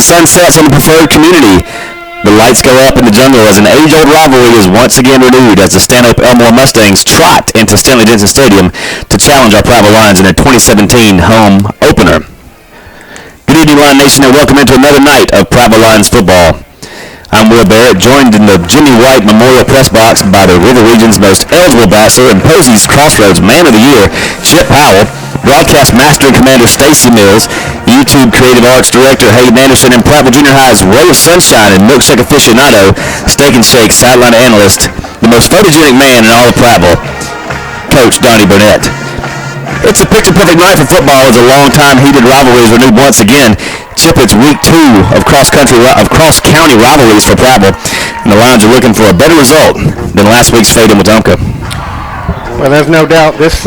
sun sets on the preferred community. The lights go up in the jungle as an age-old rivalry is once again renewed as the Stanhope Elmore Mustangs trot into Stanley Jensen Stadium to challenge our Prattville Lions in their 2017 home opener. Good evening, Lion Nation, and welcome into another night of Prattville Lions football. I'm Will Barrett, joined in the Jimmy White Memorial Press Box by the River Region's most eligible bachelor and Posey's Crossroads Man of the Year, Chip Powell, Broadcast Master and Commander Stacy Mills, YouTube Creative Arts Director Hayden Anderson, and Prattville Junior High's Ray of Sunshine and Milkshake aficionado, Steak and Shake sideline analyst, the most photogenic man in all of Prattville, Coach Donnie Burnett. It's a picture-perfect night for football as a long-time heated rivalry is renewed once again. Chip, it's week 2 of cross-county rivalries for Prattville, and the Lions are looking for a better result than last week's fate in Wetumpka. Well, there's no doubt this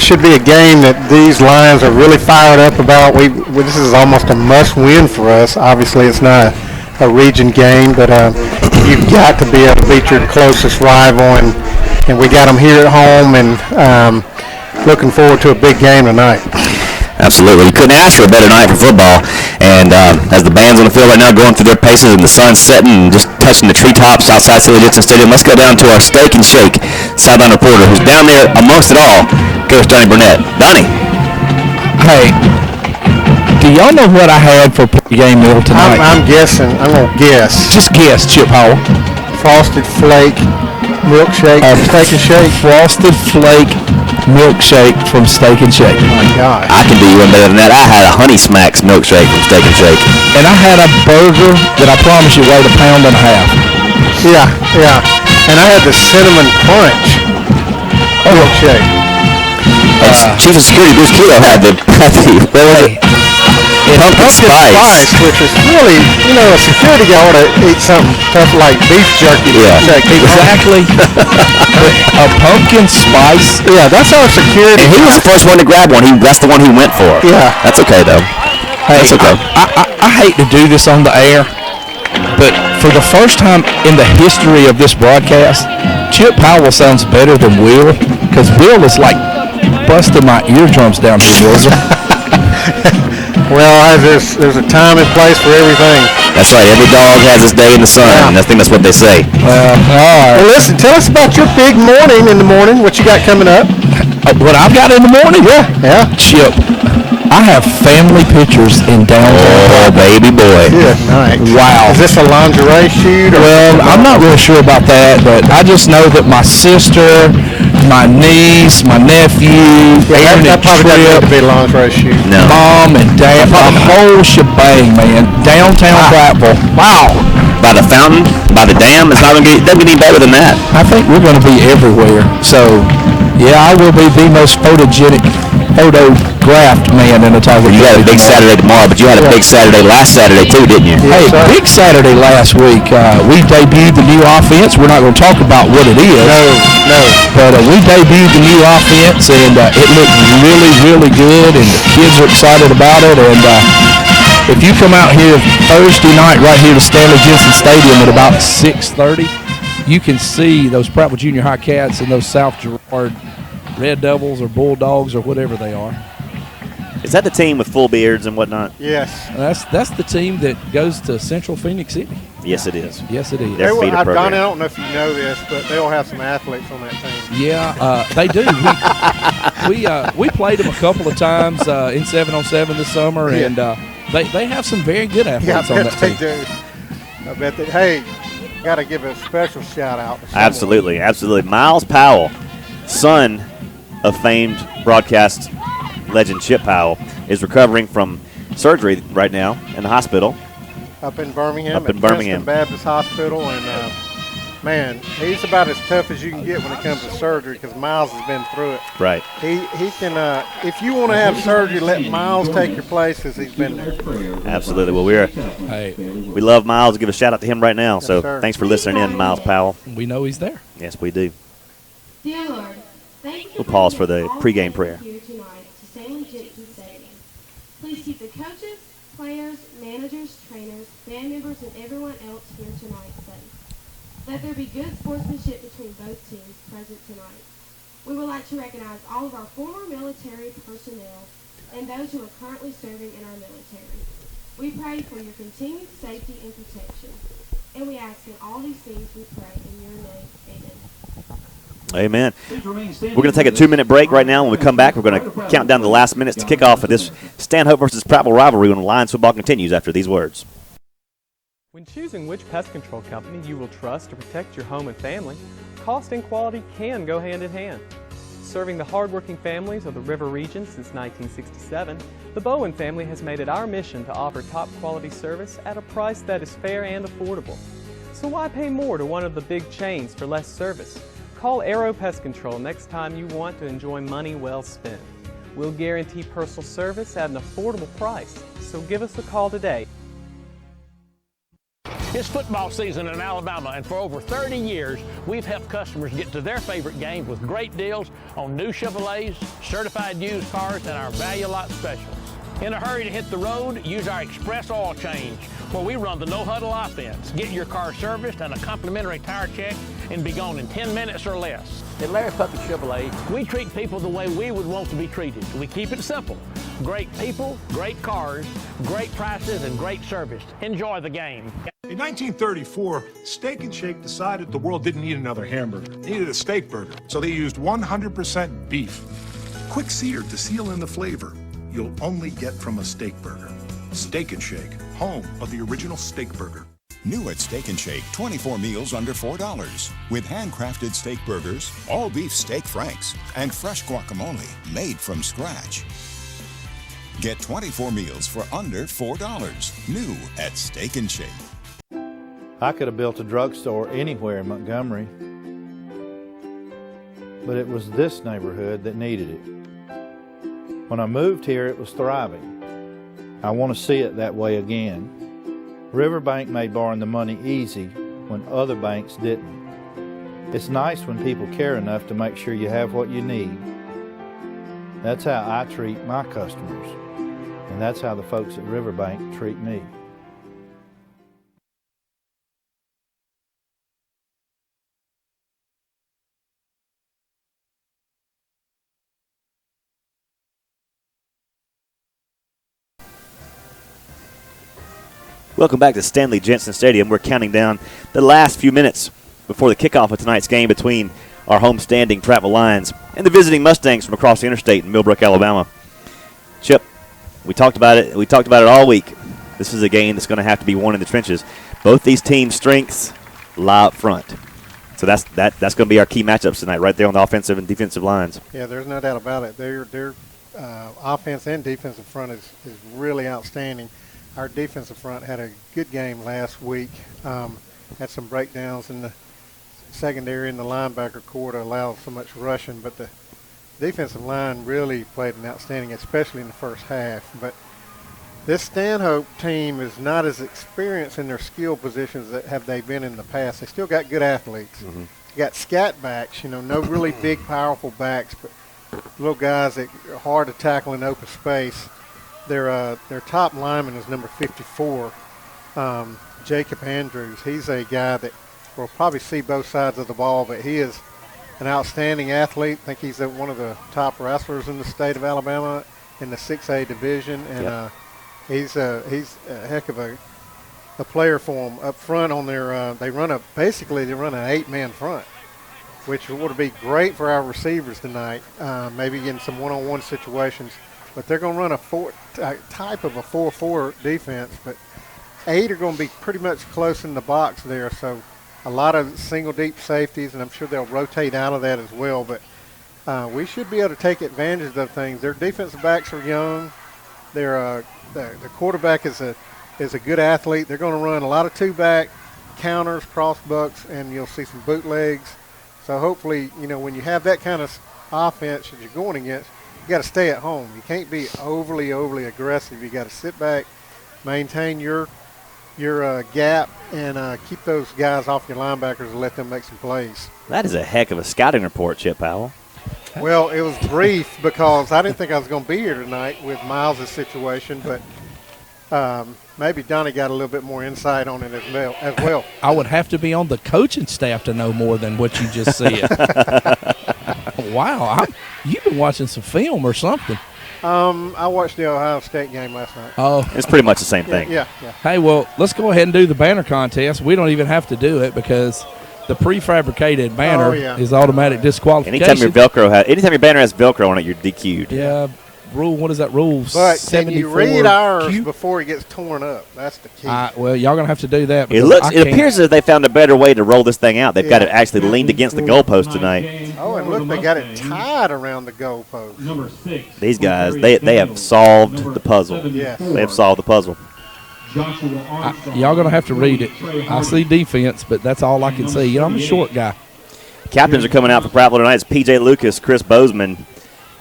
should be a game that these Lions are really fired up about. This is almost a must-win for us. Obviously, it's not a region game, but you've got to be able to beat your closest rival, and we got them here at home, and looking forward to a big game tonight. Absolutely. You couldn't ask for a better night for football. And as the band's on the field right now going through their paces and the sun's setting and just touching the treetops outside Stanley Jensen Stadium, let's go down to our Steak and Shake sideline reporter who's down there amongst it all, Coach Donnie Burnett. Donnie. Hey, do y'all know what I had for game meal tonight? I'm guessing. I'm going to guess. Just guess, Chip Howell. Frosted Flake milkshake, Steak and Shake. Frosted Flake milkshake from Steak and Shake. Oh my gosh. I can do you one better than that. I had a Honey Smacks milkshake from Steak and Shake. And I had a burger that I promise you weighed 1.5 pounds. Yeah. And I had the cinnamon crunch milkshake. Chief of Security Bruce Kilo had the pumpkin spice, which is really, a security guy ought to eat something tough like beef jerky. Yeah, exactly. A pumpkin spice. Yeah, that's our security. And he was the first one to grab one. That's the one he went for. Yeah, that's okay though. Hey, that's okay. I hate to do this on the air, but for the first time in the history of this broadcast, Chip Powell sounds better than Will, because Will is like busting my eardrums down here, Wilson. Well, there's a time and place for everything. That's right. Every dog has its day in the sun. Yeah. I think that's what they say. All right. Well, listen, tell us about your big morning in the morning. What you got coming up? What I've got in the morning? Yeah. Chip, I have family pictures in downtown. Oh, baby boy. Good night. Wow. Is this a lingerie shoot? Well, I'm not really sure about that, but I just know that my sister, my niece, my nephew, Aaron and Trip, be a lingerie shoot. No. Mom and dad, the whole shebang, man. Downtown Prattville. Wow. By the fountain, by the dam, it's not going to get any better than that. I think we're going to be everywhere. So, yeah, I will be the most photographed man in the Tiger. You had a big Saturday tomorrow, but you had a big Saturday last Saturday too, didn't you? Hey, big Saturday last week. We debuted the new offense. We're not going to talk about what it is. No. But we debuted the new offense, and it looked really, really good, and the kids are excited about it. And if you come out here Thursday night right here to Stanley Jensen Stadium at about 6:30, you can see those Prattville Junior High Cats and those South Girard Red Devils or Bulldogs or whatever they are. Is that the team with full beards and whatnot? Yes. That's the team that goes to Central Phoenix City. Yes, it is. Yes, it is. Donnie, I don't know if you know this, but they'll have some athletes on that team. Yeah, they do. We played them a couple of times in 7-on-7 this summer, and they have some very good athletes on that team. I bet they do. Hey, got to give a special shout out to Absolutely. Miles Powell, son of famed broadcast legend Chip Powell, is recovering from surgery right now in the hospital. Up in Birmingham. Princeton Baptist Hospital. And, man, he's about as tough as you can get when it comes to surgery because Miles has been through it. Right. He can, if you want to have surgery, let Miles take your place because he's been there. Absolutely. Well, we love Miles. Give a shout out to him right now. Yes, so sir. Thanks for listening in, Miles Powell. We know he's there. Yes, we do. Dear Lord, thank you We'll pause for the pregame prayer. Here tonight to Stanley Jensen Stadium. Please keep the coaches, players, managers, trainers, band members, and everyone else here tonight safe. Let there be good sportsmanship between both teams present tonight. We would like to recognize all of our former military personnel and those who are currently serving in our military. We pray for your continued safety and protection. And we ask in all these things we pray in your name. Amen. Amen. We're going to take a 2-minute break right now. When we come back, we're going to count down the last minutes to kick off of this Stanhope versus Prattville rivalry when Lions football continues after these words. When choosing which pest control company you will trust to protect your home and family, cost and quality can go hand in hand. Serving the hardworking families of the River region since 1967, the Bowen family has made it our mission to offer top quality service at a price that is fair and affordable. So why pay more to one of the big chains for less service? Call Arrow Pest Control next time you want to enjoy money well spent. We'll guarantee personal service at an affordable price, so give us a call today. It's football season in Alabama, and for over 30 years, we've helped customers get to their favorite games with great deals on new Chevrolets, certified used cars, and our Value Lot specials. In a hurry to hit the road, use our Express Oil Change, where we run the no-huddle offense. Get your car serviced and a complimentary tire check and be gone in 10 minutes or less. At Larry Puppy Chevrolet, we treat people the way we would want to be treated. We keep it simple. Great people, great cars, great prices, and great service. Enjoy the game. In 1934, Steak and Shake decided the world didn't need another hamburger. It needed a steak burger. So they used 100% beef. Quick seared to seal in the flavor you'll only get from a steak burger. Steak and Shake, home of the original steak burger. New at Steak and Shake, 24 meals under $4 with handcrafted steak burgers, all beef steak franks, and fresh guacamole made from scratch. Get 24 meals for under $4. New at Steak and Shake. I could have built a drugstore anywhere in Montgomery, but it was this neighborhood that needed it. When I moved here, it was thriving. I want to see it that way again. Riverbank made borrowing the money easy when other banks didn't. It's nice when people care enough to make sure you have what you need. That's how I treat my customers, and that's how the folks at Riverbank treat me. Welcome back to Stanley Jensen Stadium. We're counting down the last few minutes before the kickoff of tonight's game between our homestanding Prattville Lions and the visiting Mustangs from across the interstate in Millbrook, Alabama. Chip, we talked about it. We talked about it all week. This is a game that's going to have to be won in the trenches. Both these teams' strengths lie up front. So that's going to be our key matchups tonight, right there on the offensive and defensive lines. Yeah, there's no doubt about it. Their offense and defensive front is really outstanding. Our defensive front had a good game last week. Had some breakdowns in the secondary and the linebacker core to allow so much rushing, but the defensive line really played an outstanding, especially in the first half. But this Stanhope team is not as experienced in their skill positions that have they been in the past. They still got good athletes. Mm-hmm. Got scat backs, no really big, powerful backs, but little guys that are hard to tackle in open space. Their top lineman is number 54, Jacob Andrews. He's a guy that will probably see both sides of the ball, but he is an outstanding athlete. I think he's one of the top wrestlers in the state of Alabama in the 6A division, and he's a heck of a player for them up front. On their they run an 8-man front, which would be great for our receivers tonight, maybe in some one-on-one situations. But they're going to run a type of a 4-4 defense, but 8 are going to be pretty much close in the box there. So a lot of single deep safeties, and I'm sure they'll rotate out of that as well. But we should be able to take advantage of things. Their defensive backs are young. The quarterback is a good athlete. They're going to run a lot of two-back counters, cross bucks, and you'll see some bootlegs. So hopefully, when you have that kind of offense that you're going against, you got to stay at home. You can't be overly aggressive. You got to sit back, maintain your gap, and keep those guys off your linebackers and let them make some plays. That is a heck of a scouting report, Chip Powell. Well, it was brief because I didn't think I was going to be here tonight with Miles' situation, but maybe Donnie got a little bit more insight on it as well. I would have to be on the coaching staff to know more than what you just said. Wow, you've been watching some film or something. I watched the Ohio State game last night. Oh, It's pretty much the same thing. Yeah. hey, well, let's go ahead and do the banner contest. We don't even have to do it because the prefabricated banner is automatic disqualification. Anytime your banner has Velcro on it, you're DQ'd. Yeah. What is that rule? But can you read ours Q? before it gets torn up? That's the key. Well, y'all going to have to do that. It appears as if they found a better way to roll this thing out. They've got it actually leaned against the goalpost tonight. Oh, and look, they got it tied around the goalpost. Number 6. These guys, they have solved the puzzle. Yes. They have solved the puzzle. Joshua Armstrong. Y'all going to have to read it. I see defense, but that's all I can see. You know, I'm a short guy. Captains are coming out for Prattville tonight. It's P.J. Lucas, Chris Bozeman,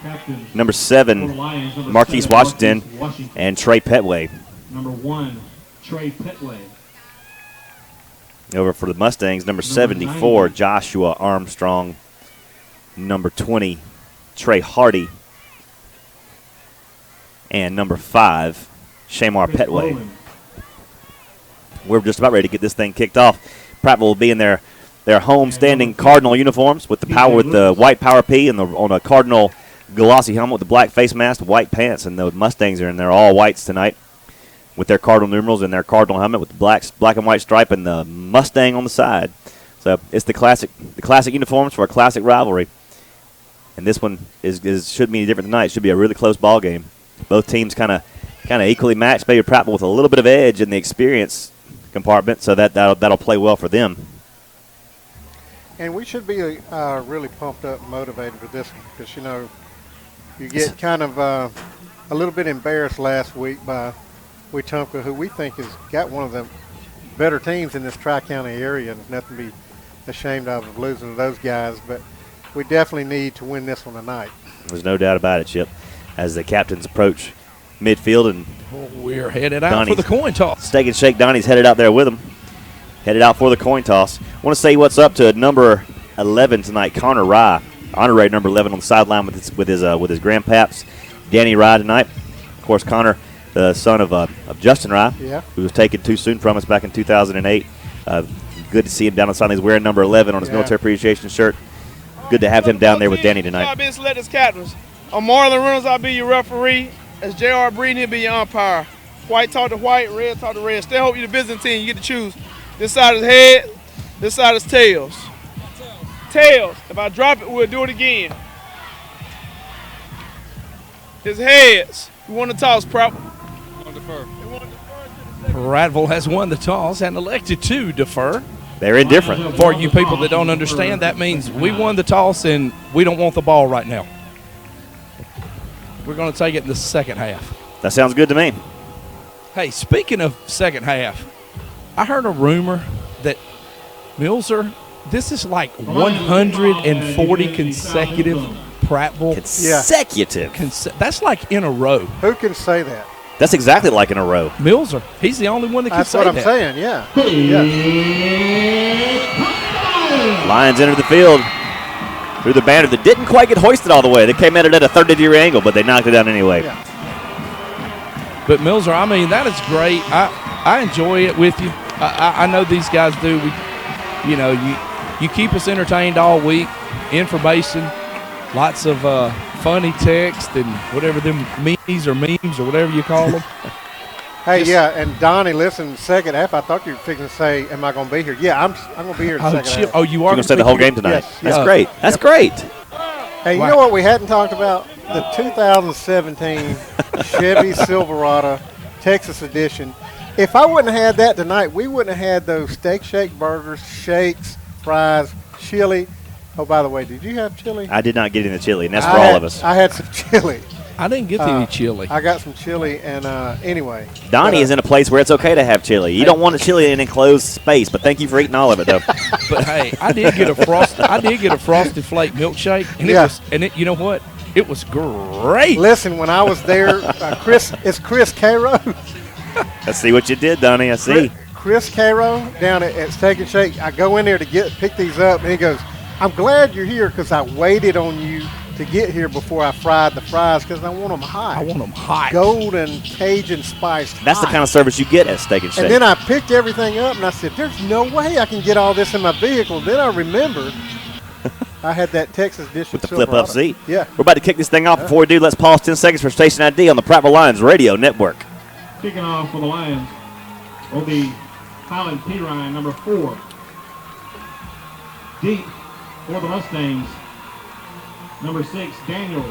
Captain number 7, Lions, number Marquise 7, Washington, Washington. and Trey Petway. Number 1, Trey Petway. Over for the Mustangs, number 74, Joshua Armstrong. Number 20, Trey Hardy. And number 5, Shamar Petway. We're just about ready to get this thing kicked off. Prattville will be in their home standing Cardinal uniforms with the white Power P and on a Cardinal glossy helmet with the black face mask, white pants, and the Mustangs are in their all whites tonight with their Cardinal numerals and their Cardinal helmet with the black and white stripe and the Mustang on the side. So it's the classic uniforms for a classic rivalry. And this one should be different tonight. It should be a really close ball game. Both teams kind of equally matched. Maybe Prattville with a little bit of edge in the experience compartment, so that'll play well for them. And we should be really pumped up and motivated with this one because, you know, you get kind of a little bit embarrassed last week by Wetumpka, who we think has got one of the better teams in this Tri-County area, and nothing to be ashamed of losing to those guys. But we definitely need to win this one tonight. There's no doubt about it, Chip. As the captains approach midfield, and we're headed out for the coin toss. Steak and Shake Donnie's headed out there with them. Headed out for the coin toss. Want to say what's up to number 11 tonight, Connor Rye. Honorary number 11 on the sideline with his grandpaps, Danny Rye tonight. Of course, Connor, the son of Justin Rye, who was taken too soon from us back in 2008. Good to see him down on the sideline. He's wearing number 11 on his military appreciation shirt. Good to have him down there with Danny tonight. I've been selected as captains. I'm Marlon Reynolds. I'll be your referee. As J.R. Breeden, he'll be your umpire. White talk to white, red talk to red. Stanhope, you're the visiting team. You get to choose. This side is head, this side is tails. Tails. If I drop it, we'll do it again. It's heads. We want to toss, Prattville. Prattville has won the toss and elected to defer. They're indifferent. For you people that don't understand, that means we won the toss and we don't want the ball right now. We're going to take it in the second half. That sounds good to me. Hey, speaking of second half, I heard a rumor that Milzer, this is like 140 consecutive Prattville. Consecutive? That's like in a row. Who can say that? That's exactly like in a row. Milzer. He's the only one that can say that. That's what I'm saying, yeah. Lions enter the field through the banner that didn't quite get hoisted all the way. They came at it at a 30-degree angle, but they knocked it down anyway. Yeah. But Milzer, I mean, that is great. I enjoy it with you. I know these guys do. You keep us entertained all week. Information, lots of funny text and whatever them memes or whatever you call them. Hey, and Donnie, listen, second half, I thought you were fixing to say, am I going to be here? Yeah, I'm going to be here in the second half. Oh, you are going to stay the whole game tonight? Yes. That's great. That's great. Hey, you know what we hadn't talked about? The 2017 Chevy Silverado Texas Edition. If I wouldn't have had that tonight, we wouldn't have had those steak shake burgers, shakes, fries, chili. Oh, by the way, did you have chili? I did not get any chili, and that's for all of us. I had some chili. I didn't get any chili. I got some chili, and anyway. Donnie is in a place where it's okay to have chili. You don't want a chili in an enclosed space, but thank you for eating all of it, though. But hey, I did get a frosted flake milkshake, and you know what? It was great. Listen, when I was there, Chris Cairo. Let's see what you did, Donnie. I see. Chris Cairo down at Steak and Shake. I go in there to pick these up, and he goes, "I'm glad you're here because I waited on you to get here before I fried the fries because I want them hot. I want them hot. Golden Cajun spiced That's hot. the kind of service you get at Steak and Shake. And then I picked everything up, and I said, there's no way I can get all this in my vehicle. Then I remembered I had that Texas dish with the Silverado. flip-up seat. Yeah. We're about to kick this thing off. Before we do, let's pause 10 seconds for station ID on the Prattville Lions Radio Network. Kicking off for the Lions will be Highland P. Ryan, number 4. Deep for the Mustangs, number 6, Daniel.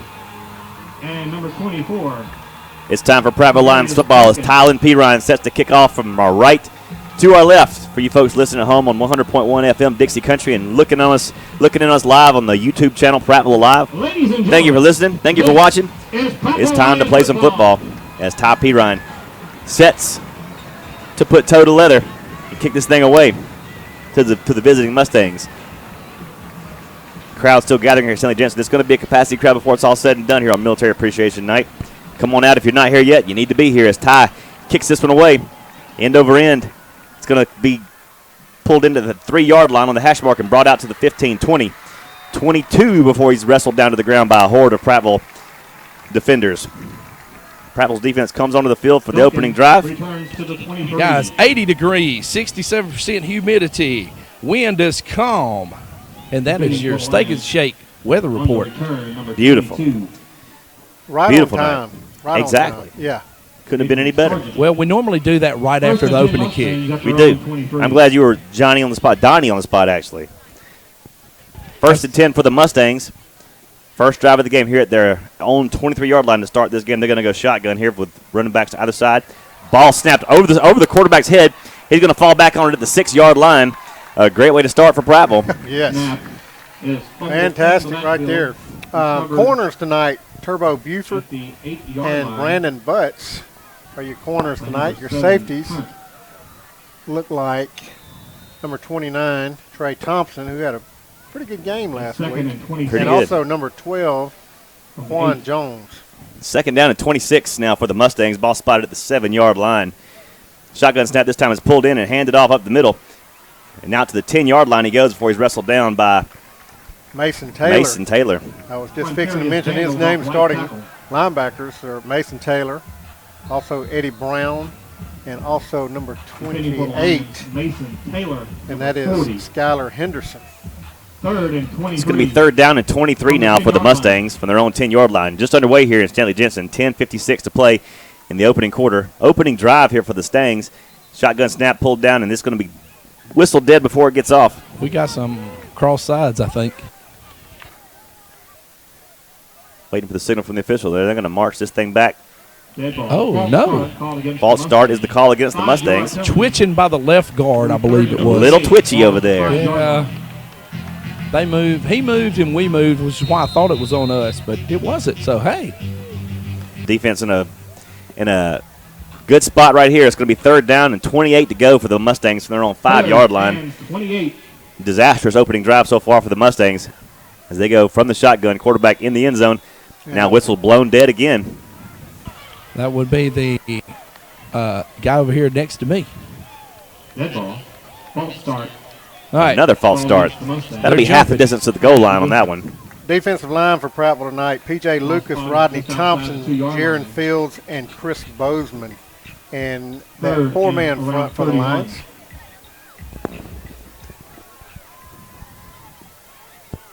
And number 24. It's time for Prattville Lions football as Tylen P. Ryan sets to kick off from our right to our left. For you folks listening at home on 100.1 FM Dixie Country and looking at us live on the YouTube channel Prattville Live. Thank you for listening. Thank you for watching. It's time to play some football as Ty P. Ryan sets to put toe to leather and kick this thing away to the visiting Mustangs. Crowd still gathering here at Stanley Jensen. It's going to be a capacity crowd before it's all said and done here on Military Appreciation Night. Come on out if you're not here yet. You need to be here as Ty kicks this one away, end over end. It's going to be pulled into the 3-yard line on the hash mark and brought out to the 15, 20, 22 before he's wrestled down to the ground by a horde of Prattville defenders. Prattville's defense comes onto the field for the opening drive. Guys, 80 degrees, 67% humidity, wind is calm, and that is your Steak and Shake weather report. Beautiful. Right Beautiful on time. Right exactly. On time. Yeah. Couldn't have been any better. Well, we normally do that right after the opening kick. We do. I'm glad you were Donnie on the spot, actually. First and 10 for the Mustangs. First drive of the game here at their own 23-yard line to start this game. They're going to go shotgun here with running backs to either side. Ball snapped over the quarterback's head. He's going to fall back on it at the 6-yard line. A great way to start for Prattville. Yes. Fantastic right there. Corners tonight, Turbo Buford and Brandon Butts are your corners tonight. Your safeties look like number 29, Trey Thompson, who had a pretty good game last week. And also number 12, Juan Jones. Second down and 26 now for the Mustangs. Ball spotted at the 7-yard line. Shotgun snap this time is pulled in and handed off up the middle. And now to the 10-yard line he goes before he's wrestled down by Mason Taylor. I was just fixing to mention his name. Starting linebackers are Mason Taylor, also Eddie Brown, and also number 28, Mason Taylor, and that is Skylar Henderson. It's going to be third down and 23 now for the Mustangs from their own 10-yard line. Just underway here in Stanley Jensen. 10:56 to play in the opening quarter. Opening drive here for the Stangs. Shotgun snap pulled down, and this is going to be whistled dead before it gets off. We got some cross sides, I think. Waiting for the signal from the official there. They're going to march this thing back. Oh, no. False start is the call against the Mustangs. Twitching by the left guard, I believe it was. A little twitchy over there. Yeah. They moved. He moved and we moved, which is why I thought it was on us, but it wasn't. So, hey. Defense in a good spot right here. It's going to be third down and 28 to go for the Mustangs from their own 5-yard line. 28. Disastrous opening drive so far for the Mustangs as they go from the shotgun, quarterback in the end zone. Now whistle blown dead again. That would be the guy over here next to me. Dead ball. False start. All right. Another false start. That'll be half the distance to the goal line on that one. Defensive line for Prattville tonight, P.J. Lucas, Rodney Thompson, Jaron Fields, and Chris Bozeman. And that 4-man front for the Lions.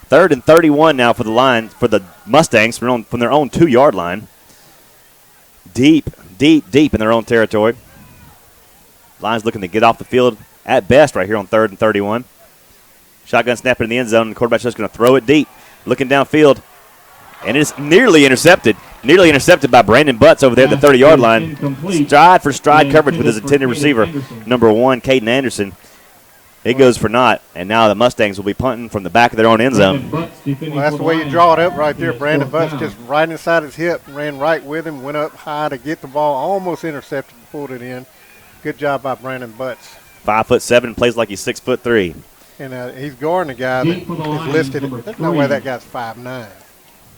Third and 31 now for the line for the Mustangs from their own 2-yard line. Deep in their own territory. Lions looking to get off the field at best right here on 3rd and 31. Shotgun snap in the end zone, and the quarterback's just going to throw it deep. Looking downfield, and it's nearly intercepted. Nearly intercepted by Brandon Butts over there at the 30-yard line. Stride for stride coverage with his intended receiver, number 1, Caden Anderson. It goes for naught, and now the Mustangs will be punting from the back of their own end zone. Well, that's the way you draw it up right there. Brandon Butts just right inside his hip, ran right with him, went up high to get the ball, almost intercepted, pulled it in. Good job by Brandon Butts. 5'7", plays like he's 6'3". And he's guarding a guy that is listed. There's no way that guy's 5'9".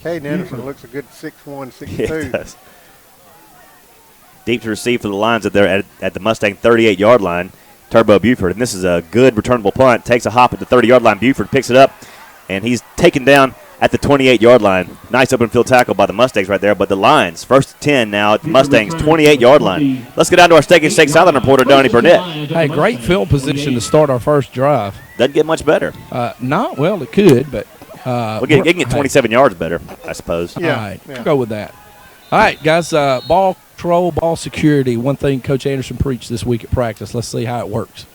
Caden Anderson looks a good 6'1", 6'2". Yeah, it does. Deep to receive for the Lions at the Mustang 38-yard line. Turbo Buford, and this is a good returnable punt. Takes a hop at the 30-yard line. Buford picks it up, and he's taken down at the 28-yard line. Nice open field tackle by the Mustangs right there, but the Lions, first and 10 now at the Mustangs' 28-yard line. Let's get down to our Steak and Shake Southern reporter, Donnie Burnett. Hey, great field position to start our first drive. Doesn't get much better. No, well, it could, but They can get 27 yards better, I suppose. Yeah. All right, we'll go with that. All right, guys, ball control, ball security, one thing Coach Anderson preached this week at practice. Let's see how it works.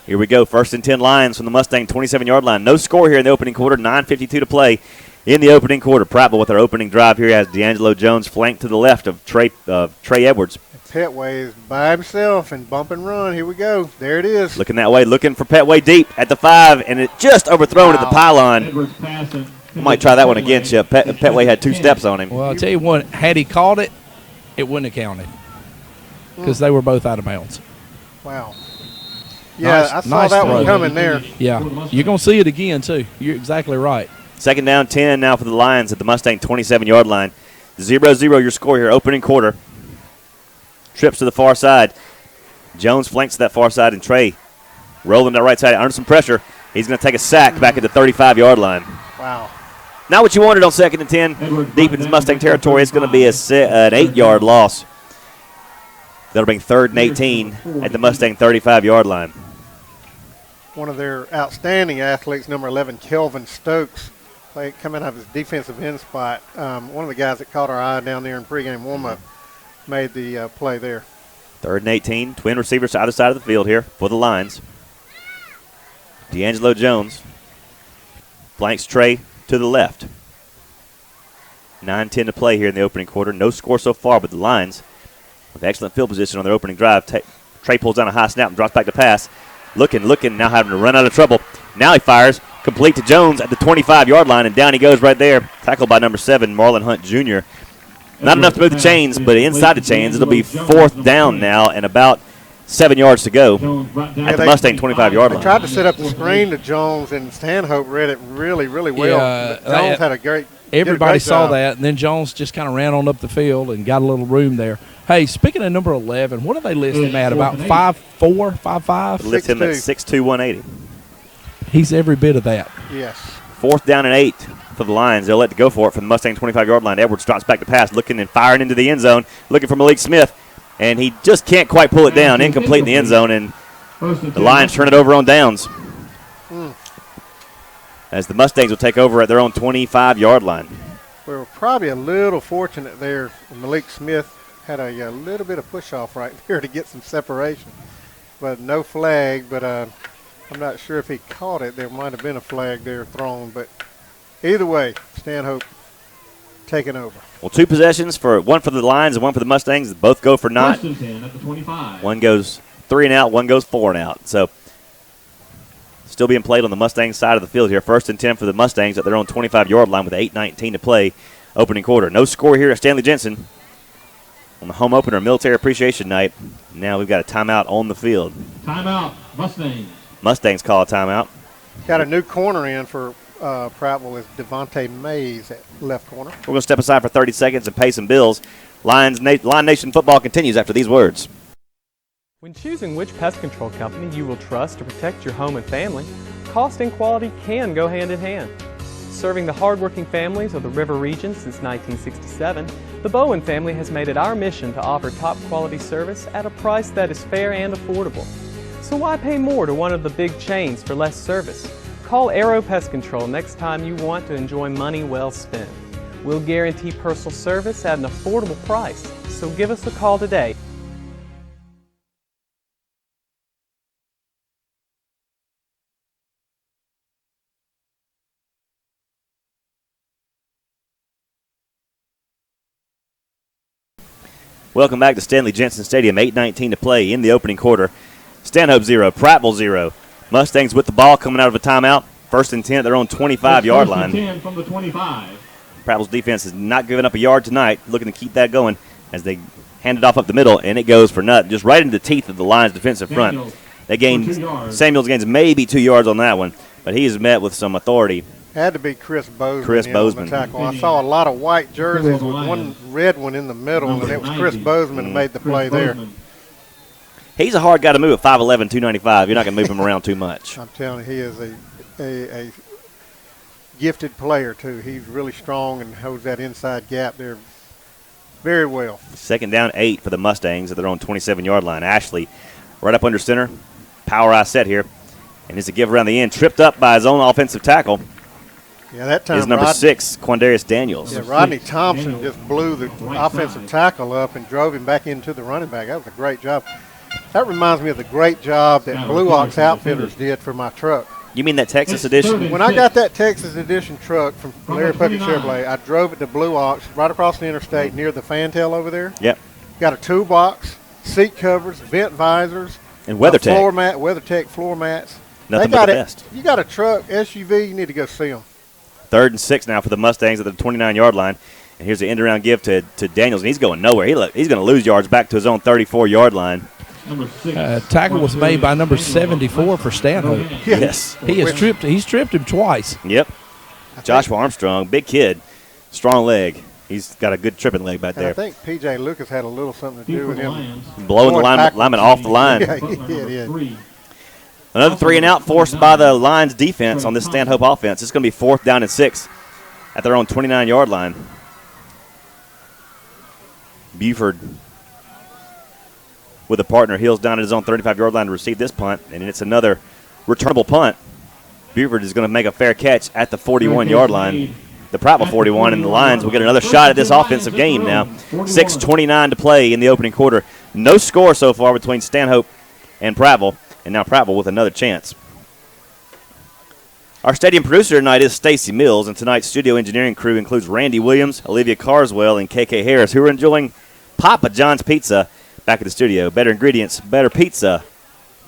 Here we go. 1st and 10 Lions from the Mustang 27-yard line. No score here in the opening quarter. 9:52 to play in the opening quarter. Prattville with our opening drive here has D'Angelo Jones flanked to the left of Trey Edwards. Petway is by himself and bump and run. Here we go. There it is. Looking that way, looking for Petway deep at the 5, and it just overthrown at the pylon. I might try that one again, Chip. Petway had 2 steps on him. Well, I'll tell you what, had he caught it, it wouldn't have counted because they were both out of bounds. Wow. Yeah, I saw that one coming there. Yeah, you're going to see it again, too. You're exactly right. 2nd down, 10 now for the Lions at the Mustang 27-yard line. 0-0 your score here, opening quarter. Trips to the far side. Jones flanks to that far side, and Trey rolling that right side under some pressure. He's going to take a sack back at the 35-yard line. Wow. Not what you wanted on 2nd and 10. Deep in Mustang territory, it's going to be an 8-yard loss. That'll bring 3rd and 18 at the Mustang 35-yard line. One of their outstanding athletes, number 11, Kelvin Stokes, coming out of his defensive end spot. One of the guys that caught our eye down there in pregame warm-up made the play there. 3rd and 18, twin receivers to either side of the field here for the Lions. D'Angelo Jones flanks Trey to the left. 9:10 to play here in the opening quarter. No score so far, but the Lions with excellent field position on their opening drive. Trey pulls down a high snap and drops back to pass. Looking, now having to run out of trouble. Now he fires, complete to Jones at the 25-yard line, and down he goes right there. Tackled by number 7, Marlon Hunt Jr. Not enough to move the chains, but inside the chains, it'll be 4th down now and about 7 yards to go at the Mustang 25-yard line. They tried to set up the screen to Jones, and Stanhope read it really, really well. Yeah, Jones had a great Everybody saw job. that, and then Jones just kind of ran on up the field and got a little room there. Hey, speaking of number 11, what do they list him at? About 5'4", 5'5"? They list him at 6'2", 180. He's every bit of that. Yes. 4th down and 8 for the Lions. They'll let it go for it from the Mustang 25-yard line. Edwards drops back to pass, looking and firing into the end zone, looking for Malik Smith, and he just can't quite pull it down. Incomplete in the end zone, and the Lions turn it over on downs. As the Mustangs will take over at their own 25-yard line. We were probably a little fortunate there. Malik Smith had a little bit of push-off right there to get some separation. But no flag, but I'm not sure if he caught it. There might have been a flag there thrown. But either way, Stanhope taking over. Well, 2 possessions, one for the Lions and one for the Mustangs. Both go for naught. 1st and 10 at the 25. One goes 3 and out, one goes 4 and out. So still being played on the Mustang side of the field here. 1st and 10 for the Mustangs at their own 25-yard line with 8:19 to play, opening quarter. No score here at Stanley Jensen on the home opener, Military Appreciation Night. Now we've got a timeout on the field. Timeout, Mustangs. Mustangs call a timeout. Got a new corner in for Prattville is Devontae Mays at left corner. We're going to step aside for 30 seconds and pay some bills. Lion Nation football continues after these words. When choosing which pest control company you will trust to protect your home and family, cost and quality can go hand in hand. Serving the hardworking families of the River region since 1967, the Bowen family has made it our mission to offer top quality service at a price that is fair and affordable. So why pay more to one of the big chains for less service? Call Arrow Pest Control next time you want to enjoy money well spent. We'll guarantee personal service at an affordable price, so give us a call today. Welcome back to Stanley Jensen Stadium. 8:19 to play in the opening quarter. Stanhope 0, Prattville 0. Mustangs with the ball coming out of a timeout. 1st and 10 at their own 25-yard line. 10 from the 25. Prattville's defense has not given up a yard tonight, looking to keep that going as they hand it off up the middle, and it goes for nothing, just right into the teeth of the Lions' defensive front. Samuels gains maybe 2 yards on that one, but he is met with some authority. Had to be Chris Bozeman. On the tackle. I saw a lot of white jerseys with one red one in the middle, and it was Chris Bozeman who made the play there. He's a hard guy to move at 5'11", 295. You're not going to move him around too much. I'm telling you, he is a gifted player, too. He's really strong and holds that inside gap there very well. 2nd down 8 for the Mustangs at their own 27-yard line. Ashley right up under center. Power eye set here. And it's a give around the end. Tripped up by his own offensive tackle. Yeah, that time is number 6, Quandarius Daniels. Yeah, Rodney Thompson just blew the offensive tackle up and drove him back into the running back. That was a great job. That reminds me of the great job that Blue Ox Outfitters did for my truck. You mean that Texas edition? When I got that Texas edition truck from Larry Puckett Chevrolet, I drove it to Blue Ox right across the interstate near the fantail over there. Yep. Got a toolbox, seat covers, vent visors, and WeatherTech floor mat, WeatherTech floor mats. Nothing but the best. You got a truck, SUV, you need to go see them. 3rd and 6 now for the Mustangs at the 29-yard line. And here's the end-around give to Daniels, and he's going nowhere. He's going to lose yards back to his own 34-yard line. Tackle was made by number 74 for Stanhope. Yes. He's tripped him twice. Yep. Joshua Armstrong, big kid, strong leg. He's got a good tripping leg back there. I think P.J. Lucas had a little something to do with him. Blowing the lineman off the line. Yeah, he did. Another 3 and out forced by the Lions defense on this Stanhope offense. It's going to be 4th down and 6 at their own 29-yard line. Buford with a partner, heels down at his own 35-yard line to receive this punt, and it's another returnable punt. Buford is going to make a fair catch at the 41-yard line. The Prattville 41, and the Lions will get another shot at this offensive game now. 6:29 to play in the opening quarter. No score so far between Stanhope and Prattville, and now Prattville with another chance. Our stadium producer tonight is Stacy Mills, and tonight's studio engineering crew includes Randy Williams, Olivia Carswell, and KK Harris, who are enjoying Papa John's Pizza back at the studio. Better ingredients, better pizza.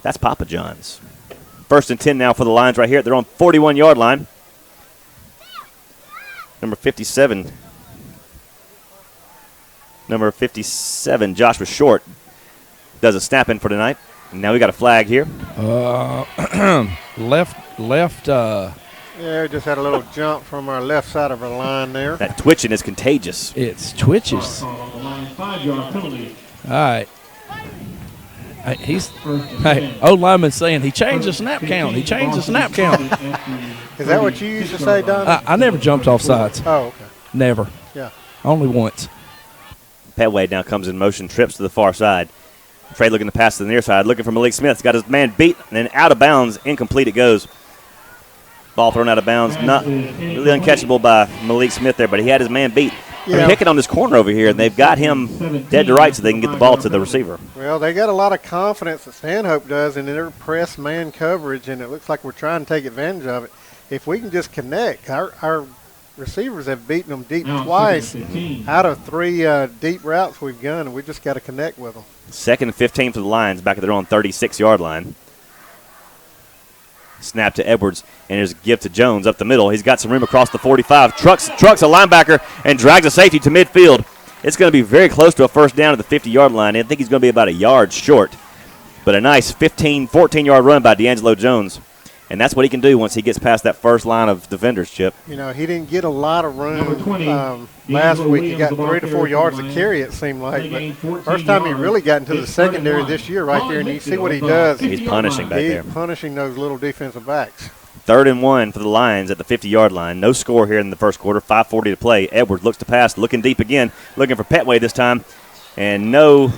That's Papa John's. 1st and 10 now for the Lions right here at their own 41-yard line. Number 57, Joshua Short, does a snap in for tonight. And now we got a flag here. Left. Yeah, just had a little jump from our left side of our line there. That twitching is contagious. It's twitches. All right. Old lineman's saying he changed the snap count. Is that what you used to say, Don? I never jumped off sides. Oh, okay. Never. Yeah. Only once. Petway now comes in motion, trips to the far side. Trey looking to pass to the near side, looking for Malik Smith. He's got his man beat, and then out of bounds, incomplete it goes. Ball thrown out of bounds, not really uncatchable by Malik Smith there, but he had his man beat. Yeah. They're picking on this corner over here, and they've got him dead to right so they can get the ball to the receiver. Well, they got a lot of confidence that Stanhope does in their press man coverage, and it looks like we're trying to take advantage of it. If we can just connect, our receivers have beaten them deep twice out of 3 deep routes we've gone, and we just got to connect with them. 2nd and 15 for the Lions back at their own 36-yard line. Snap to Edwards, and there's a give to Jones up the middle. He's got some room across the 45. Trucks a linebacker and drags a safety to midfield. It's going to be very close to a first down at the 50-yard line. I think he's going to be about a yard short. But a nice 14-yard run by D'Angelo Jones. And that's what he can do once he gets past that first line of defenders, Chip. You know, he didn't get a lot of room last week. He got 3 to 4 yards to carry, it seemed like. But first time he really got into the secondary this year right there, and you see what he does. He's punishing back there. He's punishing those little defensive backs. 3rd and 1 for the Lions at the 50-yard line. No score here in the first quarter. 5:40 to play. Edwards looks to pass, looking deep again, looking for Petway this time. And no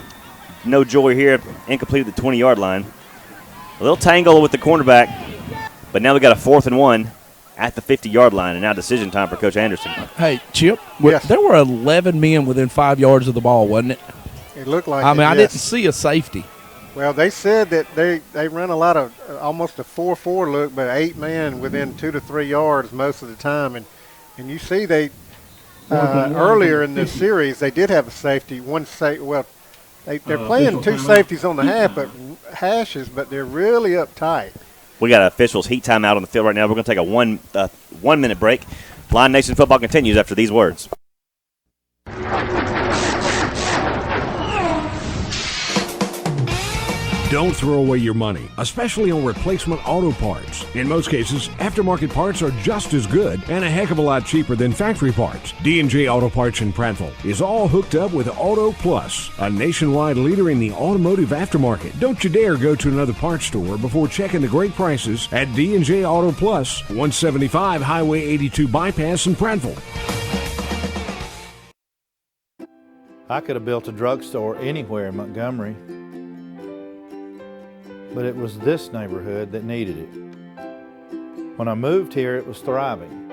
joy here. Incomplete at the 20-yard line. A little tangle with the cornerback. But now we got a 4th and 1 at the 50-yard line, and now decision time for Coach Anderson. Hey, Chip, yes. There were 11 men within 5 yards of the ball, wasn't it? It looked like I yes. didn't see a safety. Well, they said that they run a lot of almost a 4-4 look, but 8 men within 2 to 3 yards most of the time. And you see they earlier in this series they did have a safety. They're playing 2 safeties on the half, but hashes, but they're really uptight. We got officials heat time out on the field right now. We're going to take a 1 minute break. Lion Nation football continues after these words. Don't throw away your money, especially on replacement auto parts. In most cases, aftermarket parts are just as good and a heck of a lot cheaper than factory parts. D&J Auto Parts in Prattville is all hooked up with Auto Plus, a nationwide leader in the automotive aftermarket. Don't you dare go to another parts store before checking the great prices at D&J Auto Plus, 175 Highway 82 Bypass in Prattville. I could have built a drugstore anywhere in Montgomery, but it was this neighborhood that needed it. When I moved here, it was thriving.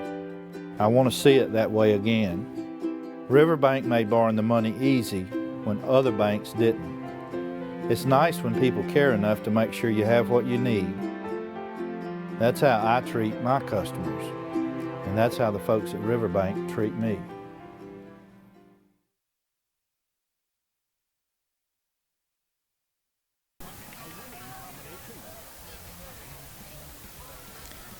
I want to see it that way again. Riverbank made borrowing the money easy when other banks didn't. It's nice when people care enough to make sure you have what you need. That's how I treat my customers, and that's how the folks at Riverbank treat me.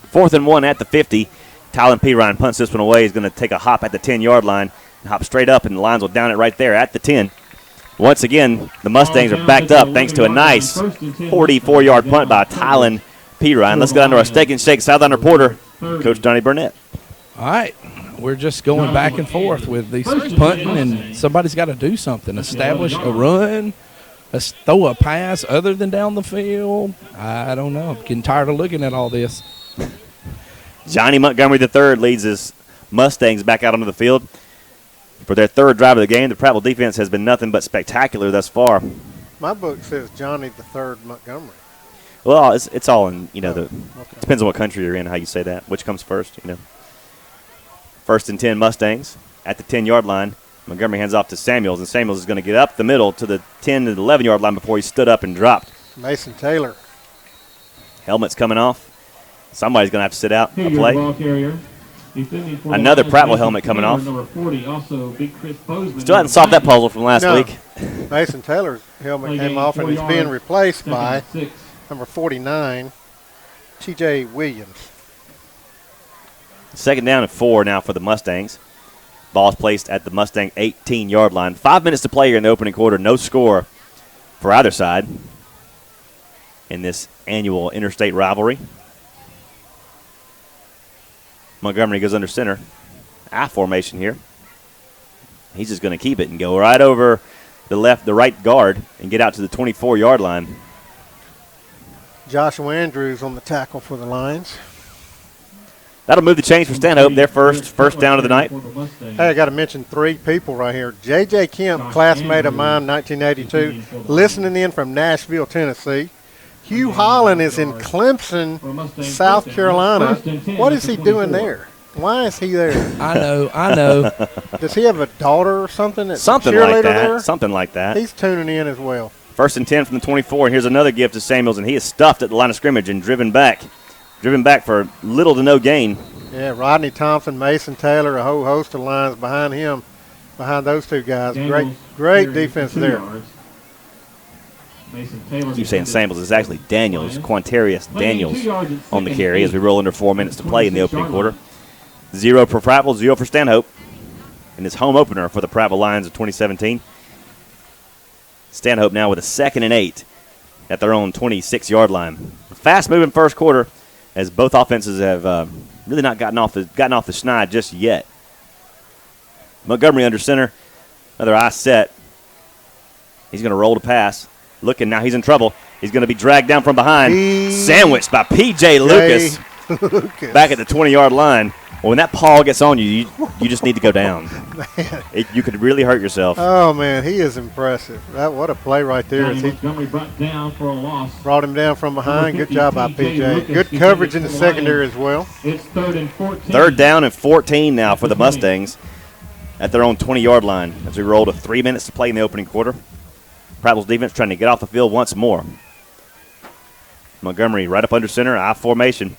Fourth and 1 at the 50. Tylen Pirine punts this one away. He's going to take a hop at the 10-yard line and hop straight up, and the Lions will down it right there at the 10. Once again, the Mustangs are backed up thanks to a nice 44-yard punt by Tylen Pirine. Let's get under our Steak and Shake Sideline reporter, Coach Donnie Burnett. All right. We're just going back and forth with these punting, and somebody's got to do something. Establish a run, throw a pass other than down the field. I don't know. I'm getting tired of looking at all this. Johnny Montgomery III leads his Mustangs back out onto the field. For their third drive of the game, the Prattville defense has been nothing but spectacular thus far. My book says Johnny III Montgomery. Well, it's all in, okay. Depends on what country you're in, how you say that, which comes first, First and 10 Mustangs at the 10-yard line. Montgomery hands off to Samuels, and Samuels is going to get up the middle to the 10 to the 11-yard line before he stood up and dropped. Mason Taylor. Helmet's coming off. Somebody's going to have to sit out a play. Another Prattville helmet coming off. Still hasn't solved that puzzle from last week. Mason Taylor's helmet came off, and he's being replaced by number 49, T.J. Williams. Second down and 4 now for the Mustangs. Ball is placed at the Mustang 18-yard line. 5 minutes to play here in the opening quarter. No score for either side in this annual interstate rivalry. Montgomery goes under center. I formation here. He's just going to keep it and go right over the right guard and get out to the 24-yard line. Joshua Andrews on the tackle for the Lions. That'll move the chains for Stanhope. Their first down of the night. Hey, I got to mention 3 people right here. J.J. Kemp, classmate of mine, 1982, listening in from Nashville, Tennessee. Hugh Holland is in Clemson, South Carolina. What is he doing there? Why is he there? I know. Does he have a daughter or something? That's something like that. There? Something like that. He's tuning in as well. First and 10 from the 24, and here's another gift to Samuels, and he is stuffed at the line of scrimmage and driven back for little to no gain. Yeah, Rodney Thompson, Mason Taylor, a whole host of lines behind him, behind those two guys. Great defense there. Keep saying Samuels. It's actually Daniels, Quantarius Daniels on the carry as we roll under 4 minutes to play in the opening quarter. 0 for Prattville, 0 for Stanhope in this home opener for the Prattville Lions of 2017. Stanhope now with a 2nd and 8 at their own 26-yard line. Fast-moving first quarter as both offenses have really not gotten off the schneid just yet. Montgomery under center, another eye set. He's going to roll to pass. Looking now, he's in trouble. He's going to be dragged down from behind. Sandwiched by P.J. Lucas back at the 20-yard line. Well, when that paw gets on you, you just need to go down. Man. You could really hurt yourself. Oh, man, he is impressive. What a play right there. Montgomery brought down for a loss. Brought him down from behind. Good job by P.J. Good coverage in the secondary as well. It's 3rd and 14. 3rd down and 14 now for the Mustangs at their own 20-yard line as we roll to 3 minutes to play in the opening quarter. Prattville's defense trying to get off the field once more. Montgomery right up under center, I formation.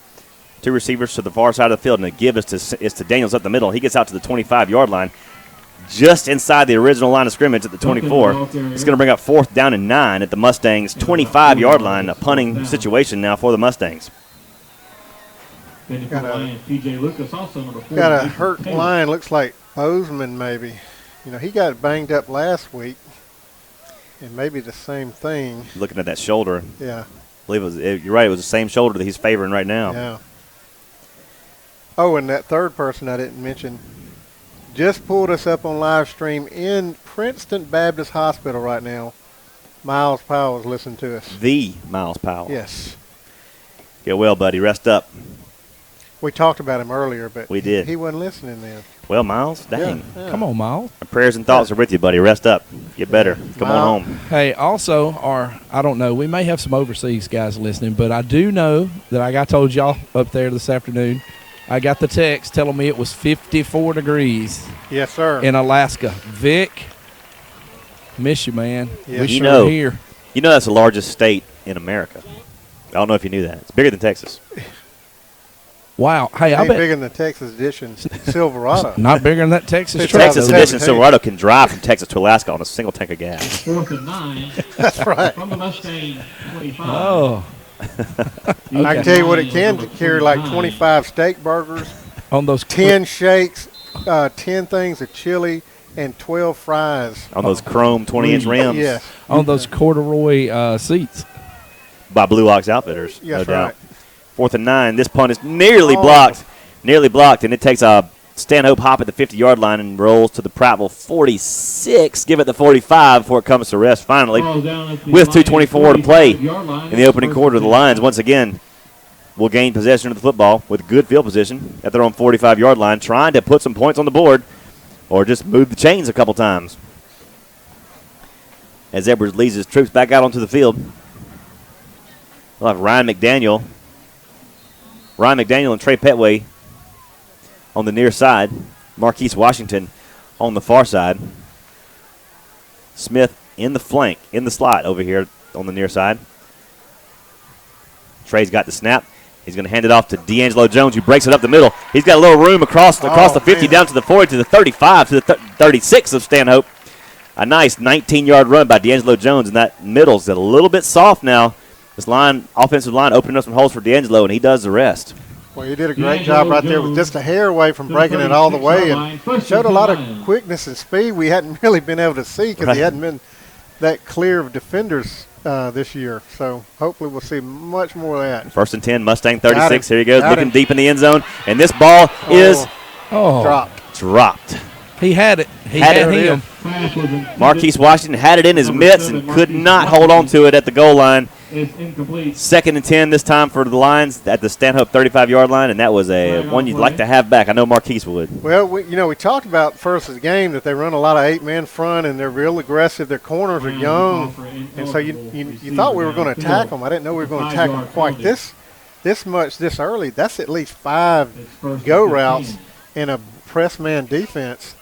2 receivers to the far side of the field, and the give is to Daniels up the middle. He gets out to the 25-yard line, just inside the original line of scrimmage at the 24. It's going to bring up 4th down and 9 at the Mustangs' 25-yard line, a punting situation now for the Mustangs. Got a hurt line, looks like Bozeman maybe. He got banged up last week. And maybe the same thing. Looking at that shoulder. Yeah. I believe you're right. It was the same shoulder that he's favoring right now. Yeah. Oh, and that third person I didn't mention just pulled us up on live stream in Princeton Baptist Hospital right now. Miles Powell is listening to us. The Miles Powell. Yes. Get well, buddy. Rest up. We talked about him earlier, but we did. He wasn't listening then. Well, Miles, dang. Yeah. Come on, Miles. Our prayers and thoughts are with you, buddy. Rest up. Get better. Come on home. Hey, also, I don't know, we may have some overseas guys listening, but I do know that, like I told y'all up there this afternoon, I got the text telling me it was 54 degrees. Yes, sir. In Alaska. Vic, miss you, man. Yes, we you sure know, here. You know that's the largest state in America. I don't know if you knew that. It's bigger than Texas. Wow. Hey, I Ain't bet. bigger than the Texas edition Silverado. Not bigger than that Texas It's truck. Texas edition Silverado can drive from Texas to Alaska on a single tank of gas. 4th and 9. That's right. From the Mustang 25. Oh. I can tell you what it can carry, like 25 steak burgers, On those 10 shakes, 10 things of chili, and 12 fries. On those chrome 20-inch rims. Yes. on those corduroy seats. By Blue Ox Outfitters, Yes, no doubt. right. 4th and 9. This punt is nearly blocked. Nearly blocked, and it takes a Stanhope hop at the 50-yard line and rolls to the Prattville 46. Give it the 45 before it comes to rest finally. With 2:24 to play in the opening quarter, the Lions once again will gain possession of the football with good field position at their own 45-yard line, trying to put some points on the board or just move the chains a couple times. As Edwards leads his troops back out onto the field, we'll have Ryan McDaniel and Trey Petway on the near side. Marquise Washington on the far side. Smith in the flank, in the slot over here on the near side. Trey's got the snap. He's going to hand it off to D'Angelo Jones, who breaks it up the middle. He's got a little room across the 50, man, down to the 40, to the 35, to the 36 of Stanhope. A nice 19-yard run by D'Angelo Jones, and that middle's a little bit soft now. This offensive line opening up some holes for D'Angelo, and he does the rest. Well, he did a great job right there with just a hair away from breaking it all the way, and showed a lot of quickness and speed we hadn't really been able to see because he hadn't been that clear of defenders this year. So hopefully we'll see much more of that. 1st and 10, Mustang 36. Here he goes, Got looking him. deep in the end zone, and this ball is dropped. He had it. He Had had it. him. Marquise Washington had it in his mitts and could not hold on to it at the goal line. It's incomplete. 2nd and 10 this time for the Lions at the Stanhope 35-yard line, and that was one you'd like to have back. I know Marquise would. Well, we talked about first of the game that they run a lot of 8-man front and they're real aggressive. Their corners are young, and so you thought we were going to attack them. I didn't know we were going to attack them quite this much this early. That's at least 5 go routes in a press man defense.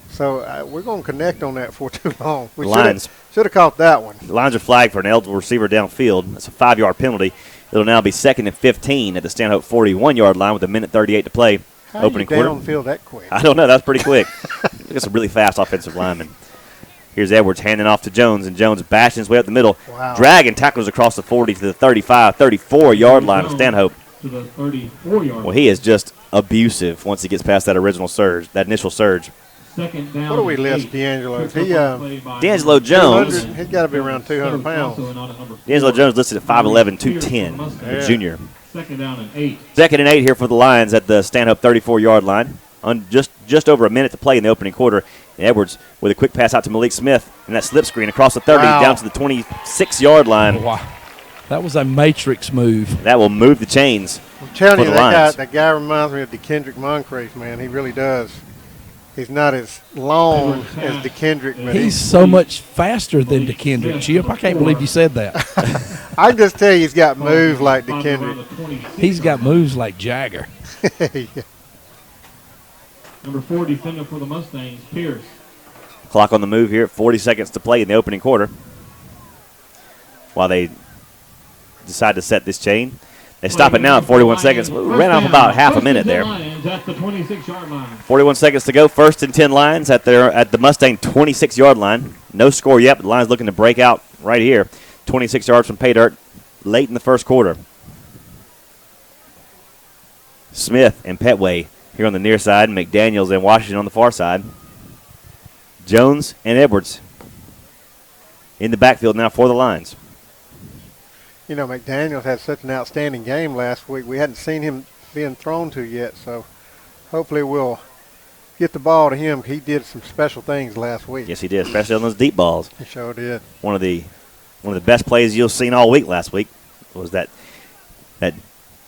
So we're going to connect on that for too long. We should have caught that one. The Lions are flagged for an eligible receiver downfield. That's a 5-yard penalty. It'll now be 2nd and 15 at the Stanhope 41-yard line with 1:38 to play. How opening do you quarter. downfield that quick? I don't know. That's pretty quick. Look at some really fast offensive linemen. Here's Edwards handing off to Jones, and Jones bashing his way up the middle. Wow. Dragging tackles across the 40 to the 35, 34-yard line of Stanhope. To the 34-yard. Well, he is just abusive once he gets past that initial surge. Second down. What do we list D'Angelo? D'Angelo Jones. He's got to be around 200 pounds. D'Angelo Jones listed at 5'11", 210, junior. Second down and 8. 2nd and 8 here for the Lions at the Stanhope 34-yard line. Just over a minute to play in the opening quarter. And Edwards with a quick pass out to Malik Smith, and that slip screen across the 30 down to the 26-yard line. Wow. That was a matrix move. That will move the chains. I'm telling for you, the Lions. that guy reminds me of DeKendrick Moncrief, man. He really does. He's not as long as DeKendrick, but He's so much faster than DeKendrick, Chip. I can't believe you said that. I can just tell you he's got moves like DeKendrick. He's got moves like Jagger. Number 4 defender for the Mustangs, Pierce. Clock on the move here. 40 seconds to play in the opening quarter. While they decide to set this chain. They stop it now at 41 seconds. We ran off about half a minute there. At the 26-yard line. 41 seconds to go. 1st and 10 Lions at the Mustang 26-yard line. No score yet, but the Lions looking to break out right here. 26 yards from pay dirt late in the first quarter. Smith and Petway here on the near side. McDaniels and Washington on the far side. Jones and Edwards in the backfield now for the Lions. You know, McDaniels had such an outstanding game last week. We hadn't seen him being thrown to yet, so hopefully we'll get the ball to him. He did some special things last week. Yes, he did, especially on those deep balls. He sure did. One of the best plays you've seen all week last week was that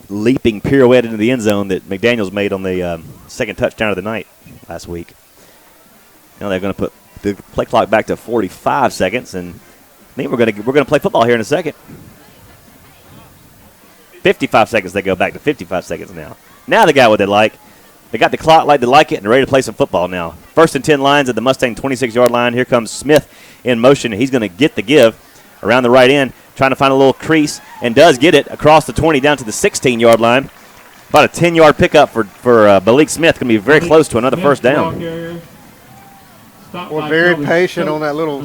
leaping pirouette into the end zone that McDaniels made on the second touchdown of the night last week. Now they're going to put the play clock back to 45 seconds, and I think we're going to play football here in a second. 55 seconds, they go back to 55 seconds now. Now they got what they like. They got the clock like they like it and ready to play some football now. First and 10 lines at the Mustang 26-yard line. Here comes Smith in motion. He's going to get the give around the right end, trying to find a little crease, and does get it across the 20 down to the 16-yard line. About a 10-yard pickup for Malik Smith. Going to be very close to another first down. Well, very patient on that little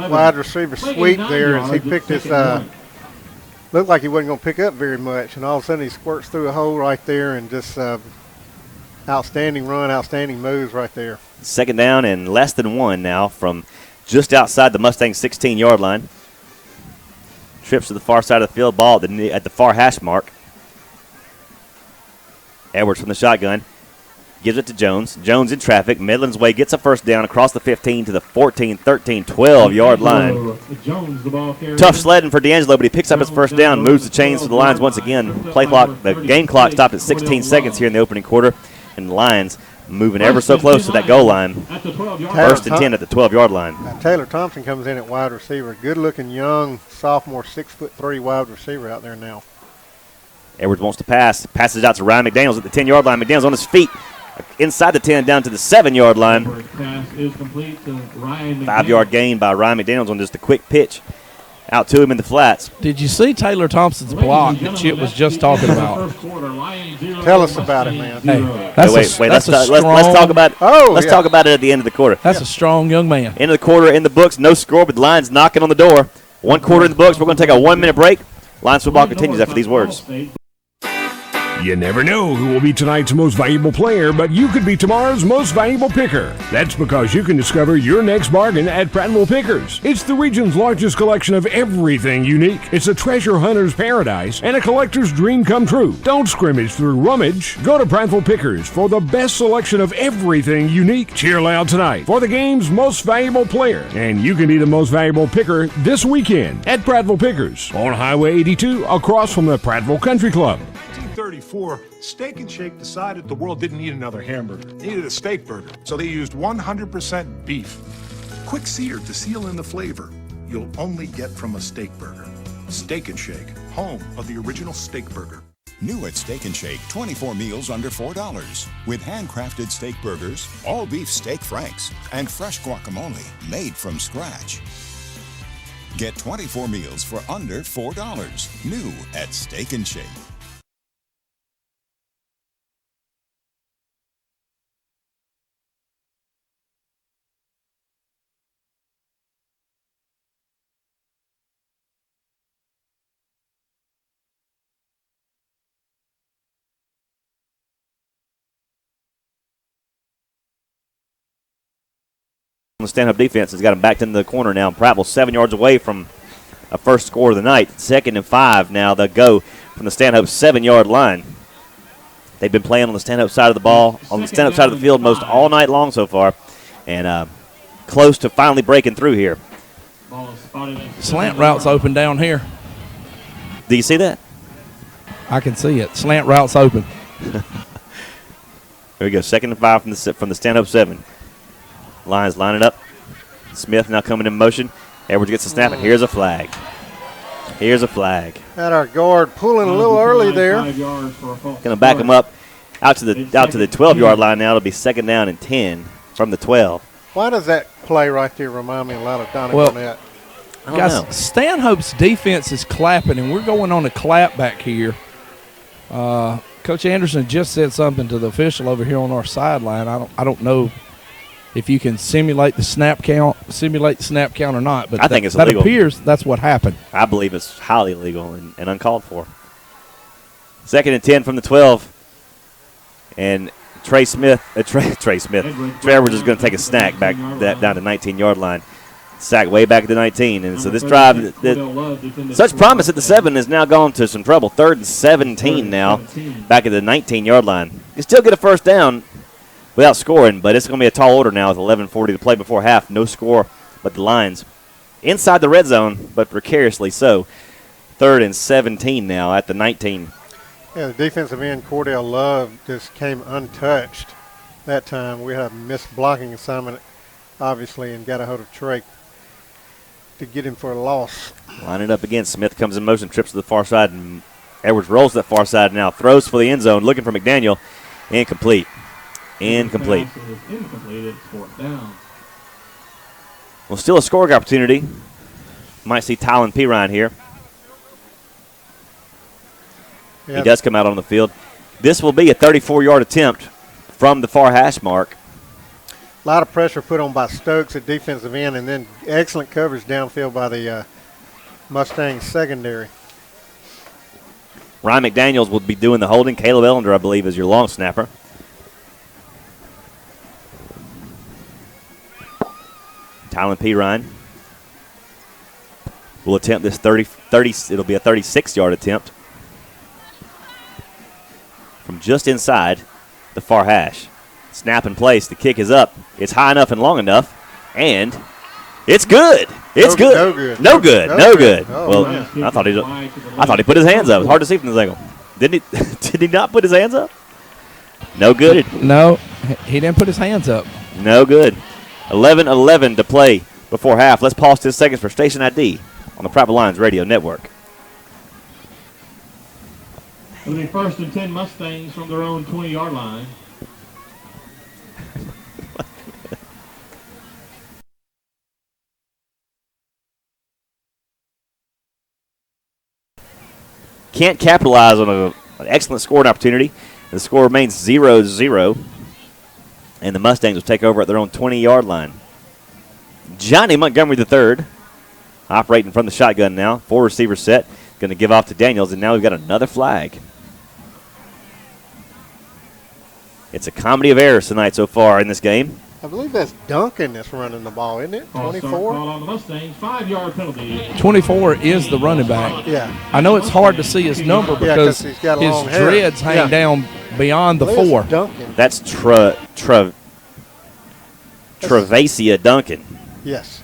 wide receiver sweep there as he picked his looked like he wasn't going to pick up very much, and all of a sudden he squirts through a hole right there and just outstanding run, outstanding moves right there. Second down and less than 1 now from just outside the Mustang 16-yard line. Trips to the far side of the field, ball at the far hash mark. Edwards from the shotgun. Gives it to Jones. Jones in traffic. Midland's way gets a first down across the 15 to the 14, 13, 12-yard line. Tough sledding for D'Angelo, but he picks up his first down, moves the chains to the lines once again. Play clock, the game clock stopped at 16 seconds here in the opening quarter, and the Lions moving ever so close to that goal line. First and 10 at the 12-yard line. Taylor Thompson comes in at wide receiver. Good-looking young sophomore 6'3" wide receiver out there now. Edwards wants to pass. Passes out to Ryan McDaniels at the 10-yard line. McDaniels on his feet. Inside the 10 down to the 7-yard line. 5-yard gain by Ryan McDaniels on just a quick pitch out to him in the flats. Did you see Taylor Thompson's block that Chip was just talking about? Tell us about it, man. Hey, let's talk about talk about it at the end of the quarter. That's a strong young man. End of the quarter in the books, no score, but the Lions knocking on the door. 1 quarter in the books. We're going to take a 1-minute break. Lions football continues after these words. You never know who will be tonight's most valuable player, but you could be tomorrow's most valuable picker. That's because you can discover your next bargain at Prattville Pickers. It's the region's largest collection of everything unique. It's a treasure hunter's paradise and a collector's dream come true. Don't scrimmage through rummage. Go to Prattville Pickers for the best selection of everything unique. Cheer loud tonight for the game's most valuable player, and you can be the most valuable picker this weekend at Prattville Pickers on Highway 82 across from the Prattville Country Club. 1934, Steak and Shake decided the world didn't need another hamburger. It needed a steak burger, so they used 100% beef. Quick seared to seal in the flavor you'll only get from a steak burger. Steak and Shake, home of the original steak burger. New at Steak and Shake, 24 meals under $4 with handcrafted steak burgers, all beef steak franks, and fresh guacamole made from scratch. Get 24 meals for under $4. New at Steak and Shake. The Stanhope defense has got him backed into the corner now. Prattville 7 yards away from a first score of the night. 2nd and 5 now. They'll go from the Stanhope 7-yard line. They've been playing on the Stanhope side of the ball, on the Stanhope side of the field most all night long so far, and close to finally breaking through here. Slant route's open down here. Do you see that? I can see it. Slant route's open. Here we go. 2nd and 5 from the Stanhope 7. Lions lining up. Smith now coming in motion. Edwards gets the snap, and here's a flag. Here's a flag. Had our guard pulling a little early there. Going to back him up out to the 12-yard line now. It'll be 2nd down and 10 from the 12. Why does that play right there remind me a lot of Donnie Burnett? Guys, Stanhope's defense is clapping, and we're going on a clap back here. Coach Anderson just said something to the official over here on our sideline. I don't know if you can simulate the snap count or not, but I think it's that illegal. Appears that's what happened. I believe it's highly illegal and uncalled for. 2nd and 10 from the 12, and Trey Edwards is going to take a snack back down the 19-yard line. Sack way back at the 19, and so this drive, such promise at the 7 has now gone to some trouble. 3rd and 17 now, back at the 19-yard line. You still get a first down without scoring, but it's going to be a tall order now with 11:40 to play before half. No score, but the Lions inside the red zone, but precariously so. 3rd and 17 now at the 19. Yeah, the defensive end, Cordell Love, just came untouched that time. We had a missed blocking assignment, obviously, and got a hold of Trey to get him for a loss. Line it up again. Smith comes in motion, trips to the far side, and Edwards rolls to that far side now, throws for the end zone, looking for McDaniel. Incomplete. Incomplete. Incomplete. It's fourth down. Well, still a scoring opportunity. Might see Tylen Pirine here. Yep. He does come out on the field. This will be a 34-yard attempt from the far hash mark. A lot of pressure put on by Stokes at defensive end, and then excellent coverage downfield by the Mustangs secondary. Ryan McDaniels will be doing the holding. Caleb Ellender, I believe, is your long snapper. Tylen Pirine will attempt this 30, it'll be a 36-yard attempt from just inside the far hash. Snap in place. The kick is up. It's high enough and long enough, and it's good. It's good. No good. No good. No good. Oh, well, man. I thought he put his hands up. It's hard to see from this angle. Didn't he? Did he not put his hands up? No good. No, he didn't put his hands up. No good. 11:11 to play before half. Let's pause 10 seconds for station ID on the Prattville Lions Radio Network. It'll be 1st and 10 Mustangs from their own 20-yard line. Can't capitalize on an excellent scoring opportunity. The score remains 0-0, and the Mustangs will take over at their own 20-yard line. Johnny Montgomery III operating from the shotgun now. 4 receiver set. Going to give off to Daniels, and now we've got another flag. It's a comedy of errors tonight so far in this game. I believe that's Duncan that's running the ball, isn't it? 24? Call on the Mustangs, 5-yard penalty. 24 is the running back. Yeah. I know it's hard to see his number because he's got his long hair. dreads hang down beyond the 4. Duncan. That's Travasia Duncan. Yes.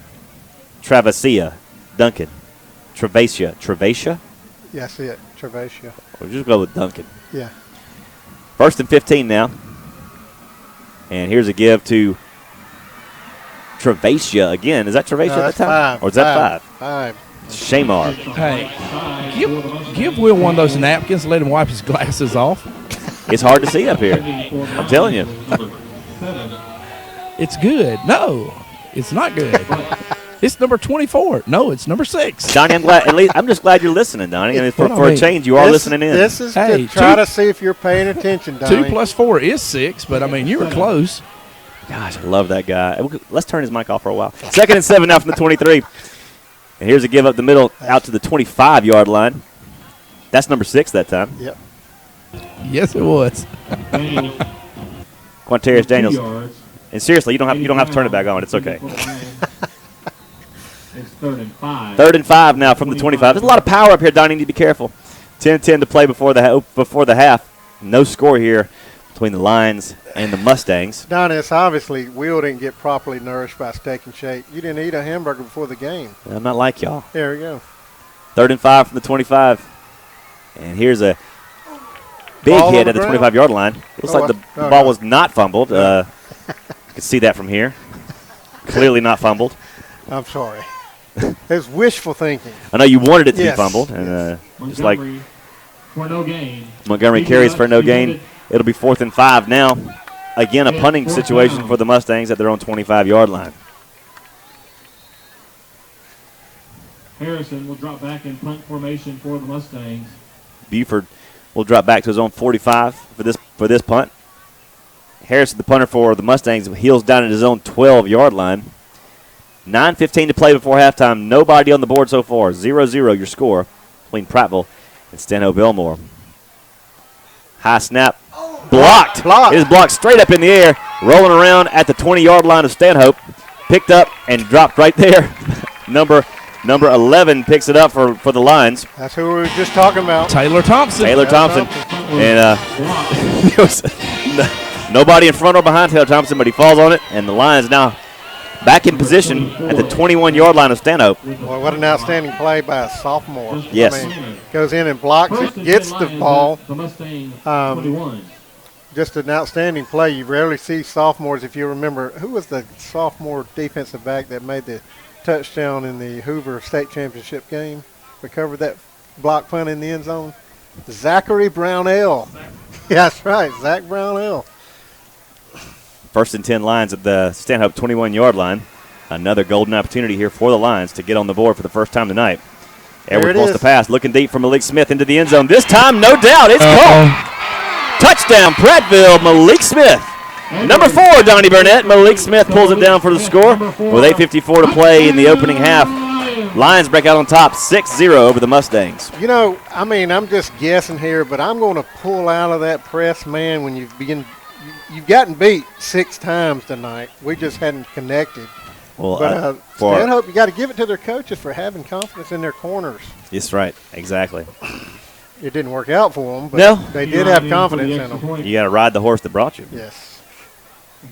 Travasia Duncan. Travasia? Yes, it. Travasia. We'll just go with Duncan. Yeah. 1st and 15 now. And here's a give to Travasia again. Is that Travasia at the time? 5. Or is that 5? 5. Shamar. Hey, give Will one of those napkins and let him wipe his glasses off. It's hard to see up here. I'm telling you. It's good. No, it's not good. It's number 24. No, it's number 6. Donnie, I'm just glad you're listening, Donnie. And for a change, you are listening in. This is to try to see if you're paying attention, Donnie. 2 plus 4 is 6, but, I mean, you were close. Gosh, I love that guy. Let's turn his mic off for a while. 2nd and 7 now from the 23. And here's a give up the middle out to the 25-yard line. That's number 6 that time. Yep. Yes, it was. Quantarius Daniels. And seriously, you don't have to turn it back on. It's okay. It's 3rd and 5. 3rd and 5 now from the 25. There's a lot of power up here, Donnie. You need to be careful. 10-10 to play before the half. No score here between the Lions and the Mustangs. Donnie, it's obviously Will didn't get properly nourished by Steak and Shake. You didn't eat a hamburger before the game. I'm not like y'all. There we go. 3rd and 5 from the 25. And here's a big Ball hit on at the the 25-yard line. Looks like the ball was not fumbled. You can see that from here. Clearly not fumbled. I'm sorry. It's wishful thinking. I know you wanted it to be fumbled. And just like for no gain. Montgomery carries for no gain. It'll be 4th and 5 now. Again, a punting situation for the Mustangs at their own 25-yard line. Harrison will drop back in punt formation for the Mustangs. Buford will drop back to his own 45 for this punt. Harrison, the punter for the Mustangs, heels down at his own 12-yard line. 9:15 to play before halftime. Nobody on the board so far. 0-0 your score between Prattville and Stanhope Elmore. High snap. Blocked. It is blocked straight up in the air. Rolling around at the 20-yard line of Stanhope. Picked up and dropped right there. Number 11 picks it up for the Lions. That's who we were just talking about. Taylor Thompson. And there was nobody in front or behind Taylor Thompson, but he falls on it, and the Lions now back in position at the 21-yard line of Stanhope. Well, what an outstanding play by a sophomore. Yes. I mean, goes in and blocks it, gets the ball. Just an outstanding play. You rarely see sophomores. If you remember, who was the sophomore defensive back that made the touchdown in the Hoover State Championship game? Recovered that block punt in the end zone. Zachary Brownell. Yeah, that's right, Zach Brownell. 1st and 10 Lions at the Stanhope 21-yard line. Another golden opportunity here for the Lions to get on the board for the first time tonight. Edwards wants to pass, looking deep for Malik Smith into the end zone. This time, no doubt, it's caught. Touchdown, Prattville, Malik Smith. Number 4, Donnie Burnett. Malik Smith pulls it down for the score with 8:54 to play in the opening half. Lions break out on top 6-0 over the Mustangs. You know, I mean, I'm just guessing here, but I'm going to pull out of that press, man, when you've gotten beat 6 times tonight. We just hadn't connected. Well, but Stanhope, you got to give it to their coaches for having confidence in their corners. That's right, exactly. It didn't work out for them, but they did have confidence in them. You got to ride the horse that brought you. Yes.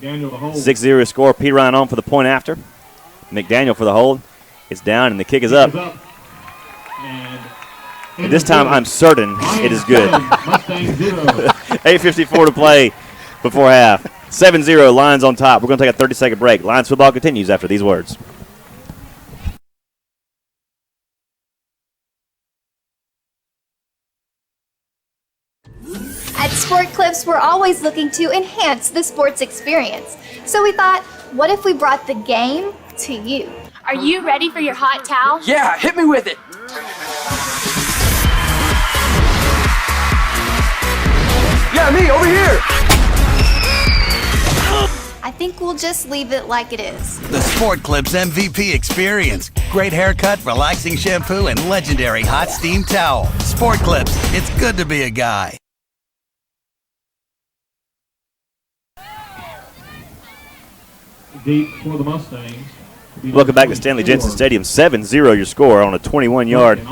6-0 score. P. Ryan on for the point after. McDaniel for the hold. It's down, and the kick is up. And this time, I'm certain it is good. 8:54 to play before half. 7-0, Lions on top. We're going to take a 30-second break. Lions football continues after these words. At Sport Clips, we're always looking to enhance the sports experience. So we thought, what if we brought the game to you? Are you ready for your hot towel? Yeah, hit me with it. Yeah, me, over here. I think we'll just leave it like it is. The Sport Clips MVP experience. Great haircut, relaxing shampoo, and legendary hot steam towel. Sport Clips, it's good to be a guy. Deep for the Mustangs. Welcome back to Stanley Jensen Stadium. 7-0 your score on a 21-yard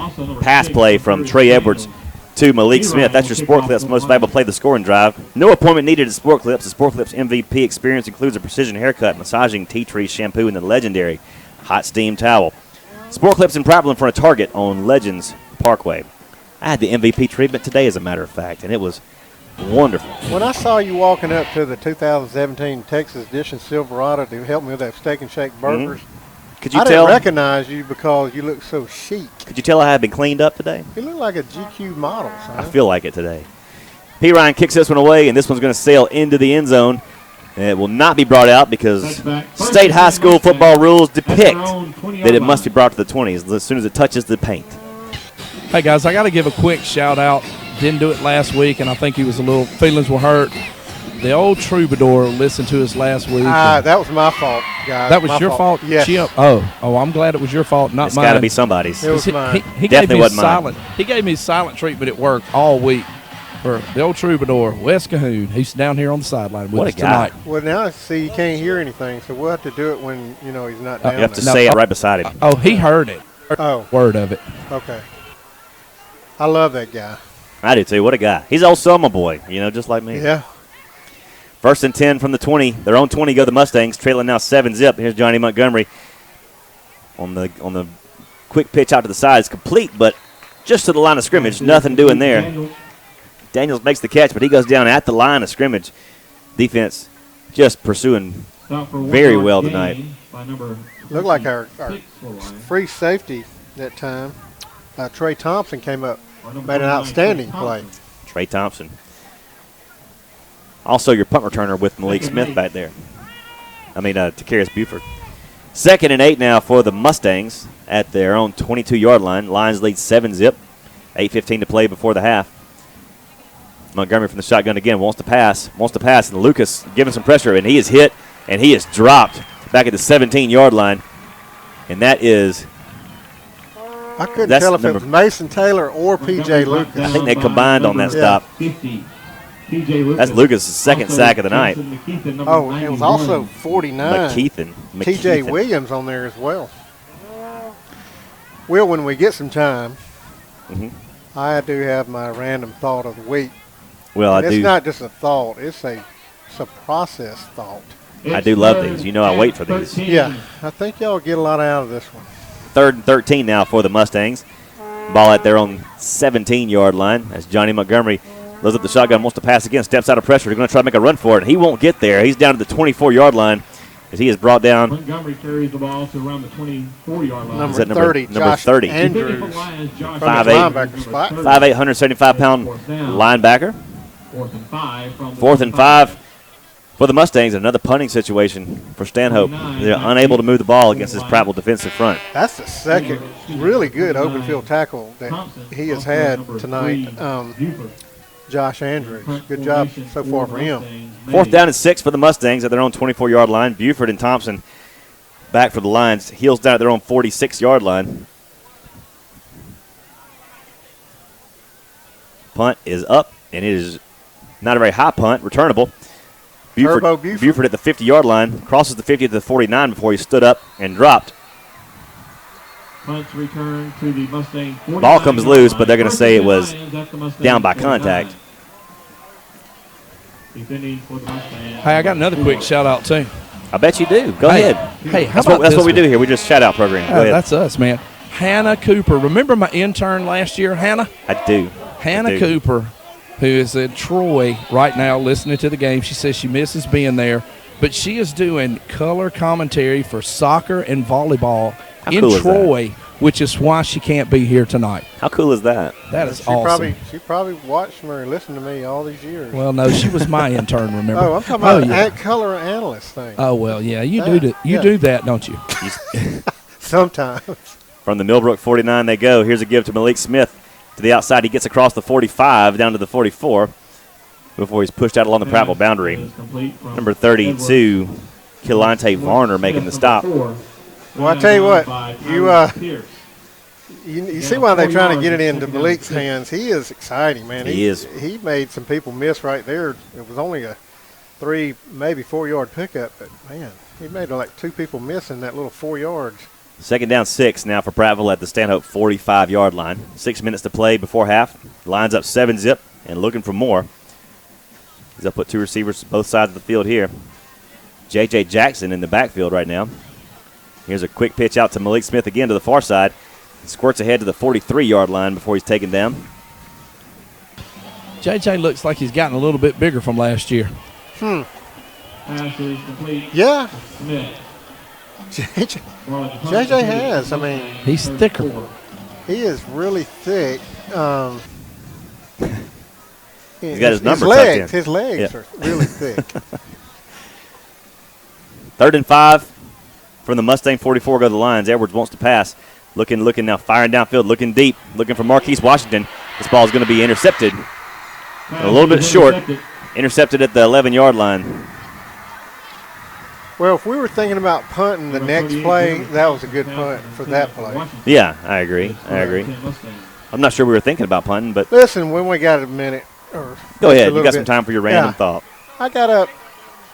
pass play from Trey Edwards to Malik Smith. That's your Sport Clips most valuable play of the scoring drive. No appointment needed at Sport Clips. The Sport Clips MVP experience includes a precision haircut, massaging tea tree shampoo, and the legendary hot steam towel. Sport Clips in Prattville in front of Target on Legends Parkway. I had the MVP treatment today, as a matter of fact, and it was wonderful. When I saw you walking up to the 2017 Texas Edition Silverado to help me with that Steak and Shake burgers, Could you I tell? didn't recognize you because you look so chic. Could you tell I had been cleaned up today? You look like a GQ model, son. I feel like it today. P. Ryan kicks this one away, and this one's going to sail into the end zone. And it will not be brought out because state high school football rules depict that it must be brought to the 20s as soon as it touches the paint. Hey, guys, I got to give a quick shout-out. Didn't do it last week, and I think he was feelings were hurt. The old Troubadour listened to us last week. That was my fault, guys. That was your fault? Yes. Oh, I'm glad it was your fault, not It's mine. It's got to be somebody's. It was mine. He Definitely wasn't silent. mine. He gave me silent treatment at work all week for the old Troubadour, Wes Cahoon. He's down here on the sideline with us tonight. Well, now see, you can't hear anything, so we'll have to do it when he's not down You have to there. say it right beside him. Oh, he heard it. Word of it. Okay. I love that guy. I do too. What a guy. He's an old Selma boy, just like me. Yeah. 1st and 10 from the 20. Their own 20 go the Mustangs, trailing now 7-0. Here's Johnny Montgomery on the quick pitch out to the side. It's complete, but just to the line of scrimmage. Nothing doing there. Daniels makes the catch, but he goes down at the line of scrimmage. Defense just pursuing very well tonight. Looked like our free safety that time. Trey Thompson came up, made an outstanding play. Trey Thompson. Also your punt returner with Malik Smith back there. Takarius Buford. 2nd and 8 now for the Mustangs at their own 22-yard line. Lions lead 7-0. 8:15 to play before the half. Montgomery from the shotgun again wants to pass, and Lucas giving some pressure, and he is hit, and he is dropped back at the 17-yard line. And that is... I couldn't tell if it was Mason Taylor or P.J. Lucas. I think they combined on that stop. That's Lucas' second sack of the night. Oh, it was also 49. McKeithen. T.J. Williams on there as well. Will, when we get some time, I do have my random thought of the week. Well, it's not just a thought. It's a process thought. I do love these. I wait for these. Yeah, I think y'all get a lot out of this one. 3rd and 13 now for the Mustangs. Ball at their own 17-yard line as Johnny Montgomery loads up the shotgun, wants to pass again, steps out of pressure. They're going to try to make a run for it. He won't get there. He's down to the 24-yard line, as he is brought down. Montgomery carries the ball to around the 24-yard line. Number 30, number Josh 30. Andrews, from the linebacker spot. 5'8", 175-pound linebacker. 4th and 5 from the 4th and 5 for the Mustangs. Another punting situation for Stanhope. They're unable to move the ball against this Prattville defensive front. That's the second really good open field tackle that he has had tonight. Josh Andrews. Good job so far for him. 4th down and 6 for the Mustangs at their own 24-yard line. Buford and Thompson back for the Lions. Heels down at their own 46-yard line. Punt is up, and it is not a very high punt. Returnable. Buford at the 50-yard line. Crosses the 50 to the 49 before he stood up and dropped. Punts return to the Mustang 49. Ball comes loose, but they're going to say it was down by contact. Defending for the Mustangs. Hey, I got another quick shout-out, too. I bet you do. Go ahead. Hey, that's what we do here. We just shout-out program. Go ahead. That's us, man. Hannah Cooper. Remember my intern last year, Hannah? I do. Hannah Cooper, who is in Troy right now listening to the game. She says she misses being there, but she is doing color commentary for soccer and volleyball in Troy, which is why she can't be here tonight. How cool is that? That is awesome. She probably watched me or listened to me all these years. Well, no, she was my intern, remember? Oh, I'm talking about color analyst thing. Oh, well, yeah, you do that, don't you? Sometimes. From the Millbrook 49 they go. Here's a give to Malik Smith. To the outside, he gets across the 45 down to the 44 before he's pushed out along the Prattville boundary. Number 32, Kilante Varner making the stop. Well, I tell you what, you see why they're trying to get it into Malik's hands. He is exciting, man. He is. He made some people miss right there. It was only a 3, maybe 4-yard pickup, but, man, he made like 2 people miss in that little 4 yards. 2nd down 6 now for Prattville at the Stanhope 45-yard line. 6 minutes to play before half. Lines up 7-zip and looking for more. They'll put 2 receivers both sides of the field here. J.J. Jackson in the backfield right now. Here's a quick pitch out to Malik Smith again to the far side. He squirts ahead to the 43-yard line before he's taken down. J.J. looks like he's gotten a little bit bigger from last year. Pass is complete. Yeah. Smith. JJ has. I mean, he's thicker. He is really thick. He's got his number legs. tucked in. His legs are really thick. 3rd and 5 from the Mustang 44 go the Lions. Edwards wants to pass. Looking now, firing downfield, looking deep, looking for Marquise Washington. This ball is going to be intercepted. A little bit short. Intercepted at the 11-yard line. Well, if we were thinking about punting the next play, that was a good punt for that play. Yeah, I agree. I'm not sure we were thinking about punting, but listen, when we got a minute, or go ahead. You got some time for your random thought. I got up.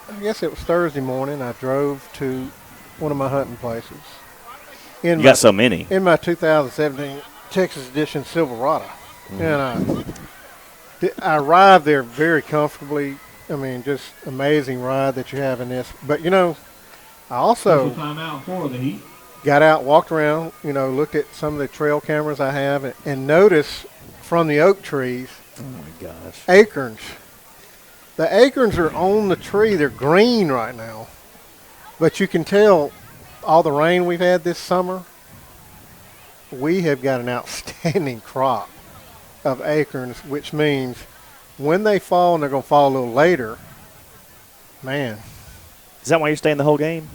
I guess it was Thursday morning. I drove to one of my hunting places. You got so many. In my 2017 Texas Edition Silverado, and I arrived there very comfortably. I mean, just amazing ride that you have in this. But, I also got out, walked around, looked at some of the trail cameras I have, and noticed from the oak trees, oh my gosh, acorns. The acorns are on the tree. They're green right now. But you can tell all the rain we've had this summer, we have got an outstanding crop of acorns, which means when they fall, and they're going to fall a little later, man. Is that why you're staying the whole game?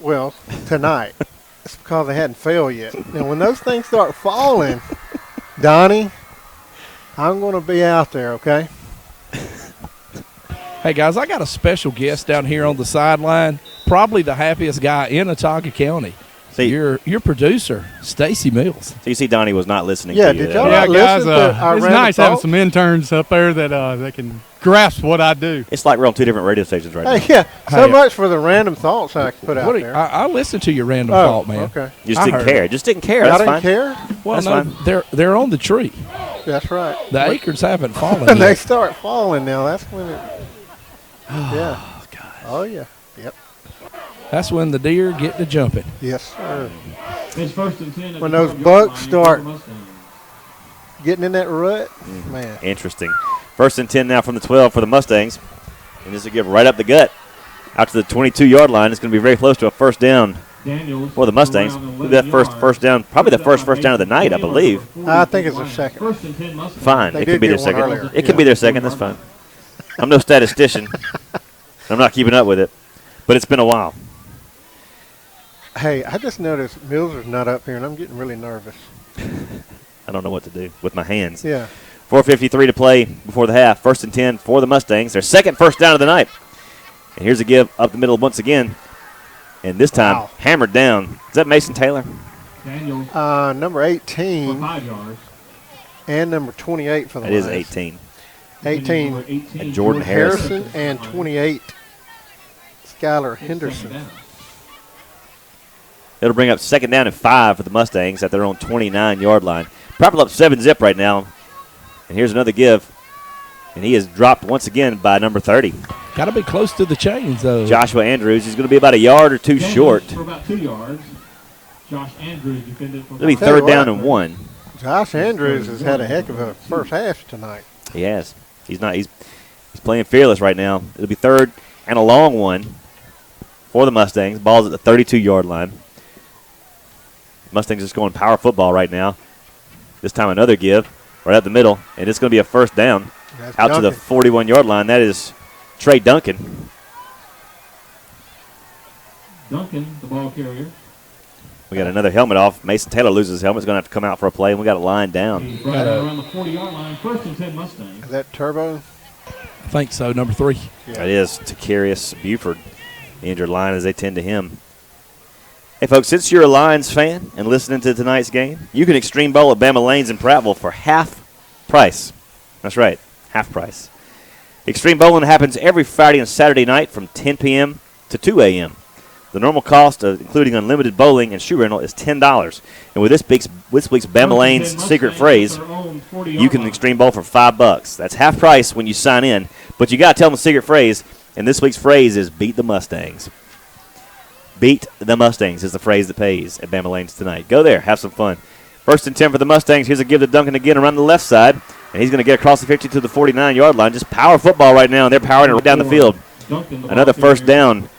Well, tonight. It's because they hadn't fell yet. Now, when those things start falling, Donnie, I'm going to be out there, okay? Hey, guys, I got a special guest down here on the sideline, probably the happiest guy in Autauga County. See, your producer, Stacy Mills. So you see Donnie was not listening to you. Did y'all not listen to our it's nice having some interns up there that can grasp what I do. It's like we're on 2 different radio stations right now. Yeah, so much for the random thoughts I put out there. I listened to your random thought, man. Okay. You just didn't care. Just didn't care. That's fine. Care? Well, that's fine. They're on the tree. That's right. The acorns haven't fallen When yet. they start falling now, that's when it – yeah. Oh, gosh. Oh, yeah. Yep. That's when the deer get to jumping. Yes, sir. It's 1st and 10. When those bucks start getting in that rut, man. Interesting. 1st and 10 now from the 12 for the Mustangs. And this will give right up the gut out to the 22-yard line. It's going to be very close to a first down for the Mustangs. That first down, probably the first down of the night, I believe. I think it's their second. Fine, it could be their second. It could be their second. That's fine. I'm no statistician. I'm not keeping up with it, but it's been a while. Hey, I just noticed Miller's not up here, and I'm getting really nervous. I don't know what to do with my hands. Yeah. 4:53 to play before the half. 1st and 10 for the Mustangs. Their second first down of the night. And here's a give up the middle once again. And this time, hammered down. Is that Mason Taylor? Number 18. For 5 yards. And number 28 for the That is Lions. 18. 18. And Jordan Harrison. And 28, Skylar Henderson. It'll bring up 2nd down and 5 for the Mustangs at their own 29-yard line. Prattville up 7-zip right now. And here's another give. And he is dropped once again by number 30. Got to be close to the chains, though. Joshua Andrews. He's going to be about a yard or two short. For about 2 yards. Josh Andrews defended for It'll be 3rd down and 1. Josh Andrews has had a heck of a first half tonight. He has. He's playing fearless right now. It'll be 3rd and a long one for the Mustangs. Ball's at the 32-yard line. Mustangs just going power football right now. This time another give right up the middle, and it's going to be a first down out to the 41-yard line. That is Trey Duncan. Duncan, the ball carrier. We got another helmet off. Mason Taylor loses his helmet. He's going to have to come out for a play, and we got a line down. He's right around the 40-yard line. 1st and 10 Mustangs. Is that Turbo? I think so, number 3. Yeah. That is Takarius Buford, the injured line, as they tend to him. Hey, folks, since you're a Lions fan and listening to tonight's game, you can Extreme Bowl at Bama Lanes in Prattville for half price. That's right, half price. Extreme Bowling happens every Friday and Saturday night from 10 p.m. to 2 a.m. The normal cost, including unlimited bowling and shoe rental, is $10. And with this week's Bama Lanes secret phrase, you can Extreme Bowl for $5. That's half price when you sign in, but you got to tell them the secret phrase, and this week's phrase is beat the Mustangs. Beat the Mustangs is the phrase that pays at Bama Lanes tonight. Go there, have some fun. 1st and 10 for the Mustangs. Here's a give to Duncan again around the left side, and he's going to get across the 50 to the 49-yard line. Just power football right now, and they're powering it right down the field. Another first down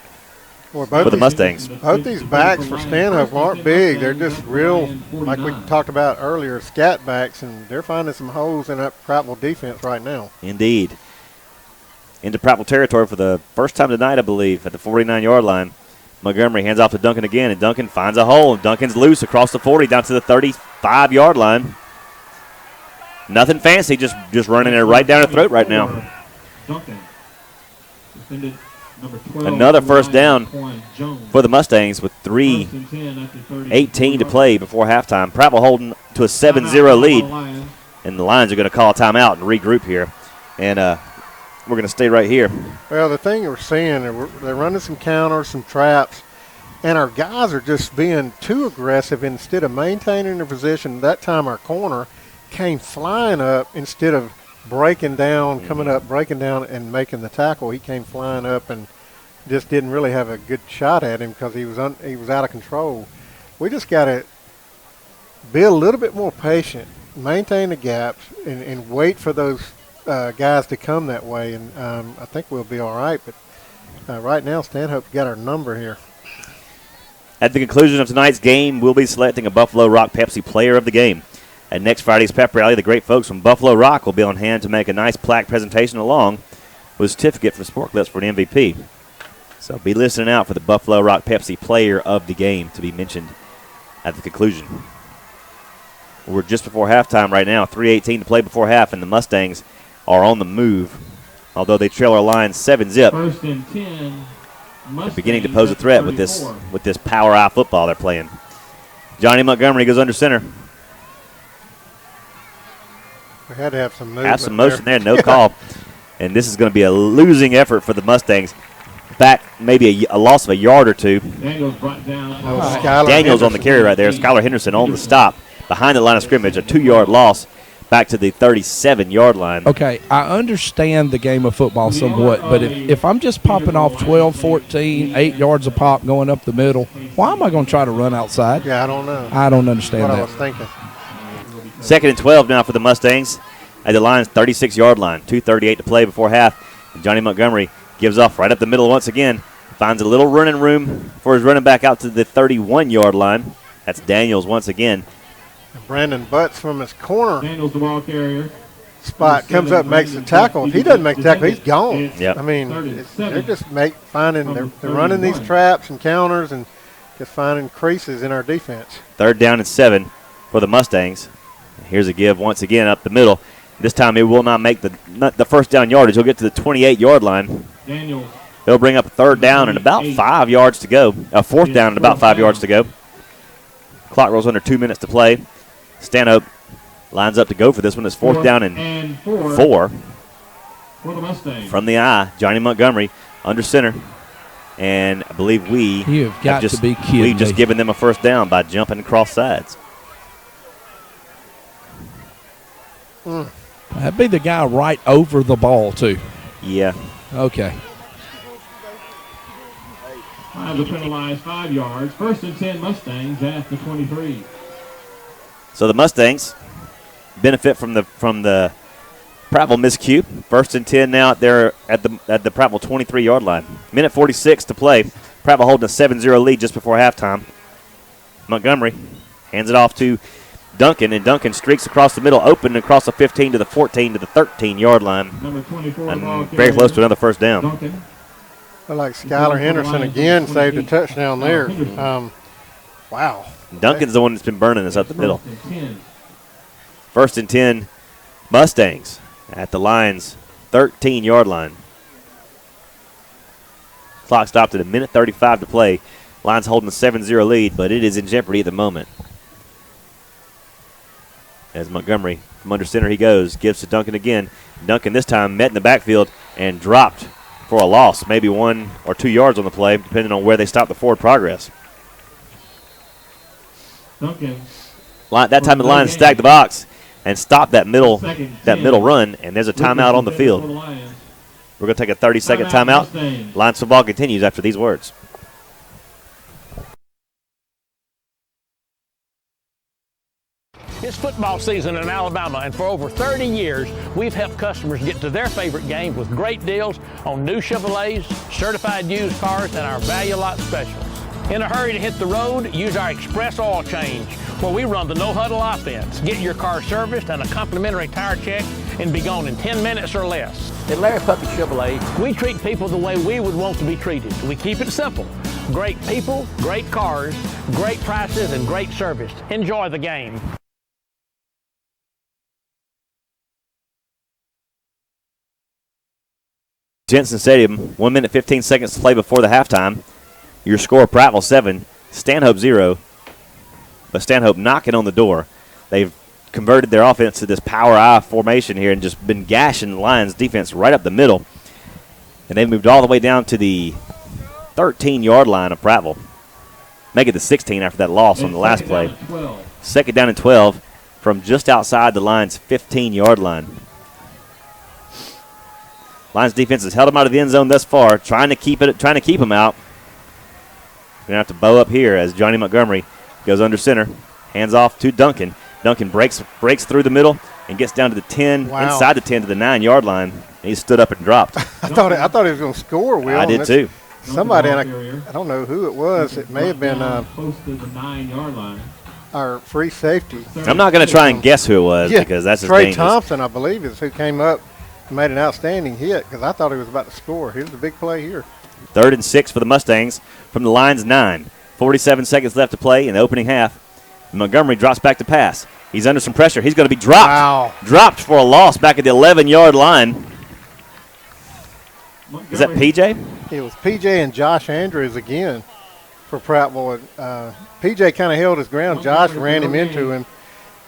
for the Mustangs. Both these backs for Stanhope aren't big. They're just real, like we talked about earlier, scat backs, and they're finding some holes in that Prattville defense right now. Indeed. Into Prattville territory for the first time tonight, I believe, at the 49-yard line. Montgomery hands off to Duncan again, and Duncan finds a hole. Duncan's loose across the 40 down to the 35-yard line. Nothing fancy, just running it right down her throat right now. Duncan. Another first down for the Mustangs with 3:18 to play before halftime. Prattville holding to a 7-0 lead, and the Lions are going to call a timeout and regroup here. And we're going to stay right here. Well, the thing we're seeing, they're running some counters, some traps, and our guys are just being too aggressive instead of maintaining their position. That time our corner came flying up instead of breaking down, coming up, breaking down, and making the tackle. He came flying up and just didn't really have a good shot at him because he was out of control. We just got to be a little bit more patient, maintain the gaps, and wait for those guys to come that way, and I think we'll be all right. But right now, Stanhope got our number here. At the conclusion of tonight's game, we'll be selecting a Buffalo Rock Pepsi Player of the Game. At next Friday's pep rally, the great folks from Buffalo Rock will be on hand to make a nice plaque presentation along with a certificate from Sport Clips for an MVP. So be listening out for the Buffalo Rock Pepsi Player of the Game to be mentioned at the conclusion. We're just before halftime right now, 3:18 to play before half, and the Mustangs are on the move. Although they trail our line 7-zip, 1st and 10. they're beginning to pose a threat with this power eye football they're playing. Johnny Montgomery goes under center. We had to have some movement. Have some motion there, no call. And this is going to be a losing effort for the Mustangs. Back maybe a loss of a yard or two. Daniels brought down. Daniels on the carry right there. Skylar Henderson on the stop behind the line of scrimmage. A 2-yard loss back to the 37-yard line. Okay, I understand the game of football somewhat, but if I'm just popping off 12, 14, 8 yards a pop going up the middle, why am I going to try to run outside? Yeah, I don't know. I don't understand what that. I was thinking. 2nd and 12 now for the Mustangs at the Lions' 36-yard line. 2:38 to play before half. And Johnny Montgomery gives off right up the middle once again. Finds a little running room for his running back out to the 31-yard line. That's Daniels once again. And Brandon Butts from his corner Daniels, the ball carrier. spot, comes up, makes the tackle. If he doesn't make the tackle, he's gone. Yep. I mean, they're just they're running these traps and counters and just finding creases in our defense. 3rd down and 7 for the Mustangs. Here's a give once again up the middle. This time he will not make the first down yardage. He'll get to the 28-yard line. Daniels. He'll bring up a 3rd down and about 5 yards to go. A 4th down and about 5 yards to go. Clock rolls under 2 minutes to play. Stanhope lines up to go for this one. It's 4th down and 4 for the Mustangs. from the eye. Johnny Montgomery under center. And I believe we've just given them a 1st down by jumping across sides. That'd be the guy right over the ball, too. Yeah. Okay. Lions will penalize 5 yards. 1st and 10 Mustangs at the 23. So the Mustangs benefit from the Prattville miscue. 1st and 10 now there at the Prattville 23-yard line. Minute 46 to play. Prattville holding a 7-0 lead just before halftime. Montgomery hands it off to Duncan, and Duncan streaks across the middle, open across the 15 to the 14 to the 13-yard line. Number 24, and very close to another 1st down. Duncan. Well, like Skylar Henderson again saved a touchdown there. Wow. Duncan's the one that's been burning us up the middle. 1st and 10 Mustangs at the Lions' 13-yard line. Clock stopped at a minute 35 to play. Lions holding a 7-0 lead, but it is in jeopardy at the moment. As Montgomery from under center he goes, gives to Duncan again. Duncan this time met in the backfield and dropped for a loss, maybe 1 or 2 yards on the play, depending on where they stop the forward progress. Duncan. That time the Lions stacked the box and stopped that middle run, and there's a timeout on the field. We're going to take a 30-second timeout. Lions football continues after these words. It's football season in Alabama, and for over 30 years, we've helped customers get to their favorite games with great deals on new Chevrolets, certified used cars, and our value lot specials. In a hurry to hit the road, use our Express Oil Change, where we run the no-huddle offense. Get your car serviced and a complimentary tire check and be gone in 10 minutes or less. At Larry Puppy Chevrolet, we treat people the way we would want to be treated. We keep it simple. Great people, great cars, great prices, and great service. Enjoy the game. Jensen Stadium, 1 minute 15 seconds to play before the halftime. Your score, Prattville 7, Stanhope 0. But Stanhope knocking on the door. They've converted their offense to this power I formation here and just been gashing the Lions defense right up the middle. And they've moved all the way down to the 13-yard line of Prattville. Make it the 16 after that loss on the last play. 2nd down and 12 from just outside the Lions' 15-yard line. Lions defense has held them out of the end zone thus far, trying to keep them out. We're going to have to bow up here as Johnny Montgomery goes under center, hands off to Duncan. Duncan breaks through the middle and gets down to the 10, inside the 10 to the 9-yard line. And he stood up and dropped. I thought he was going to score, Will. I did too. Somebody, I don't know who it was. It may have been close to the 9-yard line. Our free safety. I'm not going to try and guess who it was because that's just Trey dangerous. Thompson, I believe, is who came up and made an outstanding hit because I thought he was about to score. Here's the big play here. 3rd and 6 for the Mustangs from the Lions' 9. 47 seconds left to play in the opening half. Montgomery drops back to pass. He's under some pressure. He's going to be dropped. Wow. Dropped for a loss back at the 11-yard line. Is that PJ? It was PJ and Josh Andrews again for Prattville. PJ kind of held his ground. Josh ran him into him.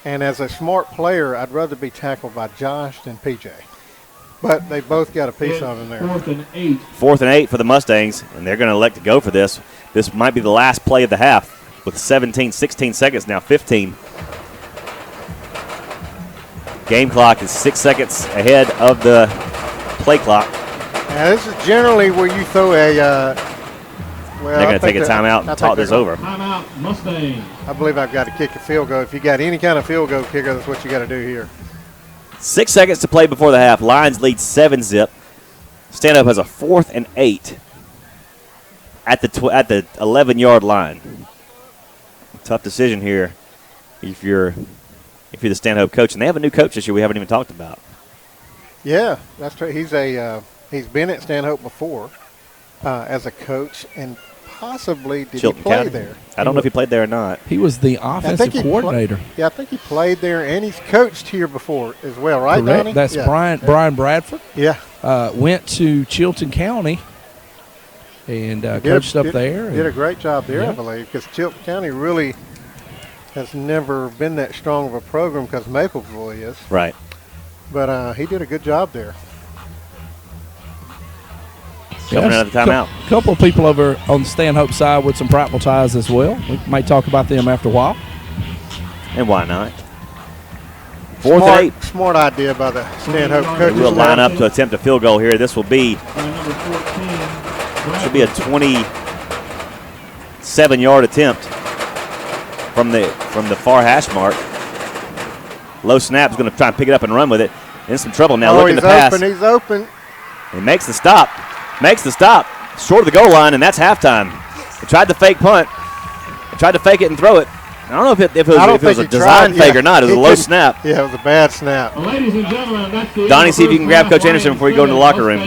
And as a smart player, I'd rather be tackled by Josh than PJ. But they both got a piece of him there. 4th and 8. 4th and 8 for the Mustangs, and they're going to elect to go for this. This might be the last play of the half with 16 seconds now, 15. Game clock is 6 seconds ahead of the play clock. Now, this is generally where you throw a they're going to take a timeout and talk this over. Timeout, Mustangs. I believe I've got to kick a field goal. If you got any kind of field goal kicker, that's what you got to do here. 6 seconds to play before the half. Lions lead 7-zip. Stanhope has a 4th and 8. at the 11-yard line. Tough decision here if you're the Stanhope coach, and they have a new coach this year we haven't even talked about. Yeah, that's true. He's been at Stanhope before as a coach, and possibly did Chilton he play County. there? I don't know if he played there or not. He was the offensive coordinator. I think he played there, and he's coached here before as well, right, Correct. Donnie? That's Brian Bradford. Yeah. Went to Chilton County and coached up there. Did a great job there, Yeah. I believe, because Chilton County really has never been that strong of a program because Mapleville is. Right. But he did a good job there. Coming out of the timeout. A couple of people over on the Stanhope side with some Prattville ties as well. We might talk about them after a while. And why not? 4th and 8. Smart idea by the Stanhope coaches. We'll line up to attempt a field goal here. This will be should be a 27-yard attempt from the far hash mark. Low snap is going to try and pick it up and run with it. In some trouble now. Looking to pass. He's open. He makes the stop. Short of the goal line, and that's halftime. They tried the fake punt. They tried to fake it and throw it. I don't know if it was a design fake or not. It was a low snap. Yeah, it was a bad snap. Ladies and gentlemen, that's the Donnie, see if you can grab Coach Anderson before you go into the locker room.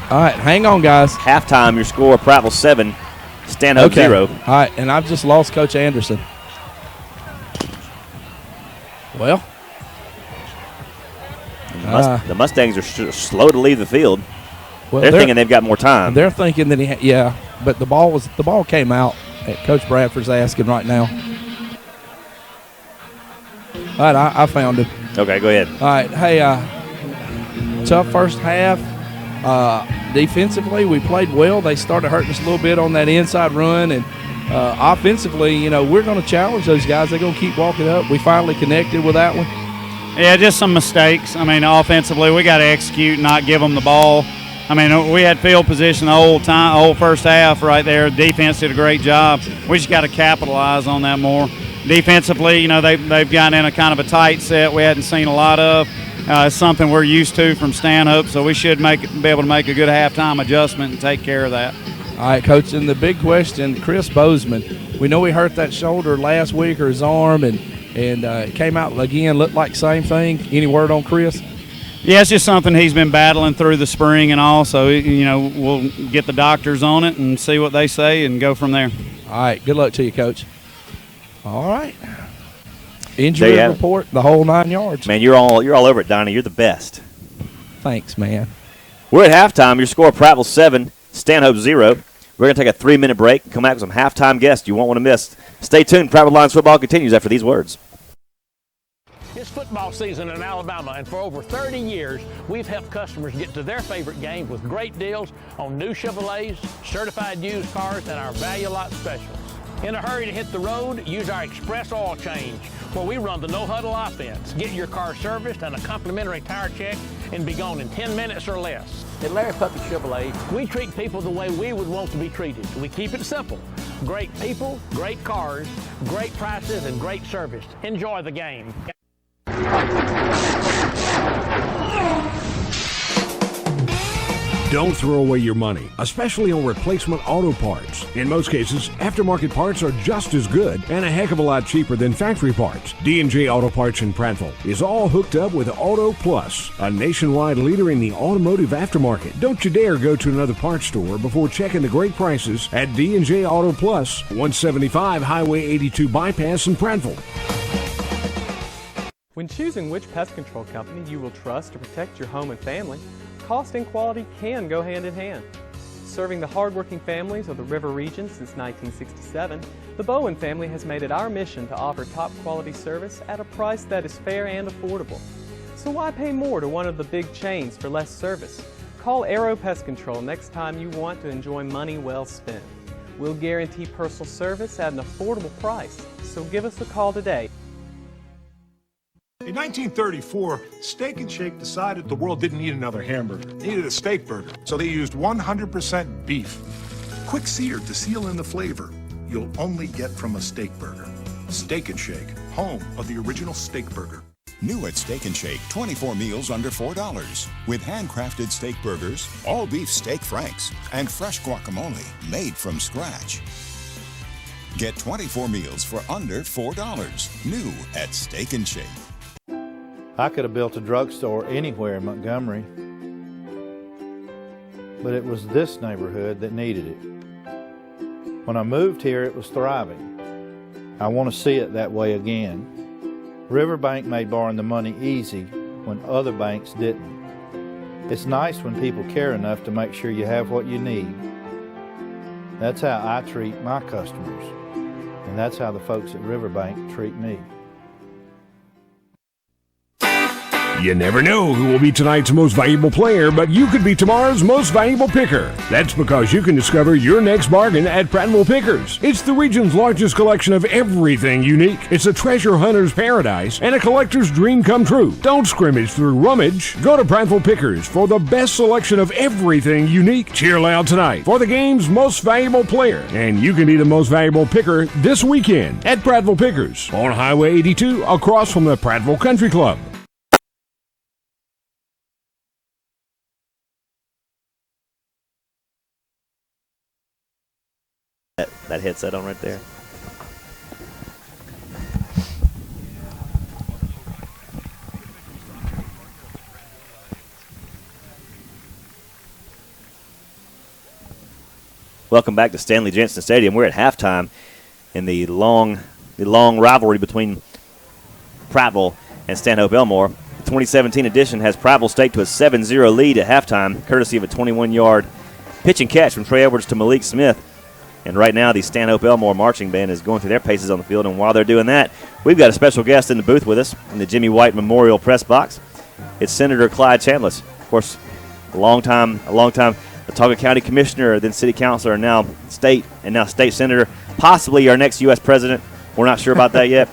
All right, hang on, guys. Halftime, your score, Prattville 7, Stanhope 0. All right, and I've just lost Coach Anderson. Well. The Mustangs are slow to leave the field. Well, they're thinking they've got more time. They're thinking that but the ball came out at Coach Bradford's asking right now. All right, I found him. Okay, go ahead. All right, hey, tough first half. Defensively, we played well. They started hurting us a little bit on that inside run, and offensively, we're going to challenge those guys. They're going to keep walking up. We finally connected with that one. Yeah, just some mistakes. I mean, offensively, we got to execute, not give them the ball. I mean, we had field position the whole first half right there. Defense did a great job. We just got to capitalize on that more. Defensively, they've gotten in a kind of a tight set we hadn't seen a lot of. It's something we're used to from Stanhope, so we should be able to make a good halftime adjustment and take care of that. All right, Coach, and the big question, Chris Bozeman. We know he hurt that shoulder last week or his arm, and it came out again, looked like same thing. Any word on Chris? Yeah, it's just something he's been battling through the spring and all, so, we'll get the doctors on it and see what they say and go from there. All right, good luck to you, Coach. All right. Injury report, the whole 9 yards. Man, you're all over it, Donnie. You're the best. Thanks, man. We're at halftime. Your score, Prattville 7, Stanhope 0. We're going to take a 3-minute break and come back with some halftime guests you won't want to miss. Stay tuned. Prattville Lions football continues after these words. It's football season in Alabama, and for over 30 years, we've helped customers get to their favorite games with great deals on new Chevrolets, certified used cars, and our value lot specials. In a hurry to hit the road, use our Express Oil Change, where we run the no-huddle offense. Get your car serviced and a complimentary tire check and be gone in 10 minutes or less. At Larry Puppy Chevrolet, we treat people the way we would want to be treated. We keep it simple. Great people, great cars, great prices, and great service. Enjoy the game. Don't throw away your money, especially on replacement auto parts. In most cases, aftermarket parts are just as good and a heck of a lot cheaper than factory parts. D&J Auto Parts in Prattville is all hooked up with Auto Plus, a nationwide leader in the automotive aftermarket. Don't you dare go to another parts store before checking the great prices at D&J Auto Plus, 175 Highway 82 Bypass in Prattville. When choosing which pest control company you will trust to protect your home and family, cost and quality can go hand in hand. Serving the hardworking families of the River region since 1967, the Bowen family has made it our mission to offer top quality service at a price that is fair and affordable. So why pay more to one of the big chains for less service? Call Aero Pest Control next time you want to enjoy money well spent. We'll guarantee personal service at an affordable price, so give us a call today. In 1934, Steak and Shake decided the world didn't need another hamburger. It needed a steak burger, so they used 100% beef. Quick seared to seal in the flavor you'll only get from a steak burger. Steak and Shake, home of the original steak burger. New at Steak and Shake, 24 meals under $4. With handcrafted steak burgers, all beef steak franks, and fresh guacamole made from scratch. Get 24 meals for under $4. New at Steak and Shake. I could have built a drugstore anywhere in Montgomery, but it was this neighborhood that needed it. When I moved here, it was thriving. I want to see it that way again. Riverbank made borrowing the money easy when other banks didn't. It's nice when people care enough to make sure you have what you need. That's how I treat my customers, and that's how the folks at Riverbank treat me. You never know who will be tonight's most valuable player, but you could be tomorrow's most valuable picker. That's because you can discover your next bargain at Prattville Pickers. It's the region's largest collection of everything unique. It's a treasure hunter's paradise and a collector's dream come true. Don't scrimmage through rummage. Go to Prattville Pickers for the best selection of everything unique. Cheer loud tonight for the game's most valuable player, and you can be the most valuable picker this weekend at Prattville Pickers on Highway 82 across from the Prattville Country Club. That headset on right there. Welcome back to Stanley Jensen Stadium. We're at halftime in the long rivalry between Prattville and Stanhope Elmore. The 2017 edition has Prattville staked to a 7-0 lead at halftime, courtesy of a 21-yard pitch and catch from Trey Edwards to Malik Smith. And right now, the Stanhope Elmore marching band is going through their paces on the field. And while they're doing that, we've got a special guest in the booth with us in the Jimmy White Memorial Press Box. It's Senator Clyde Chambliss. Of course, a long time Watauga County Commissioner, then City Councilor, and now State Senator, possibly our next U.S. President. We're not sure about that yet.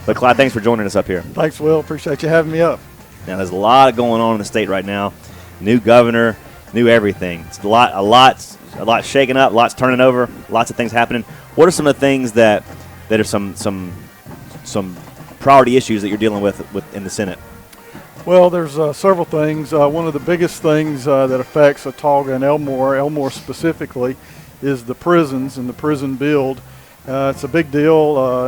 But, Clyde, thanks for joining us up here. Thanks, Will. Appreciate you having me up. Now, there's a lot going on in the state right now. New governor, new everything. It's a lot shaking up, lots turning over, lots of things happening. What are some of the things that are some priority issues that you're dealing with in the Senate? Well, there's several things. One of the biggest things that affects Watauga and Elmore specifically, is the prisons and the prison build. It's a big deal.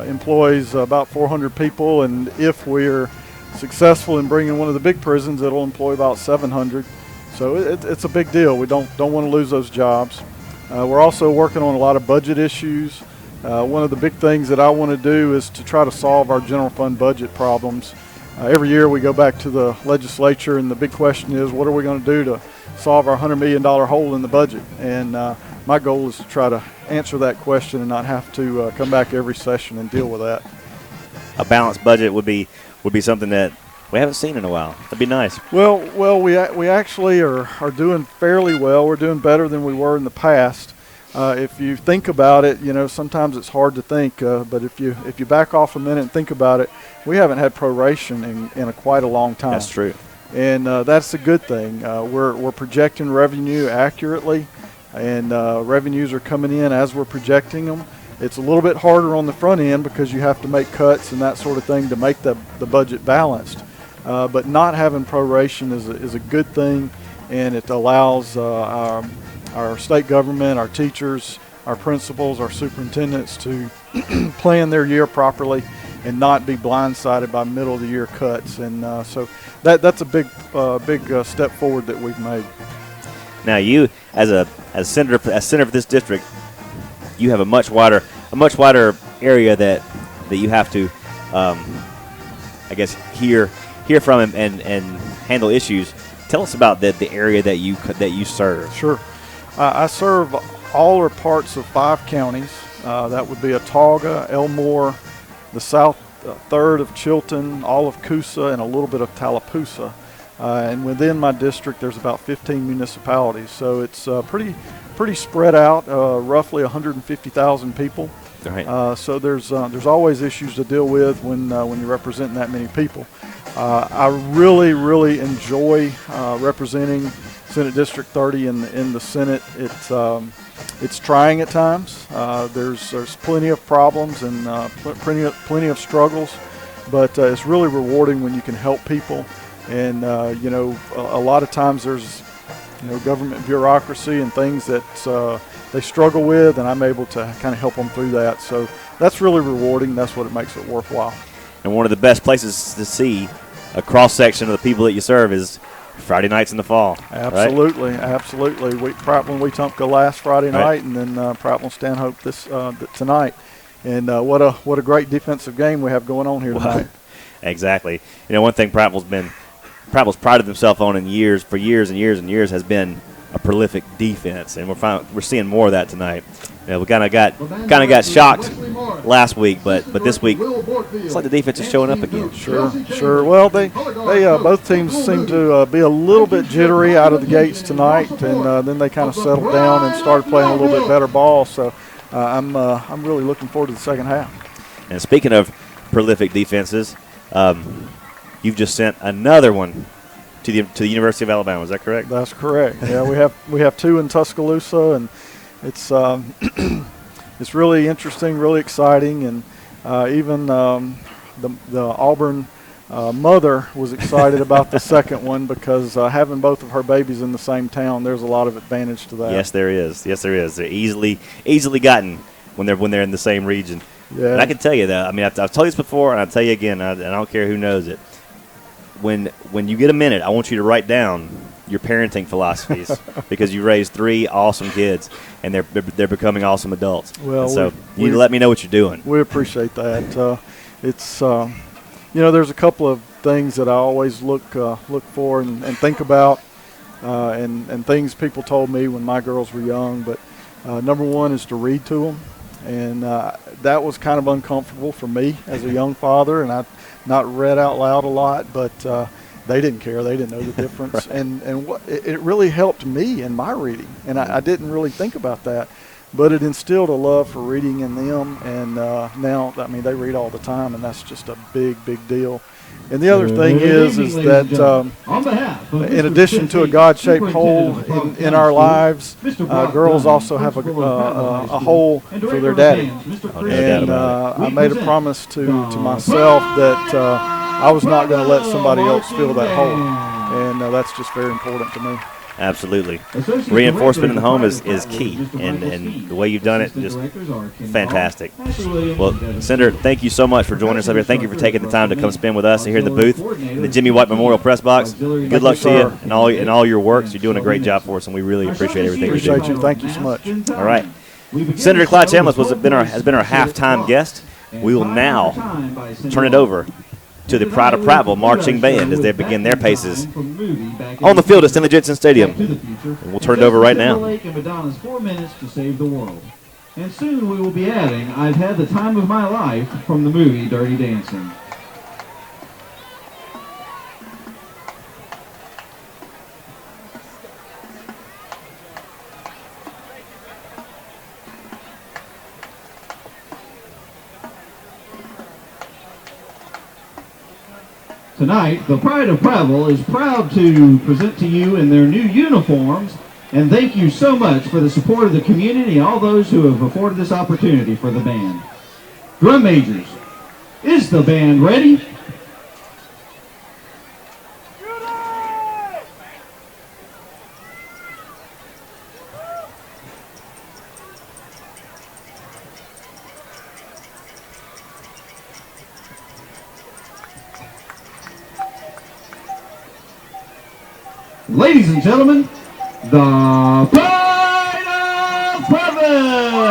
Employs about 400 people, and if we're successful in bringing one of the big prisons, it'll employ about 700. So it's a big deal. We don't want to lose those jobs. We're also working on a lot of budget issues. One of the big things that I want to do is to try to solve our general fund budget problems. Every year we go back to the legislature, and the big question is, what are we going to do to solve our $100 million hole in the budget? And my goal is to try to answer that question and not have to come back every session and deal with that. A balanced budget would be something that we haven't seen in a while. That'd be nice. Well, we actually are doing fairly well. We're doing better than we were in the past. If you think about it, sometimes it's hard to think, but if you back off a minute and think about it, we haven't had proration in quite a long time. That's true. And that's a good thing. We're projecting revenue accurately, and revenues are coming in as we're projecting them. It's a little bit harder on the front end because you have to make cuts and that sort of thing to make the budget balanced. But not having proration is a good thing, and it allows our state government, our teachers, our principals, our superintendents to plan their year properly and not be blindsided by middle of the year cuts. And so that's a big step forward that we've made. Now, you as senator for this district, you have a much wider area that you have to, I guess, hear from and handle issues. Tell us about the area that you serve. Sure. I serve all or parts of 5 counties. That would be Watauga, Elmore, the south third of Chilton, all of Coosa, and a little bit of Tallapoosa. And within my district, there's about 15 municipalities. So it's pretty spread out, roughly 150,000 people. Right. So there's always issues to deal with when you're representing that many people. I really enjoy representing Senate District 30 in the Senate. It's trying at times. There's plenty of problems and plenty of struggles, but it's really rewarding when you can help people. And a lot of times there's government bureaucracy and things that they struggle with, and I'm able to kind of help them through that. So that's really rewarding. That's what it makes it worthwhile. And one of the best places to see a cross-section of the people that you serve is Friday nights in the fall. Absolutely, right? Absolutely. Prattville and Wetumpka last Friday night, and then Prattville and Stanhope tonight. And what a great defensive game we have going on here tonight. Exactly. One thing Prattville's prided themselves on for years and years and years has been a prolific defense, and we're seeing more of that tonight. We kind of got shocked last week, but this week it's like the defense is showing up again. Sure. Well, they both teams seem to be a little bit jittery out of the gates tonight, and then they kind of settled down and started playing a little bit better ball. So I'm really looking forward to the second half. And speaking of prolific defenses, you've just sent another one to the University of Alabama. Is that correct? That's correct. Yeah, we have two in Tuscaloosa, and it's it's really interesting, really exciting, and even the Auburn mother was excited about the second one because having both of her babies in the same town, there's a lot of advantage to that. Yes, there is. They're easily gotten when they're in the same region. Yeah. And I can tell you that. I mean, I've told you this before, and I'll tell you again. I don't care who knows it. When you get a minute, I want you to write down your parenting philosophies because you raised 3 awesome kids, and they're becoming awesome adults. Well, so you need to let me know what you're doing. We appreciate that. It's there's a couple of things that I always look for and think about, and things people told me when my girls were young. But number one is to read to them, and that was kind of uncomfortable for me as a young father, and I not read out loud a lot, but they didn't care. They didn't know the difference. Right. And it really helped me in my reading. And I didn't really think about that. But it instilled a love for reading in them. And now, I mean, they read all the time, and that's just a big, big deal. And the other thing is that in addition to a God-shaped hole in our lives, girls also have a hole for their daddy. And I made a promise to myself that I was not going to let somebody else fill that hole. And that's just very important to me. Absolutely. Reinforcement in the home is key, and the way you've done it, just fantastic. Well, Senator, thank you so much for joining us up here. Thank you for taking the time to come spend with us here in the booth in the Jimmy White Memorial Press Box. Good luck to you and all your works. You're doing a great job for us, and we really appreciate everything you're doing. Appreciate you. Thank you so much. All right. Senator Clyde Chambliss has been our halftime guest. We will now turn it over to the Pride of Prattville Marching Band as they begin their paces on the field at Stanley Jensen Stadium. And we'll turn it over right now. And 4 minutes to save the world. And soon we will be adding I've Had the Time of My Life from the movie Dirty Dancing. Tonight, the Pride of Prattville is proud to present to you in their new uniforms, and thank you so much for the support of the community and all those who have afforded this opportunity for the band. Drum majors, is the band ready? Ladies and gentlemen, the Pride of Prattville!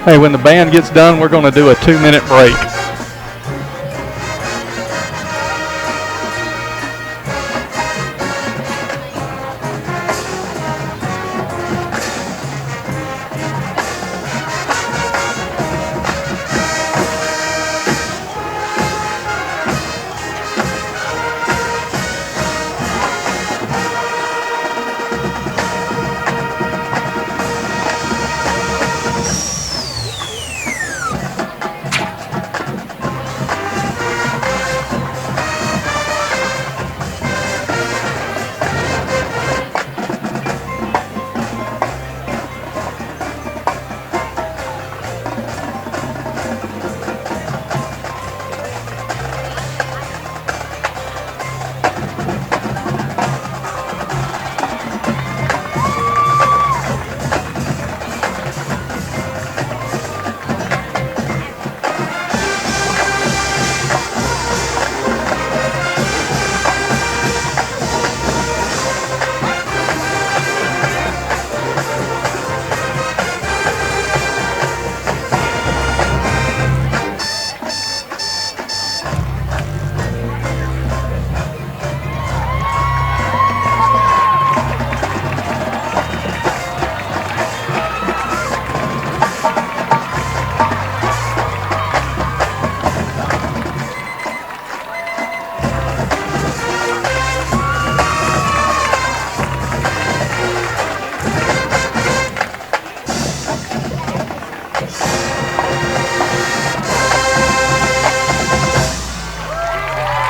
Hey, when the band gets done, we're going to do a 2-minute break.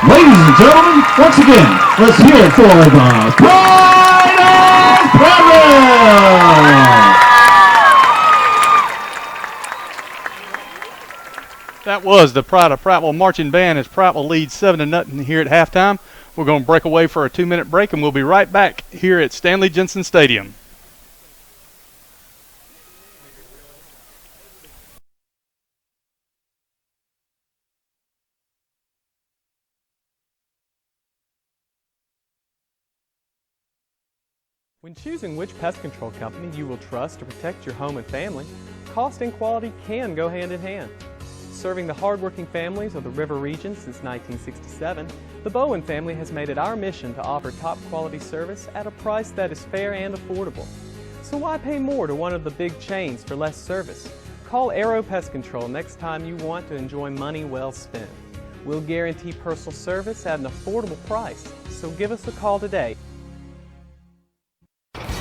Ladies and gentlemen, once again, let's hear it for the Pride of Prattville! That was the Pride of Prattville Marching Band as Prattville leads 7-0 here at halftime. We're going to break away for a 2-minute break, and we'll be right back here at Stanley Jensen Stadium. When choosing which pest control company you will trust to protect your home and family, cost and quality can go hand in hand. Serving the hardworking families of the River region since 1967, the Bowen family has made it our mission to offer top quality service at a price that is fair and affordable. So why pay more to one of the big chains for less service? Call Arrow Pest Control next time you want to enjoy money well spent. We'll guarantee personal service at an affordable price, so give us a call today.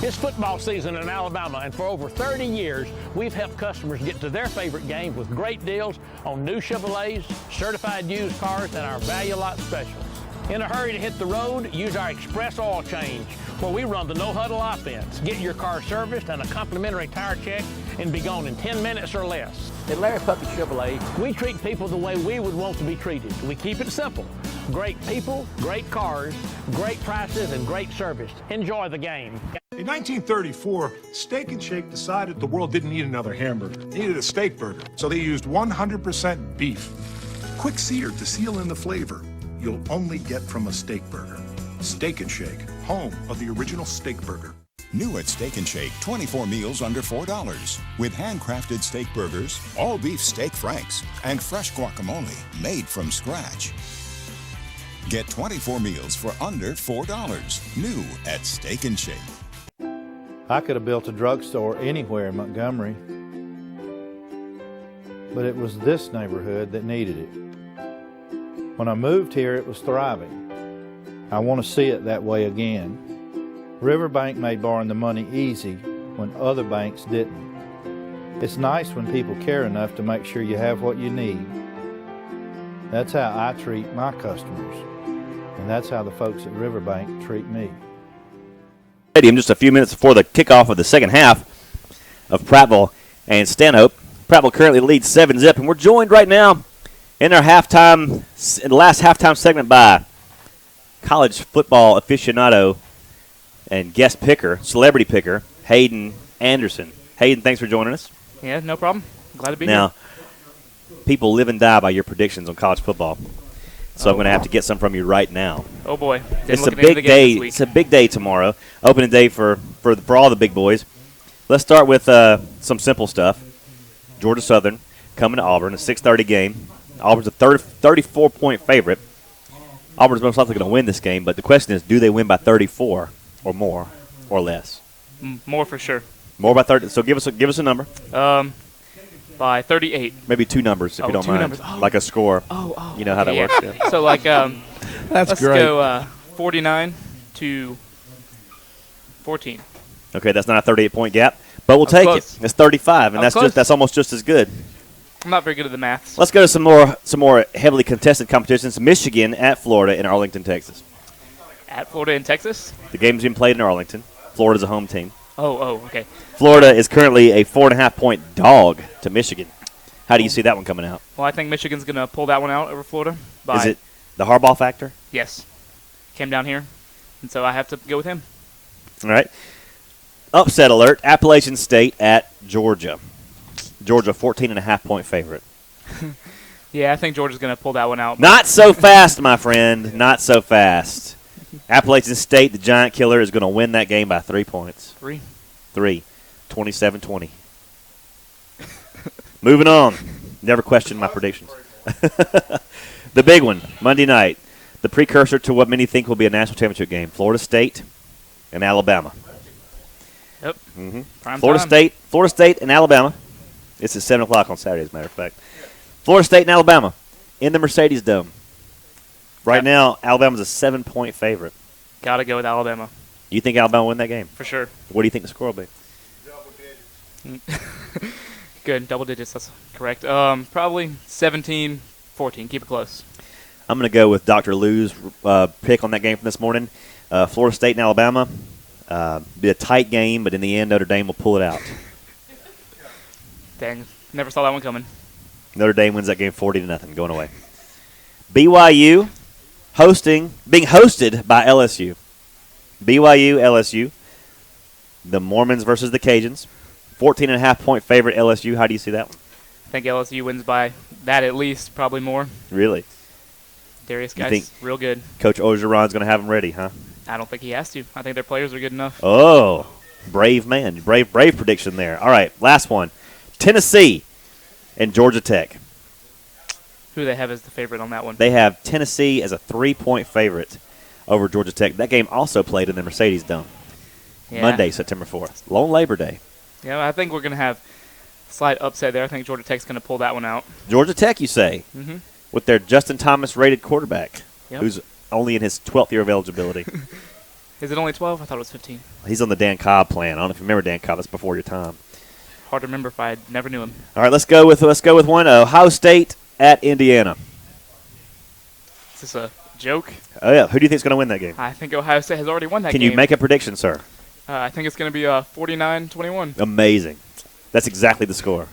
It's football season in Alabama, and for over 30 years, we've helped customers get to their favorite games with great deals on new Chevrolets, certified used cars, and our value lot specials. In a hurry to hit the road, use our Express Oil Change, where we run the no-huddle offense. Get your car serviced and a complimentary tire check and be gone in 10 minutes or less. At Larry Puppy Chevrolet, we treat people the way we would want to be treated. We keep it simple. Great people, great cars, great prices, and great service. Enjoy the game. In 1934, Steak and Shake decided the world didn't need another hamburger. They needed a steak burger. So they used 100% beef. Quick seared to seal in the flavor you'll only get from a steak burger. Steak and Shake, home of the original steak burger. New at Steak and Shake, 24 meals under $4 with handcrafted steak burgers, all beef steak franks, and fresh guacamole made from scratch. Get 24 meals for under $4. New at Steak and Shake. I could have built a drugstore anywhere in Montgomery, but it was this neighborhood that needed it. When I moved here, it was thriving. I want to see it that way again. Riverbank made borrowing the money easy when other banks didn't. It's nice when people care enough to make sure you have what you need. That's how I treat my customers, and that's how the folks at Riverbank treat me. Stadium just a few minutes before the kickoff of the second half of Prattville and Stanhope. Prattville currently leads 7-0, and we're joined right now in the last halftime segment by college football aficionado and guest picker, celebrity picker, Hayden Anderson. Hayden, thanks for joining us. Yeah, no problem. Glad to be now, here. People live and die by your predictions on college football, so I'm going to have to get some from you right now. Oh boy, it's a big day. It's a big day tomorrow. Opening day for all the big boys. Let's start with some simple stuff. Georgia Southern coming to Auburn, a 6:30 game. Auburn's a 34-point favorite. Auburn's most likely going to win this game, but the question is, do they win by 34 or more or less? More for sure. More by 30. So give us a number. By 38. Maybe two numbers if you don't two mind. numbers. Oh. Like a score. Oh. You know how that Okay, works. yeah. Yeah. So like Let's great. Go 49 to 14. Okay, that's not a 38-point gap, but we'll That was take close. it. It's 35, and That was that's close. that's almost just as good. I'm not very good at the maths. Let's go to some more heavily contested competitions. Michigan at Florida in Arlington, Texas. At Florida and Texas? The game's being played in Arlington. Florida's a home team. Oh, okay. Florida is currently a 4.5-point dog to Michigan. How do you see that one coming out? Well, I think Michigan's going to pull that one out over Florida. Is it the Harbaugh factor? Yes. Came down here, and so I have to go with him. All right. Upset alert, Appalachian State at Georgia. Georgia, 14.5-point favorite. Yeah, I think Georgia's going to pull that one out. Not so fast, my friend. Not so fast. Appalachian State, the giant killer, is going to win that game by 3 points. 3. 27-20. Moving on. Never question my predictions. The big one, Monday night. The precursor to what many think will be a national championship game. Florida State and Alabama. Yep. Mm-hmm. Prime Florida time. State and Alabama. It's at 7 o'clock on Saturday, as a matter of fact. Florida State and Alabama in the Mercedes Dome. Right now, Alabama's a 7-point favorite. Got to go with Alabama. You think Alabama will win that game? For sure. What do you think the score will be? Good. Double digits. That's correct. Probably 17-14. Keep it close. I'm going to go with Dr. Lou's pick on that game from this morning. Florida State and Alabama. Be a tight game, but in the end, Notre Dame will pull it out. Dang. Never saw that one coming. Notre Dame wins that game 40-0, going away. BYU being hosted by LSU. BYU, LSU. The Mormons versus the Cajuns. 14.5-point favorite LSU. How do you see that one? I think LSU wins by that at least, probably more. Really? Darius You Guy's think real good. Coach Orgeron's going to have them ready, huh? I don't think he has to. I think their players are good enough. Oh, brave man. Brave prediction there. All right, last one. Tennessee and Georgia Tech. Who do they have as the favorite on that one? They have Tennessee as a 3-point favorite over Georgia Tech. That game also played in the Mercedes Dome. Yeah. Monday, September 4th. Lone Labor Day. Yeah, I think we're going to have a slight upset there. I think Georgia Tech's going to pull that one out. Georgia Tech, you say? Mm-hmm. With their Justin Thomas-rated quarterback, Yep. who's only in his 12th year of eligibility. Is it only 12? I thought it was 15. He's on the Dan Cobb plan. I don't know if you remember Dan Cobb. That's before your time. Hard to remember if I never knew him. All right, let's go with one. Ohio State at Indiana. Is this a joke? Oh, yeah. Who do you think is going to win that game? I think Ohio State has already won that Can game. you make a prediction, sir? I think it's going to be 49-21. Amazing. That's exactly the score.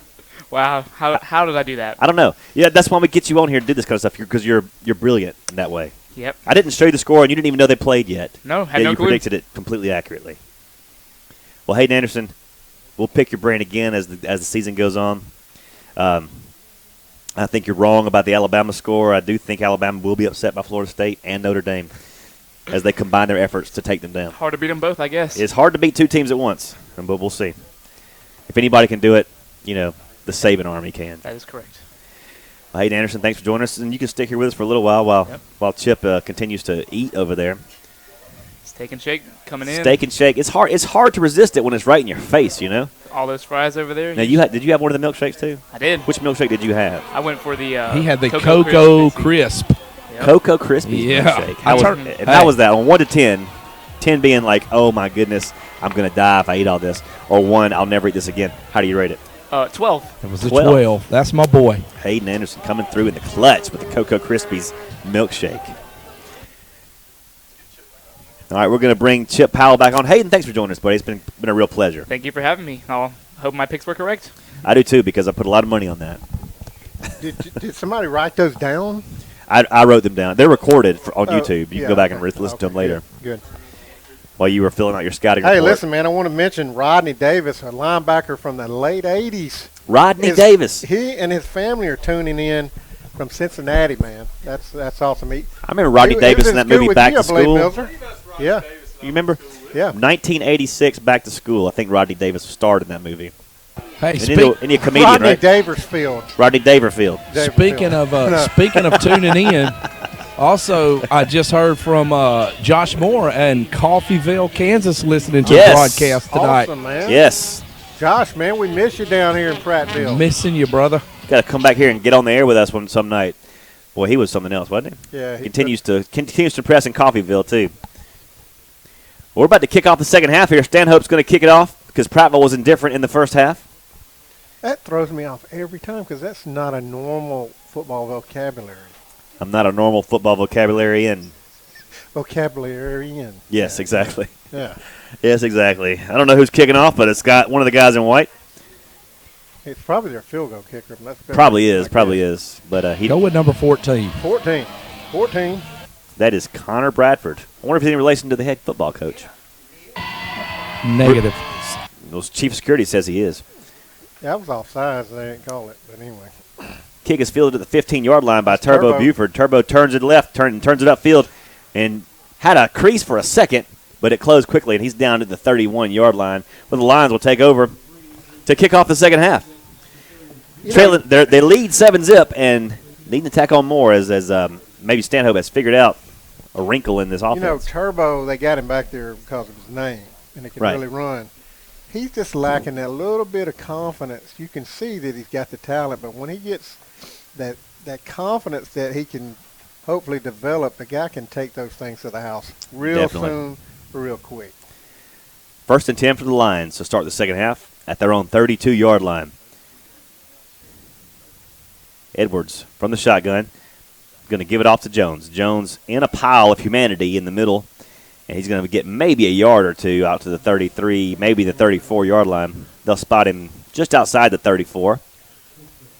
Wow. How did I do that? I don't know. Yeah, that's why we get you on here to do this kind of stuff, because you're brilliant in that way. Yep. I didn't show you the score, and you didn't even know they played yet. No, had Yet no you clue. predicted it completely accurately. Well, Hayden Anderson, we'll pick your brain again as the season goes on. I think you're wrong about the Alabama score. I do think Alabama will be upset by Florida State and Notre Dame as they combine their efforts to take them down. Hard to beat them both, I guess. It's hard to beat two teams at once, but we'll see. If anybody can do it, the Saban Army can. That is correct. Well, Hayden Anderson, thanks for joining us, and you can stick here with us for a little while while Chip continues to eat over there. Steak and shake coming in. Steak and shake. It's hard to resist it when it's right in your face, All those fries over there. Now, did you have one of the milkshakes too? I did. Which milkshake did you have? I went for the he had the Cocoa Crisp. Yep. Cocoa Krispies milkshake. How was that? On 1 to 10, 10 being like, oh my goodness, I'm going to die if I eat all this, or 1, I'll never eat this again. How do you rate it? 12. It was a 12. That's my boy. Hayden Anderson coming through in the clutch with the Cocoa Krispies milkshake. All right, we're going to bring Chip Powell back on. Hayden, thanks for joining us, buddy. It's been a real pleasure. Thank you for having me. I hope my picks were correct. I do too, because I put a lot of money on that. Did somebody write those down? I wrote them down. They're recorded on YouTube. You can go back and listen to them later. Good. While you were filling out your scouting Hey, report. listen, man, I want to mention Rodney Davis, a linebacker from the late 80s. Rodney Davis. He and his family are tuning in from Cincinnati, man. That's awesome. I remember Rodney Davis in that movie Back to School. Yeah. You remember? Yeah. 1986 Back to School. I think Rodney Davis starred in that movie. Hey, any comedian, Rodney right? Daversfield. Rodney Daverfield. Speaking of tuning in, also I just heard from Josh Moore in Coffeyville, Kansas, listening to the broadcast tonight. Awesome, man. Yes. Josh, man, we miss you down here in Prattville. Missing you, brother. Got to come back here and get on the air with us some night. Boy, he was something else, wasn't he? Yeah. Continues to press in Coffeyville too. We're about to kick off the second half here. Stanhope's going to kick it off because Prattville was indifferent in the first half. That throws me off every time because that's not a normal football vocabulary. I'm not a normal football vocabularian. Vocabularian. Yes, exactly. Yeah. Yes, exactly. I don't know who's kicking off, but it's got one of the guys in white. It's probably their field goal kicker. But that's Probably is. But he go with number 14. 14. That is Connor Bradford. I wonder if he's in relation to the head football coach. Negative. Those chief security says he is. Yeah, I was offsides. They didn't call it, but anyway. Kick is fielded at the 15-yard line by Turbo Buford. Turbo turns it left, turns it upfield, and had a crease for a second, but it closed quickly, and he's down to the 31-yard line, where the Lions will take over to kick off the second half. They lead 7-zip and need to tack on more as maybe Stanhope has figured out a wrinkle in this offense. You know, Turbo, they got him back there because of his name, and he can really run. He's just lacking that little bit of confidence. You can see that he's got the talent, but when he gets that confidence that he can hopefully develop, the guy can take those things to the house real soon, real quick. 1st and 10 for the Lions to start the second half at their own 32-yard line. Edwards from the shotgun, going to give it off to Jones. Jones in a pile of humanity in the middle, and he's going to get maybe a yard or two out to the 33, maybe the 34-yard line. They'll spot him just outside the 34.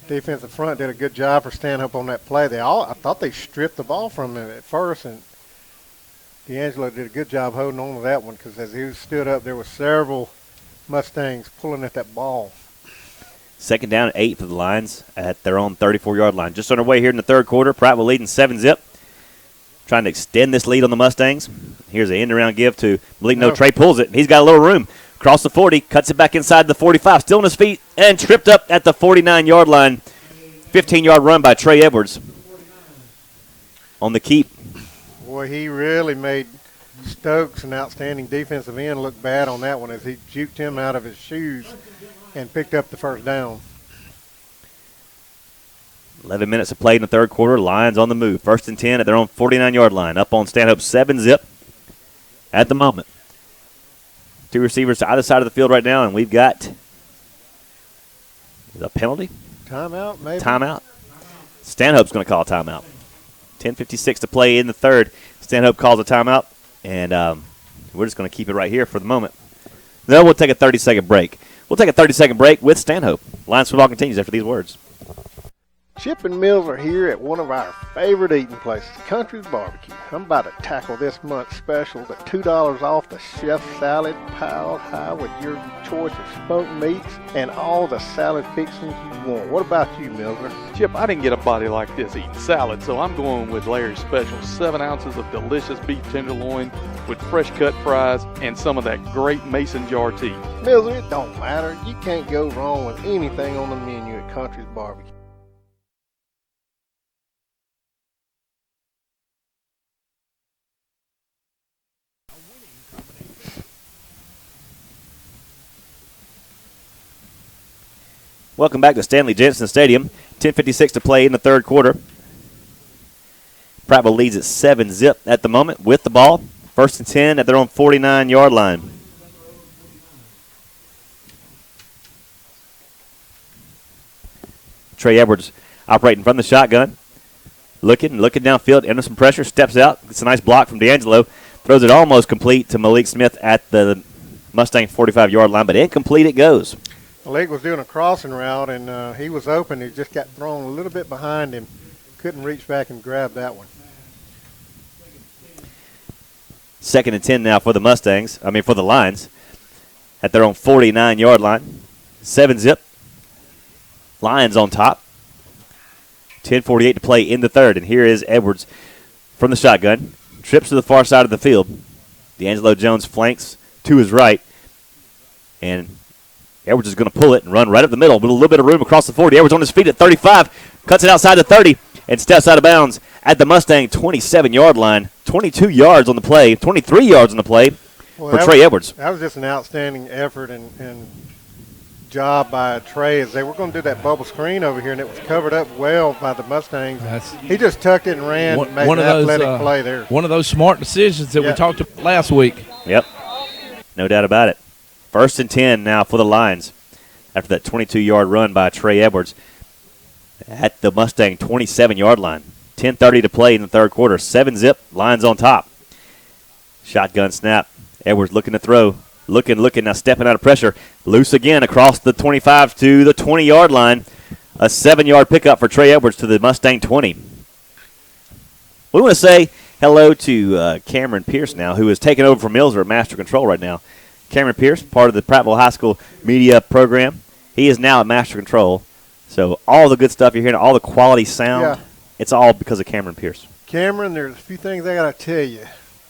Defensive front did a good job for Stanhope on that play. I thought they stripped the ball from him at first, and D'Angelo did a good job holding on to that one because as he stood up, there were several Mustangs pulling at that ball. 2nd down and 8 for the Lions at their own 34-yard line. Just underway here in the third quarter. Prattville leading 7-zip. Trying to extend this lead on the Mustangs. Here's an end-around give to Malik. No, Trey pulls it. He's got a little room. Across the 40, cuts it back inside the 45. Still on his feet and tripped up at the 49-yard line. 15-yard run by Trey Edwards on the keep. Boy, he really made Stokes, an outstanding defensive end, look bad on that one as he juked him out of his shoes and picked up the first down. 11 minutes of play in the third quarter. Lions on the move. 1st and 10 at their own 49-yard line. Up on Stanhope 7-zip at the moment. 2 receivers to either side of the field right now, and we've got a penalty. Timeout, maybe. Timeout. Stanhope's going to call a timeout. 10:56 to play in the third. Stanhope calls a timeout, and we're just going to keep it right here for the moment. Then we'll take a 30-second break. We'll take a 30-second break with Stanhope. Lions football continues after these words. Chip and Mills are here at one of our favorite eating places, Country's Barbecue. I'm about to tackle this month's specials at $2 off the chef salad piled high with your choice of smoked meats and all the salad fixings you want. What about you, Milner? Chip, I didn't get a body like this eating salad, so I'm going with Larry's Special. 7 ounces of delicious beef tenderloin with fresh cut fries and some of that great mason jar tea. Milner, it don't matter. You can't go wrong with anything on the menu at Country's Barbecue. Welcome back to Stanley Jensen Stadium. 10:56 to play in the third quarter. Prattville leads at 7-zip at the moment with the ball. 1st and 10 at their own 49-yard line. Trey Edwards operating from the shotgun. Looking downfield, under some pressure, steps out. It's a nice block from D'Angelo. Throws it almost complete to Malik Smith at the Mustang 45-yard line, but incomplete it goes. Malik was doing a crossing route, and he was open. He just got thrown a little bit behind him. Couldn't reach back and grab that one. 2nd and 10 now for the for the Lions at their own 49-yard line. 7-zip. Lions on top. 10:48 to play in the third, and here is Edwards from the shotgun. Trips to the far side of the field. D'Angelo Jones flanks to his right, and Edwards is going to pull it and run right up the middle with a little bit of room across the 40. Edwards on his feet at 35, cuts it outside the 30, and steps out of bounds at the Mustang 27-yard line. 22 yards on the play, 23 yards on the play for Trey Edwards. That was just an outstanding effort and job by Trey, as they were going to do that bubble screen over here, and it was covered up well by the Mustangs. He just tucked it and ran and made an athletic play there. One of those smart decisions that we talked about last week. Yep, no doubt about it. 1st and 10 now for the Lions after that 22-yard run by Trey Edwards at the Mustang 27-yard line. 10:30 to play in the third quarter. 7-zip, Lions on top. Shotgun snap. Edwards looking to throw. Looking, now stepping out of pressure. Loose again across the 25 to the 20-yard line. A 7-yard pickup for Trey Edwards to the Mustang 20. We want to say hello to Cameron Pierce now, who is taking over from Mills at Master Control right now. Cameron Pierce, part of the Prattville High School media program. He is now at Master Control. So all the good stuff you're hearing, all the quality sound, it's all because of Cameron Pierce. Cameron, there's a few things I got to tell you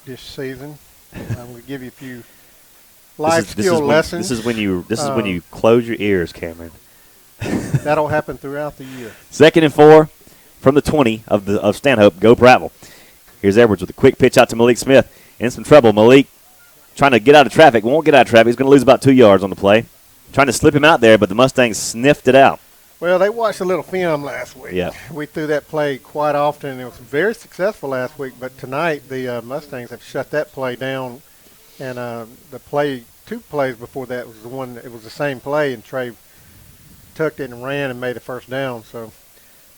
this season. I'm going to give you a few life skill lessons. This is when you close your ears, Cameron. That'll happen throughout the year. 2nd and 4 from the 20 of Stanhope. Go Prattville. Here's Edwards with a quick pitch out to Malik Smith. In some trouble. Malik trying to get out of traffic. Won't get out of traffic. He's going to lose about 2 yards on the play. Trying to slip him out there, but the Mustangs sniffed it out. Well, they watched a little film last week. Yeah. We threw that play quite often. It was very successful last week, but tonight the Mustangs have shut that play down. And the play, 2 plays before that was it was the same play, and Trey tucked it and ran and made a first down. So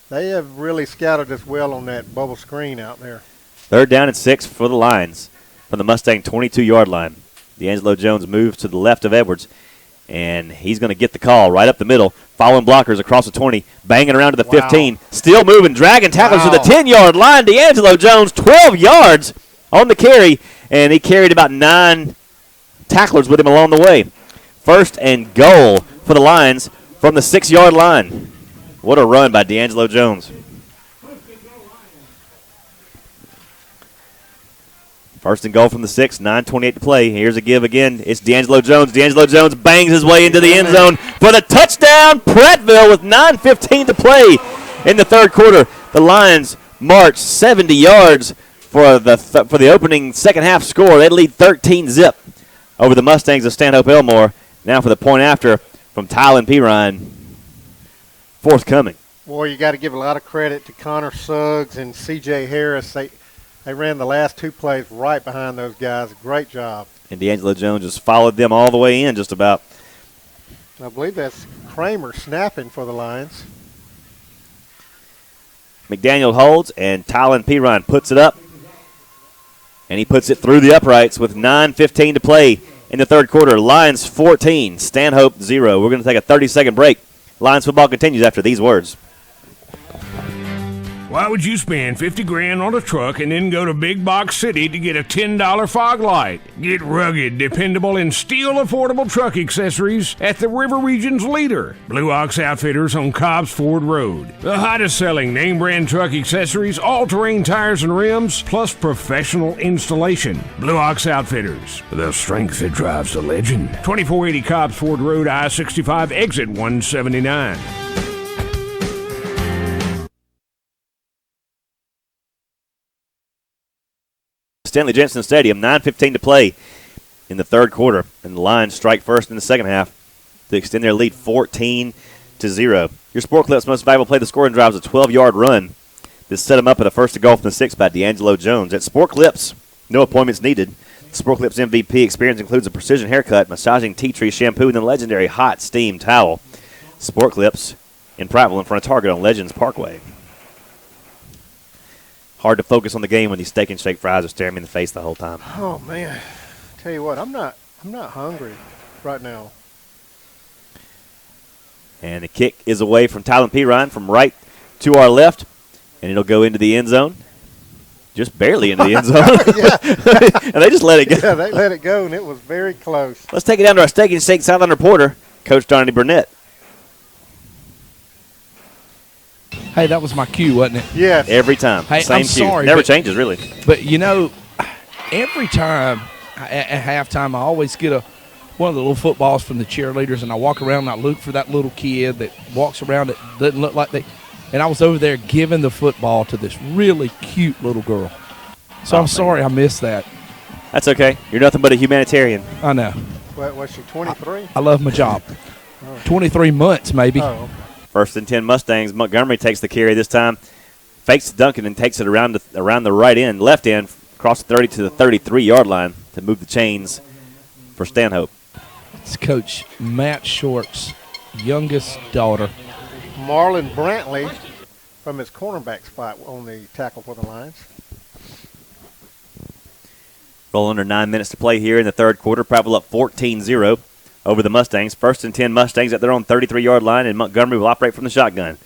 they have really scouted us well on that bubble screen out there. 3rd down and 6 for the Lions from the Mustang 22-yard line. D'Angelo Jones moves to the left of Edwards, and he's going to get the call right up the middle. Following blockers across the 20, banging around to the 15. Still moving, dragging tackles to the 10-yard line. D'Angelo Jones, 12 yards on the carry, and he carried about 9 tacklers with him along the way. 1st and goal for the Lions from the 6-yard line. What a run by D'Angelo Jones. 1st and goal from the 6, 9:28 to play. Here's a give again. It's D'Angelo Jones. D'Angelo Jones bangs his way into the end zone for the touchdown. Prattville with 9:15 to play in the third quarter. The Lions march 70 yards for the opening second half score. They lead 13-zip over the Mustangs of Stanhope Elmore. Now for the point after from Tylen Pirine. Forthcoming. Boy, you got to give a lot of credit to Connor Suggs and C.J. Harris. They ran the last 2 plays right behind those guys. Great job. And D'Angelo Jones just followed them all the way in just about. I believe that's Kramer snapping for the Lions. McDaniel holds, and Tylen Pirine puts it up. And he puts it through the uprights with 9:15 to play in the third quarter. Lions 14, Stanhope 0. We're going to take a 30-second break. Lions football continues after these words. Why would you spend $50,000 on a truck and then go to Big Box City to get a $10 fog light? Get rugged, dependable, and still affordable truck accessories at the River Region's leader, Blue Ox Outfitters on Cobbs Ford Road. The hottest selling name brand truck accessories, all-terrain tires and rims, plus professional installation. Blue Ox Outfitters, the strength that drives the legend. 2480 Cobbs Ford Road, I-65, exit 179. Stanley Jensen Stadium, 9:15 to play in the third quarter, and the Lions strike first in the second half to extend their lead 14-0. Your Sport Clips most valuable play the scoring drive is a 12-yard run. This set him up at a first to goal from the 6 by D'Angelo Jones. At Sport Clips, no appointments needed. The Sport Clips MVP experience includes a precision haircut, massaging tea tree shampoo, and the legendary hot steam towel. Sport Clips in Prattville in front of Target on Legends Parkway. Hard to focus on the game when these steak and shake fries are staring me in the face the whole time. Oh man, tell you what, I'm not hungry right now. And the kick is away from Tylen Pirine from right to our left, and it'll go into the end zone. Just barely into the end zone. And they just let it go. Yeah, they let it go, and it was very close. Let's take it down to our steak and shake sideline reporter, Coach Donnie Burnett. Hey, that was my cue, wasn't it? Yes. Every time. Hey, Same I'm cue. sorry. Never changes, really. But, you know, every time at halftime I always get a one of the little footballs from the cheerleaders, and I walk around and I look for that little kid that walks around that doesn't look like they. And I was over there giving the football to this really cute little girl. So I'm sorry I missed that. That's okay. You're nothing but a humanitarian. I know. What, was she 23? I love my job. 23 months, maybe. Oh, okay. 1st and 10 Mustangs. Montgomery takes the carry this time. Fakes Duncan and takes it around the left end, across the 30 to the 33-yard line to move the chains for Stanhope. It's Coach Matt Short's youngest daughter. Marlon Brantley from his cornerback spot on the tackle for the Lions. Roll under 9 minutes to play here in the third quarter. Prattville up 14-0 over the Mustangs. 1st and 10 Mustangs at their own 33-yard line, and Montgomery will operate from the shotgun.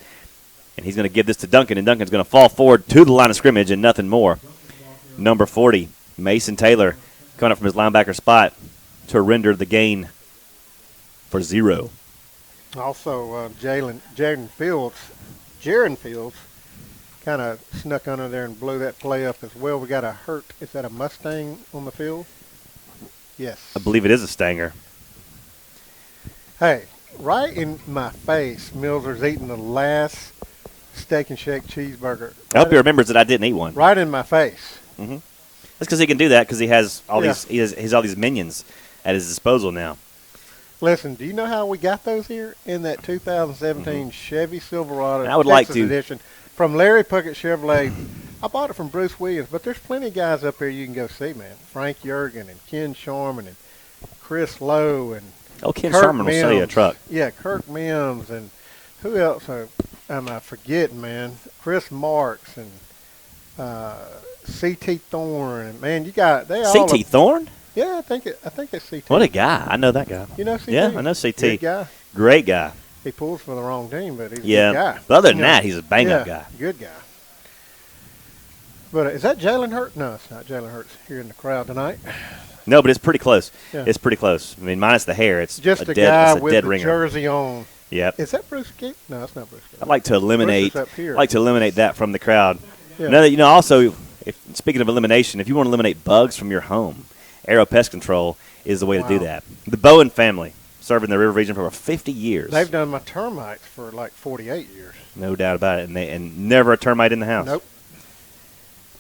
And he's going to give this to Duncan, and Duncan's going to fall forward to the line of scrimmage and nothing more. Number 40, Mason Taylor, coming up from his linebacker spot to render the gain for 0. Also, Jaron Fields kind of snuck under there and blew that play up as well. We got a hurt. Is that a Mustang on the field? Yes. I believe it is a Stanger. Hey, right in my face, Miller's eating the last Steak and Shake cheeseburger. I hope he remembers that I didn't eat one. Right in my face. Mm-hmm. That's because he can do that because he has all these. He has all these minions at his disposal now. Listen, do you know how we got those here in that 2017 Chevy Silverado And I would Texas like to edition from Larry Puckett Chevrolet? I bought it from Bruce Williams, but there's plenty of guys up here you can go see, man. Frank Yergin and Ken Sharman and Chris Lowe and Ken Kirk Sharman will sell you a truck. Yeah, Kirk Mims and who else am I forgetting, man? Chris Marks and C.T. Thorne. And, man, you got they all C.T. Thorne? Yeah, I think it's C.T. What a guy. I know that guy. You know C.T.? Yeah, I know C.T. Good guy. Great guy. He pulls for the wrong team, but he's a good guy. But other than that, he's a bang-up guy. Good guy. But is that Jalen Hurts? No, it's not Jalen Hurts here in the crowd tonight. No, but it's pretty close. Yeah. It's pretty close. I mean, minus the hair, it's just a a dead, guy it's a with dead the ringer. jersey on. Yep. Is that Bruce Gate? No, it's not Bruce Gate. I'd like to eliminate. Bruce is up here. I'd like to eliminate that from the crowd. Yeah. Another, also, speaking of elimination, if you want to eliminate bugs from your home, Aero Pest Control is the way to do that. The Bowen family, serving the river region for over 50 years. They've done my termites for like 48 years. No doubt about it, and never a termite in the house. Nope.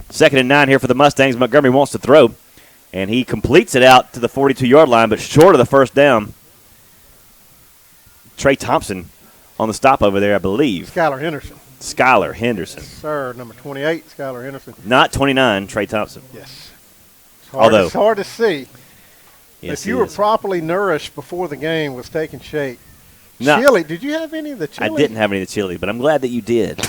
2nd and 9 here for the Mustangs. Montgomery wants to throw, and he completes it out to the 42-yard line, but short of the first down. Trey Thompson on the stop over there, I believe. Skylar Henderson. Skylar Henderson. Yes, sir. Number 28, Skylar Henderson. Not 29, Trey Thompson. Yes. It's hard to see. Yes, if you were properly nourished before the game with Steak and Shake. No. Chili. Did you have any of the chili? I didn't have any of the chili, but I'm glad that you did.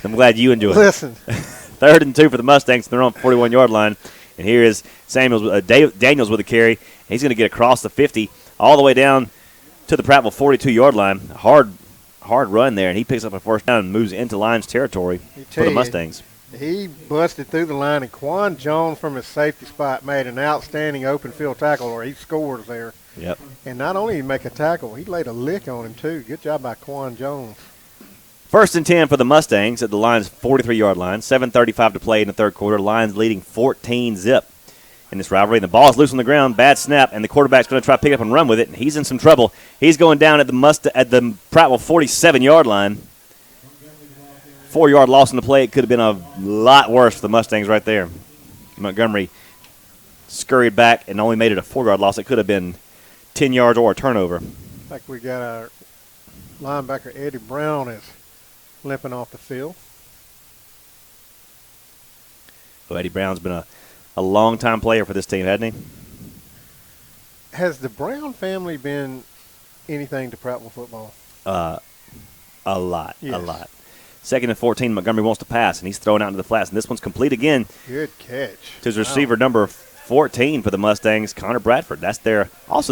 I'm glad you enjoyed it. Listen. 3rd and 2 for the Mustangs. They're on the 41-yard line. And here is Daniels with a carry. He's going to get across the 50 all the way down to the Prattville 42-yard line. Hard run there, and he picks up a first down and moves into Lions territory for the Mustangs. He busted through the line, and Quan Jones from his safety spot made an outstanding open field tackle where he scores there. Yep. And not only did he make a tackle, he laid a lick on him, too. Good job by Quan Jones. 1st and 10 for the Mustangs at the Lions' 43-yard line. 7:35 to play in the third quarter. Lions leading 14-0 in this rivalry. And the ball is loose on the ground. Bad snap, and the quarterback's going to try to pick up and run with it. And he's in some trouble. He's going down at the Prattville 47-yard line. 4-yard loss in the play. It could have been a lot worse for the Mustangs right there. Montgomery scurried back and only made it a 4-yard loss. It could have been 10 yards or a turnover. Like we got our linebacker Eddie Brown is limping off the field. Well, Eddie Brown's been a long-time player for this team, hasn't he? Has the Brown family been anything to Prattville football? A lot, Yes. a lot. 2nd and 14, Montgomery wants to pass, and he's throwing out into the flats. And this one's complete again. Good catch. To his receiver, number 14 for the Mustangs, Connor Bradford. That's their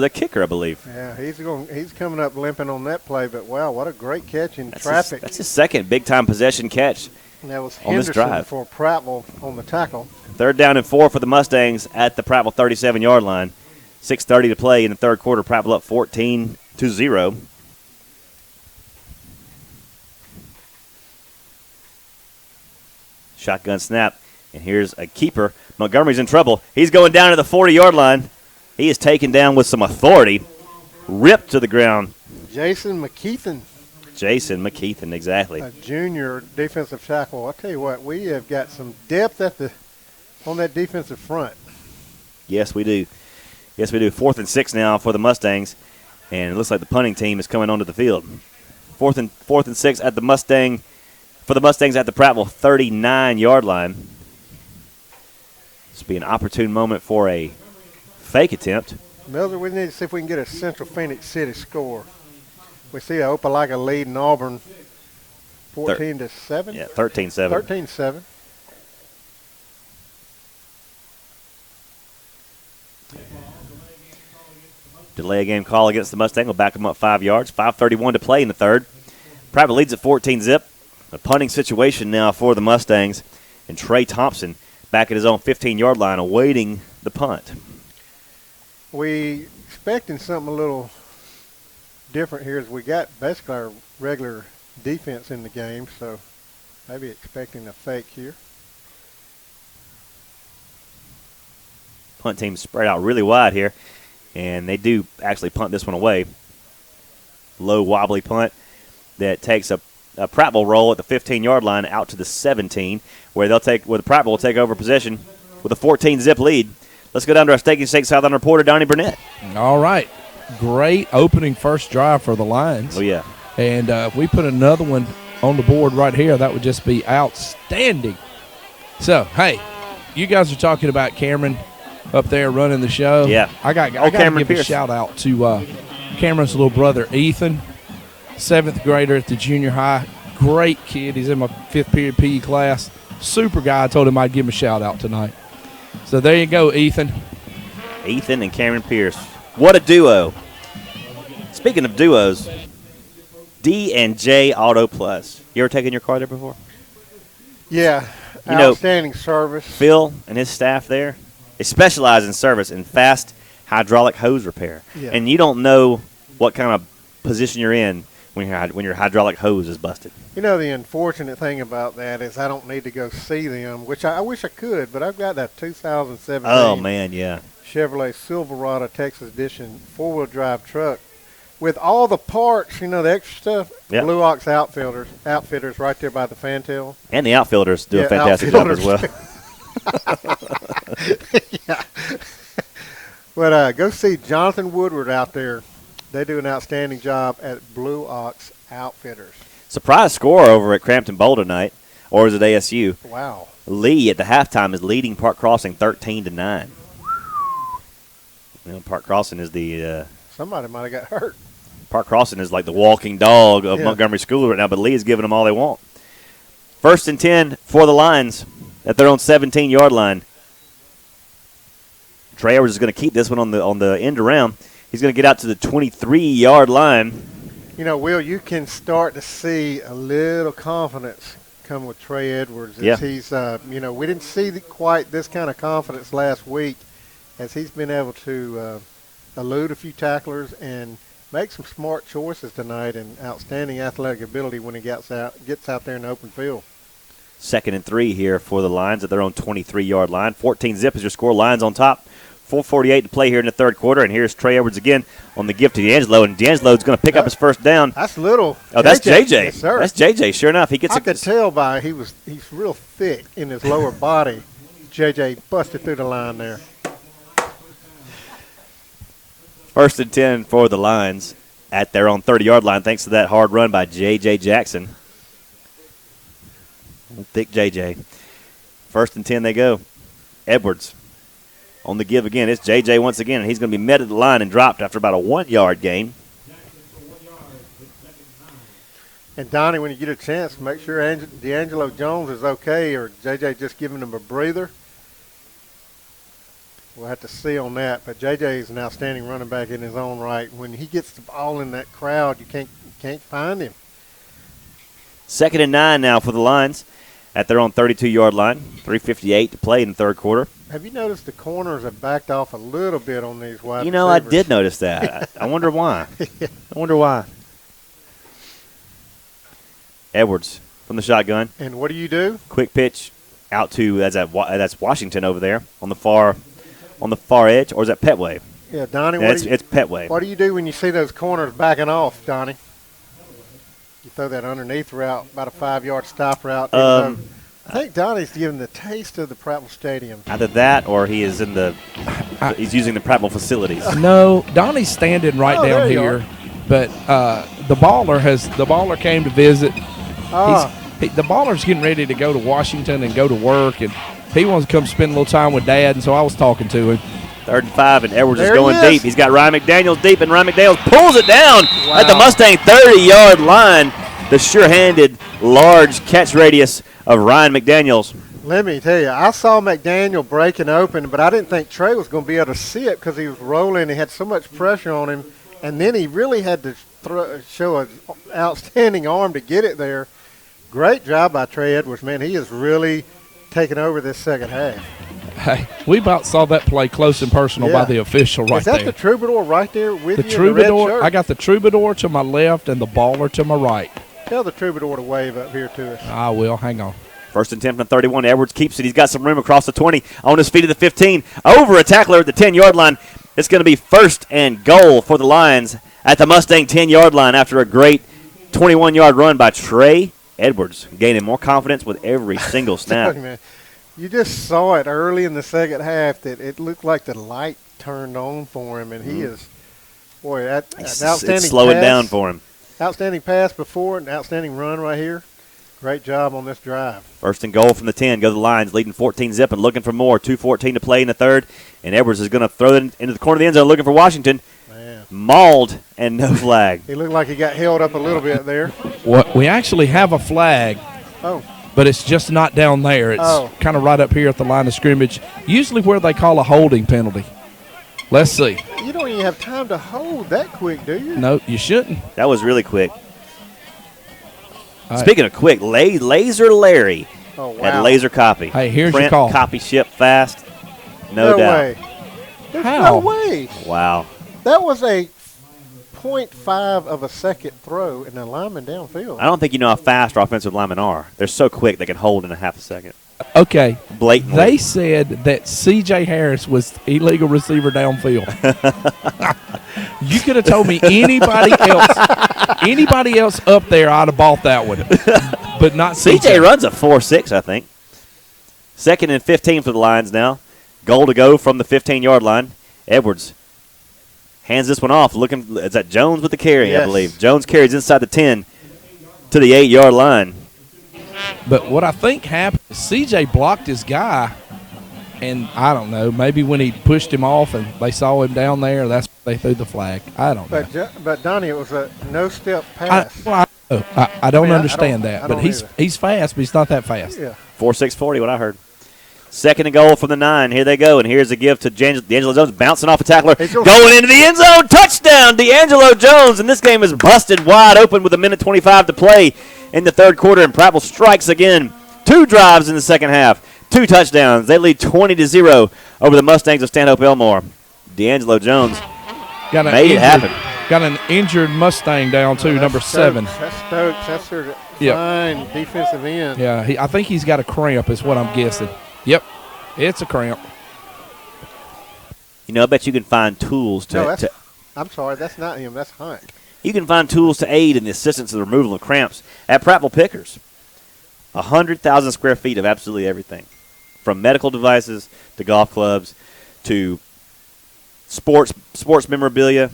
kicker, I believe. Yeah, he's coming up limping on that play, but wow, what a great catch in traffic. That's his second big-time possession catch And that was on this Henderson drive. for Prattville on the tackle. 3rd down and 4 for the Mustangs at the Prattville 37-yard line. 6:30 to play in the third quarter. Prattville up 14-0. Shotgun snap, And here's a keeper. Montgomery's in trouble. He's going down to the 40-yard line. He is taken down with some authority. Ripped to the ground. Jason McKeithen. Jason McKeithen, exactly. A junior defensive tackle. I'll tell you what, we have got some depth on that defensive front. Yes, we do. Yes, we do. 4th and 6 now for the Mustangs. And it looks like the punting team is coming onto the field. 4th and 6 at the Mustangs at the Prattville 39-yard line. This will be an opportune moment for a fake attempt. Mildred, we need to see if we can get a Central Phoenix City score. We see a Opelika lead in Auburn 14-7. Yeah, 13-7. 13-7. Delay a game call against the Mustang will back them up 5 yards. 5:31 to play in the third. Prattville leads at 14-zip. A punting situation now for the Mustangs. And Trey Thompson back at his own 15-yard line awaiting the punt. We expecting something a little different here as we got basically our regular defense in the game, so maybe expecting a fake here. Punt team spread out really wide here, and they do actually punt this one away. Low wobbly punt that takes a Prattville roll at the 15-yard line out to the 17, where the Prattville will take over possession with a 14-zip lead. Let's go down to our Steak and Shake Southern reporter, Donnie Burnett. All right. Great opening first drive for the Lions. Oh, yeah. And if we put another one on the board right here, that would just be outstanding. So, hey, you guys are talking about Cameron up there running the show. Yeah. I got to give a shout-out to Cameron's little brother, Ethan, 7th grader at the junior high. Great kid. He's in my 5th period PE class. Super guy. I told him I'd give him a shout-out tonight. So there you go, Ethan. Ethan and Cameron Pierce. What a duo. Speaking of duos, D&J Auto Plus. You ever taken your car there before? Yeah. Outstanding service. Phil and his staff there, they specialize in service in fast hydraulic hose repair. Yeah. And you don't know what kind of position you're in when your hydraulic hose is busted. You know, the unfortunate thing about that is I don't need to go see them, which I wish I could, but I've got that 2017 Oh, man, yeah. Chevrolet Silverado Texas Edition 4-wheel drive truck with all the parts, you know, the extra stuff. Yep. Blue Ox Outfitters right there by the fantail. And the outfielders do a fantastic job as well. Yeah. But go see Jonathan Woodward out there. They do an outstanding job at Blue Ox Outfitters. Surprise score over at Crampton Bowl tonight, or is it ASU? Wow. Lee at the halftime is leading Park Crossing 13-9. You know, Park Crossing is the somebody might have got hurt. Park Crossing is like the walking dog of Montgomery School right now, but Lee is giving them all they want. 1st and 10 for the Lions at their own 17-yard line. Trey Edwards is going to keep this one on the end around. He's going to get out to the 23-yard line. You know, Will, you can start to see a little confidence come with Trey Edwards. As he's, you know, we didn't see quite this kind of confidence last week as he's been able to elude a few tacklers and make some smart choices tonight and outstanding athletic ability when he gets out there in the open field. 2nd and 3 here for the Lions at their own 23-yard line. 14-zip is your score. Lions on top. 4:48 to play here in the third quarter, and here's Trey Edwards again on the gift to D'Angelo, and D'Angelo's going to pick up his first down. That's little. Oh, that's JJ. Yes, sir. That's JJ. Sure enough, he gets. I could tell by he's real thick in his lower body. JJ busted through the line there. 1st and 10 for the Lions at their own 30-yard line, thanks to that hard run by J.J. Jackson. Thick J.J. 1st and 10 they go. Edwards on the give again. It's J.J. once again, and he's going to be met at the line and dropped after about a 1-yard gain. And, Donnie, when you get a chance, make sure D'Angelo Jones is okay or J.J. just giving him a breather. We'll have to see on that. But J.J. is an outstanding running back in his own right. When he gets the ball in that crowd, you can't find him. 2nd and 9 now for the Lions at their own 32-yard line. 3:58 to play in the third quarter. Have you noticed the corners have backed off a little bit on these wide You know, receivers? I did notice that. I wonder why. I wonder why. Edwards from the shotgun. And what do you do? Quick pitch out to that's Washington over there on the far edge, or is that Petway? Yeah, Donnie. It's Petway. What do you do when you see those corners backing off, Donnie? You throw that underneath route, about a 5-yard stop route. I think Donnie's giving the taste of the Prattville Stadium. Either that, or he is he's using the Prattville facilities. No, Donnie's standing right down here, but the baller came to visit. The baller's getting ready to go to Washington and go to work, and he wants to come spend a little time with Dad, and so I was talking to him. 3rd and 5, and Edwards is going deep. He's got Ryan McDaniels deep, and Ryan McDaniels pulls it down at the Mustang 30-yard line. The sure-handed, large catch radius of Ryan McDaniels. Let me tell you, I saw McDaniel breaking open, but I didn't think Trey was going to be able to see it because he was rolling. He had so much pressure on him, and then he really had to show an outstanding arm to get it there. Great job by Trey Edwards, man. He is really taking over this second half. Hey, we about saw that play close and personal by the official right there. Is that the Troubadour right there with you? The Troubadour, I got the Troubadour to my left and the baller to my right. Tell the Troubadour to wave up here to us. I will. Hang on. 1st and 10 from 31. Edwards keeps it. He's got some room across the 20. On his feet at the 15. Over a tackler at the 10-yard line. It's going to be 1st and goal for the Lions at the Mustang 10-yard line after a great 21-yard run by Trey Edwards, gaining more confidence with every single snap. Man, you just saw it early in the second half that it looked like the light turned on for him, and he is, boy, that's outstanding. It's slowing down for him. Outstanding pass before, an outstanding run right here. Great job on this drive. 1st and goal from the 10. Go to the Lions, leading 14-zip and looking for more. 2:14 to play in the third, and Edwards is going to throw it into the corner of the end zone looking for Washington. Man. Mauled and no flag. He looked like he got held up a little bit there. We actually have a flag. Oh. But it's just not down there. It's kind of right up here at the line of scrimmage, usually where they call a holding penalty. Let's see. You don't even have time to hold that quick, do you? No, you shouldn't. That was really quick. Right. Speaking of quick, Laser Larry at Laser Copy. Hey, here's Print, your call. Copy, ship fast. No doubt. Way. There's How? no way. Wow. That was a 0.5 of a second throw and the lineman downfield. I don't think you know how fast our offensive linemen are. They're so quick they can hold in a half a second. Okay. Blatantly. They said that C.J. Harris was illegal receiver downfield. You could have told me anybody else up there, I'd have bought that one. But not C.J. runs a 4.6, I think. 2nd and 15 for the Lions now. Goal to go from the 15-yard line. Edwards hands this one off. Is that Jones with the carry, yes. I believe. Jones carries inside the 10 to the 8-yard line. But what I think happened, C.J. blocked his guy, and I don't know, maybe when he pushed him off and they saw him down there, that's when they threw the flag. I don't know. But Donnie, it was a no-step pass. I don't understand that. But he's fast, but he's not that fast. Yeah. 4.640, what I heard. 2nd and goal from the 9. Here they go, and here's a give to D'Angelo Jones, bouncing off a tackler, going into the end zone. Touchdown, D'Angelo Jones, and this game is busted wide open with 1:25 to play in the third quarter, and Prattville strikes again. 2 drives in the second half, 2 touchdowns. They lead 20-0 over the Mustangs of Stanhope Elmore. D'Angelo Jones made it happen. Got an injured Mustang down, too, number 7. That's Stokes. That's their fine defensive end. Yeah, I think he's got a cramp is what I'm guessing. Yep, it's a cramp. You know, I bet you can find tools to I'm sorry, that's not him. That's Hunt. You can find tools to aid in the assistance of the removal of cramps at Prattville Pickers. 100,000 square feet of absolutely everything, from medical devices to golf clubs to sports memorabilia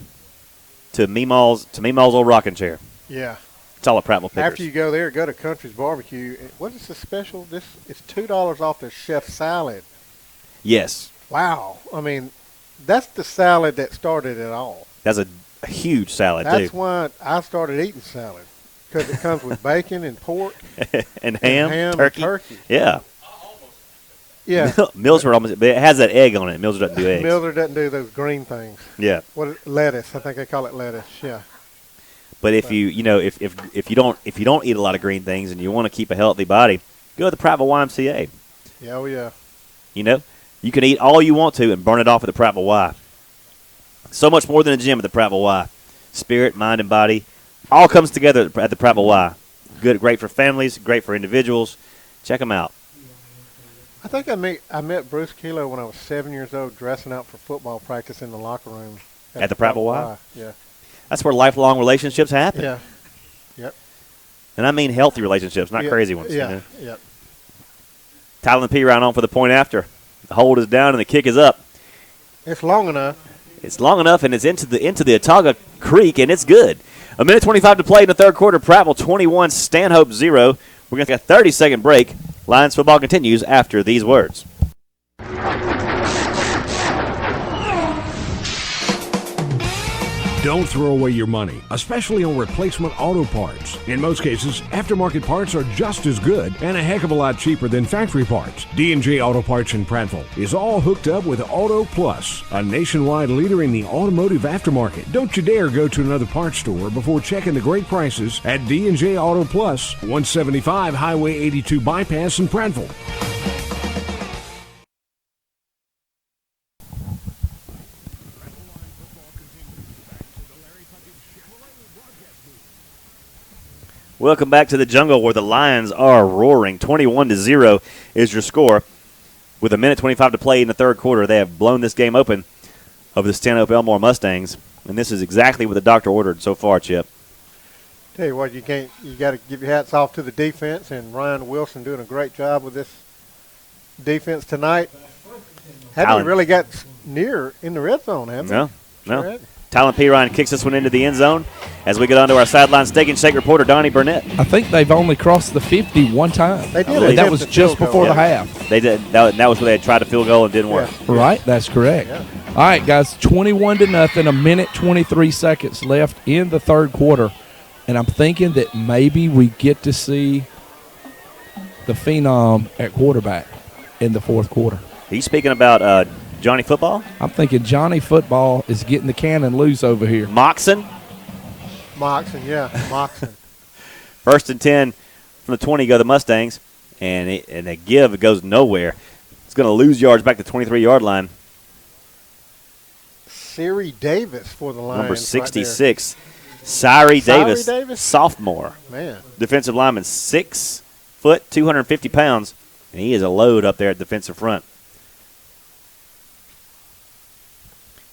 to Meemaw's old rocking chair. Yeah. It's all at Prattville Pickers. After you go there, go to Country's Barbecue. What is the special? It's $2 off their chef salad. Yes. Wow. I mean, that's the salad that started it all. That's a huge salad, That's too. why I started eating salad, because it comes with bacon and pork. and ham, turkey. And turkey. Yeah. Yeah. Mildred almost, but it has that egg on it. Mildred doesn't do eggs. Mildred doesn't do those green things. Yeah. Lettuce. I think they call it lettuce. Yeah. But if you don't eat a lot of green things and you want to keep a healthy body, go to the Prattville YMCA. Yeah, oh yeah. You know, you can eat all you want to and burn it off at the Prattville Y. So much more than a gym at the Prattville Y. Spirit, mind, and body all comes together at the Prattville Y. Great for families, great for individuals. Check them out. I think I met Bruce Kilo when I was 7 years old, dressing out for football practice in the locker room At the Prattville Y? Yeah. That's where lifelong relationships happen. Yeah. Yep. And I mean healthy relationships, not crazy ones. Yeah. You know? Yep. Tyler P. round on for the point after. The hold is down and the kick is up. It's long enough. It's long enough, and it's into the Autaga Creek, and it's good. 1:25 to play in the third quarter. Prattville 21, Stanhope 0. We're going to take a 30-second break. Lions football continues after these words. Don't throw away your money, especially on replacement auto parts. In most cases, aftermarket parts are just as good and a heck of a lot cheaper than factory parts. D&J Auto Parts in Prattville is all hooked up with Auto Plus, a nationwide leader in the automotive aftermarket. Don't you dare go to another parts store before checking the great prices at D&J Auto Plus, 175 Highway 82 Bypass in Prattville. Welcome back to the jungle where the Lions are roaring. 21-0 is your score. With 1:25 to play in the third quarter, they have blown this game open over the Stanhope Elmore Mustangs, and this is exactly what the doctor ordered so far, Chip. Tell you what, you got to give your hats off to the defense, and Ryan Wilson doing a great job with this defense tonight. Haven't really got near in the red zone, have they? No. Talon P. Ryan kicks this one into the end zone as we get on to our sideline steak and shake reporter, Donnie Burnett. I think they've only crossed the 50 one time. They did. That was just before the half. They did. That was where they had tried a field goal and didn't work. Right, that's correct. Yeah. All right, guys, 21-0, 1:23 left in the third quarter. And I'm thinking that maybe we get to see the phenom at quarterback in the fourth quarter. Are you speaking about Johnny Football? I'm thinking Johnny Football is getting the cannon loose over here. Moxon? Moxon. First and 10 from the 20 go the Mustangs, and they give. It goes nowhere. It's going to lose yards back to the 23-yard line. Siri Davis for the Lions. Number 66, Siri Davis, sophomore. Man. Defensive lineman, 6 foot, 250 pounds, and he is a load up there at defensive front.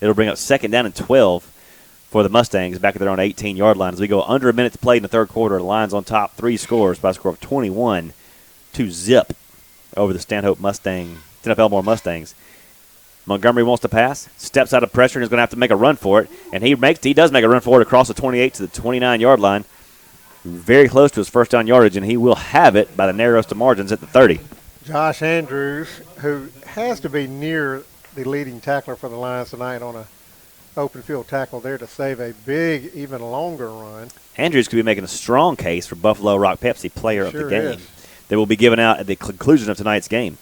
It'll bring up second down and 12 for the Mustangs back at their own 18-yard line. As we go under a minute to play in the third quarter, the Lions on top, 3 scores by a score of 21-0 over the Stanhope Elmore Mustangs. Montgomery wants to pass, steps out of pressure, and is going to have to make a run for it. And he does make a run for it across the 28 to the 29-yard line. Very close to his first down yardage, and he will have it by the narrowest of margins at the 30. Josh Andrews, who has to be near the leading tackler for the Lions tonight on a open field tackle there to save a big, even longer run. Andrews could be making a strong case for Buffalo Rock Pepsi player of the game. Is. That will be given out at the conclusion of tonight's game.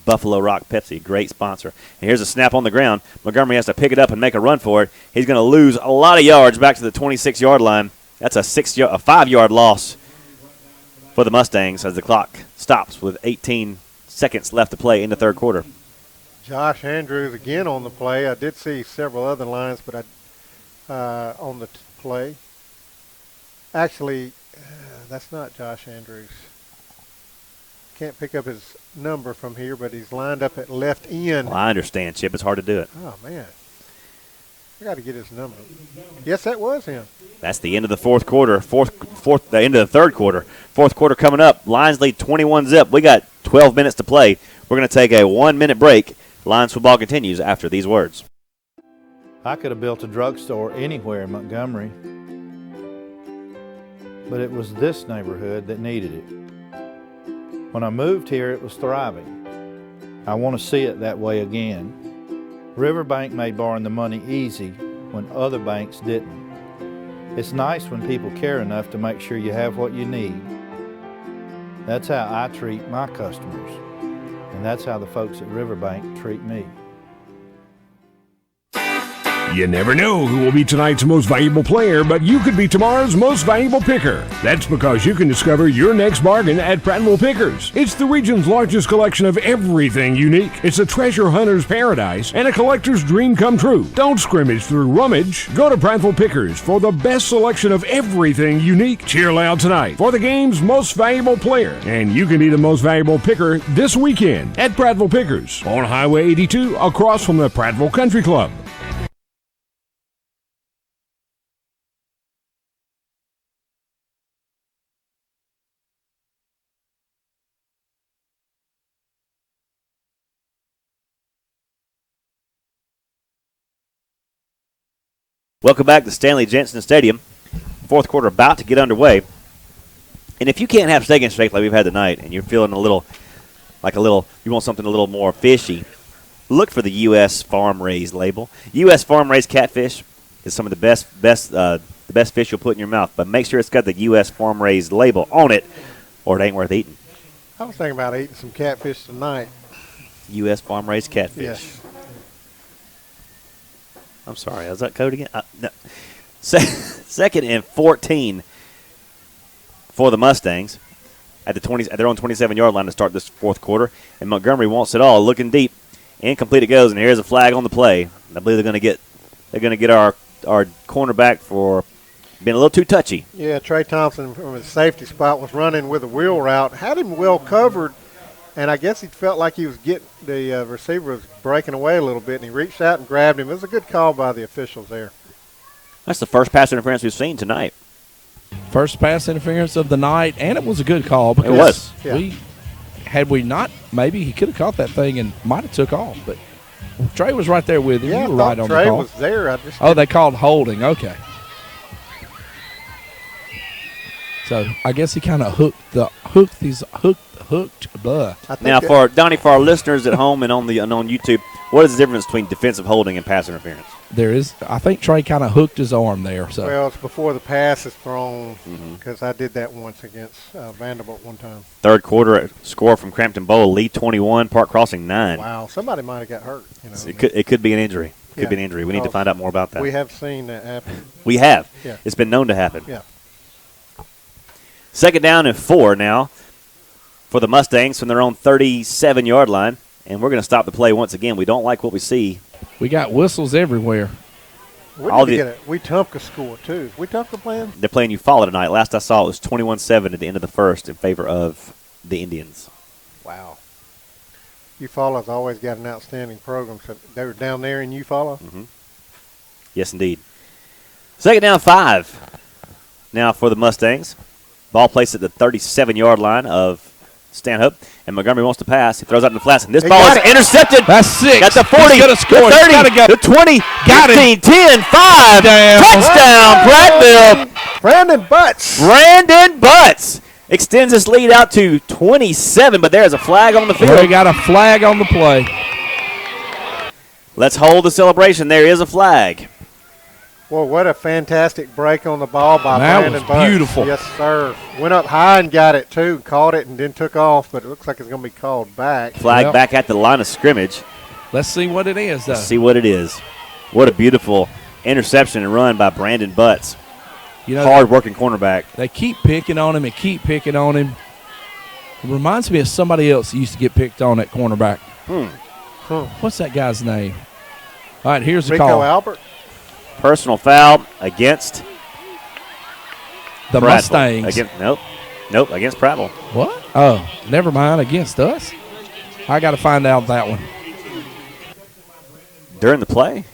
Buffalo Rock Pepsi, great sponsor. And here's a snap on the ground. Montgomery has to pick it up and make a run for it. He's going to lose a lot of yards back to the 26-yard line. That's a 5-yard loss for the Mustangs as the clock stops with 18 seconds left to play in the third quarter. Josh Andrews again on the play. I did see several other lines, but on the play. Actually, that's not Josh Andrews. Can't pick up his number from here, but he's lined up at left end. Well, I understand, Chip. It's hard to do it. Oh, man. I got to get his number. Yes, that was him. That's the end of the fourth quarter. The end of the third quarter. Fourth quarter coming up. Lions lead 21-0. We got 12 minutes to play. We're going to take a 1-minute break. Lions football continues after these words. I could have built a drugstore anywhere in Montgomery, but it was this neighborhood that needed it. When I moved here, it was thriving. I want to see it that way again. Riverbank made borrowing the money easy when other banks didn't. It's nice when people care enough to make sure you have what you need. That's how I treat my customers, and that's how the folks at Riverbank treat me. You never know who will be tonight's most valuable player, but you could be tomorrow's most valuable picker. That's because you can discover your next bargain at Prattville Pickers. It's the region's largest collection of everything unique. It's a treasure hunter's paradise and a collector's dream come true. Don't scrimmage through rummage. Go to Prattville Pickers for the best selection of everything unique. Cheer loud tonight for the game's most valuable player, and you can be the most valuable picker this weekend at Prattville Pickers on Highway 82 across from the Prattville Country Club. Welcome back to Stanley Jensen Stadium. Fourth quarter about to get underway. And if you can't have steak and shake like we've had tonight, and you're feeling you want something a little more fishy, look for the U.S. Farm Raised label. U.S. Farm Raised catfish is some of the best fish you'll put in your mouth. But make sure it's got the U.S. Farm Raised label on it, or it ain't worth eating. I was thinking about eating some catfish tonight. U.S. Farm Raised catfish. Yes. I'm sorry. How's that code again? No. Second and 14 for the Mustangs at their own 27-yard line to start this fourth quarter. And Montgomery wants it all, looking deep. Incomplete it goes, and here's a flag on the play. I believe they're going to get our cornerback for being a little too touchy. Yeah, Trey Thompson from his safety spot was running with a wheel route, had him well covered, and I guess he felt like he was getting the receiver was breaking away a little bit, and he reached out and grabbed him. It was a good call by the officials there. That's the first pass interference we've seen tonight. First pass interference of the night, and it was a good call. It was. Had we not, maybe he could have caught that thing and might have took off. But Trey was right there with him. Yeah, you were right on Trey the call. was there. They called holding. Okay. So I guess he kind of hooked. Blah. Now, for our listeners at home and on YouTube, what is the difference between defensive holding and pass interference? There is. I think Trey kind of hooked his arm there. So. Well, it's before the pass is thrown, because I did that once against Vanderbilt one time. Third quarter score from Crampton Bowl, Lee 21, Park Crossing 9. Wow, somebody might have got hurt. It could be an injury. We need to find out more about that. We have seen that happen. We have. Yeah. It's been known to happen. Yeah. Second down and 4 now for the Mustangs from their own 37-yard line. And we're going to stop the play once again. We don't like what we see. We got whistles everywhere. Wetumpka scored, too. Is Wetumpka playing? They're playing Eufaula tonight. Last I saw, it was 21-7 at the end of the first in favor of the Indians. Wow. Eufaula's always got an outstanding program. So they were down there in Eufaula? Mm-hmm. Yes, indeed. Second down 5 now for the Mustangs. Ball placed at the 37-yard line of Stanhope, and Montgomery wants to pass. He throws out in the flats, and this ball is intercepted. That's 6. Got the 40, the 30, the 20, 15, 10, 5. Touchdown, Prattville. Brandon Butts extends his lead out to 27, but there's a flag on the field. We got a flag on the play. Let's hold the celebration. There is a flag. Well, what a fantastic break on the ball by Brandon Butts. That was beautiful. Yes, sir. Went up high and got it, too. Caught it and then took off, but it looks like it's going to be called back. Flag back at the line of scrimmage. Let's see what it is, though. Let's see what it is. What a beautiful interception and run by Brandon Butts. Hard-working cornerback. They keep picking on him and keep picking on him. It reminds me of somebody else that used to get picked on at cornerback. What's that guy's name? All right, here's the call. Rico Albert. Personal foul against the Prattville. Mustangs. Nope, against Prattville. What? Oh, never mind, against us. I got to find out that one. During the play?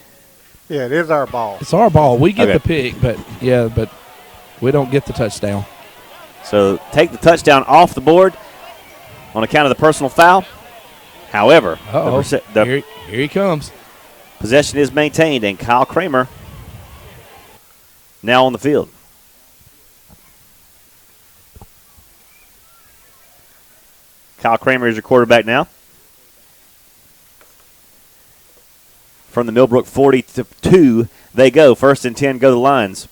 Yeah, it is our ball. It's our ball. We get the pick, but we don't get the touchdown. So take the touchdown off the board on account of the personal foul. However, here he comes. Possession is maintained, and Kyle Kramer now on the field. Kyle Kramer is your quarterback now. From the Millbrook 42, they go. 1st and 10, go the Lions.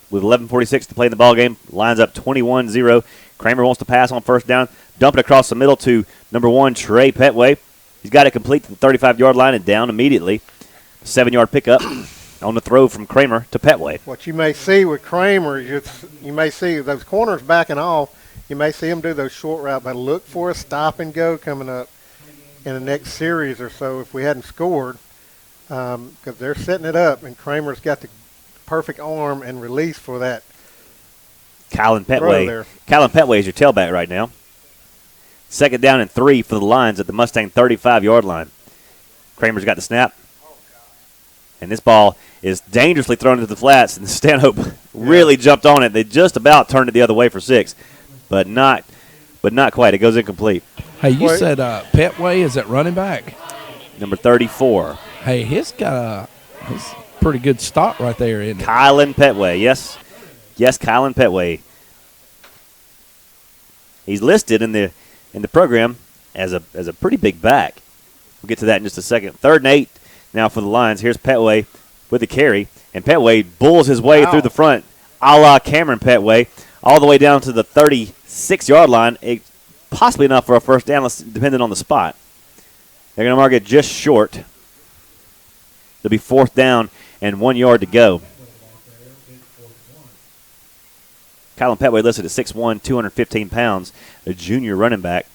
With 11:46 to play in the ballgame, Lions up 21-0. Kramer wants to pass on first down. Dump it across the middle to number 1, Trey Petway. He's got it complete to the 35-yard line and down immediately. 7-yard pickup on the throw from Kramer to Petway. What you may see with Kramer, you may see those corners backing off. You may see him do those short routes, but look for a stop and go coming up in the next series or so if we hadn't scored, because they're setting it up, and Kramer's got the perfect arm and release for that. Kylan Petway is your tailback right now. 2nd down and 3 for the Lions at the Mustang 35-yard line. Kramer's got the snap. And this ball is dangerously thrown into the flats, and Stanhope really jumped on it. They just about turned it the other way for 6, but not quite. It goes incomplete. Hey, you said Petway is at running back? Number 34. Hey, he's got a pretty good stop right there, isn't it? Kylan Petway, yes. Yes, Kylan Petway. He's listed in the program as a pretty big back. We'll get to that in just a second. 3rd and 8 now for the Lions. Here's Petway with the carry, and Petway bulls his way through the front, a la Cameron Petway, all the way down to the 36-yard line, possibly enough for a first down, depending on the spot. They're going to mark it just short. It'll be 4th down and 1 yard to go. Kylan Petway listed at 6'1", 215 pounds, a junior running back.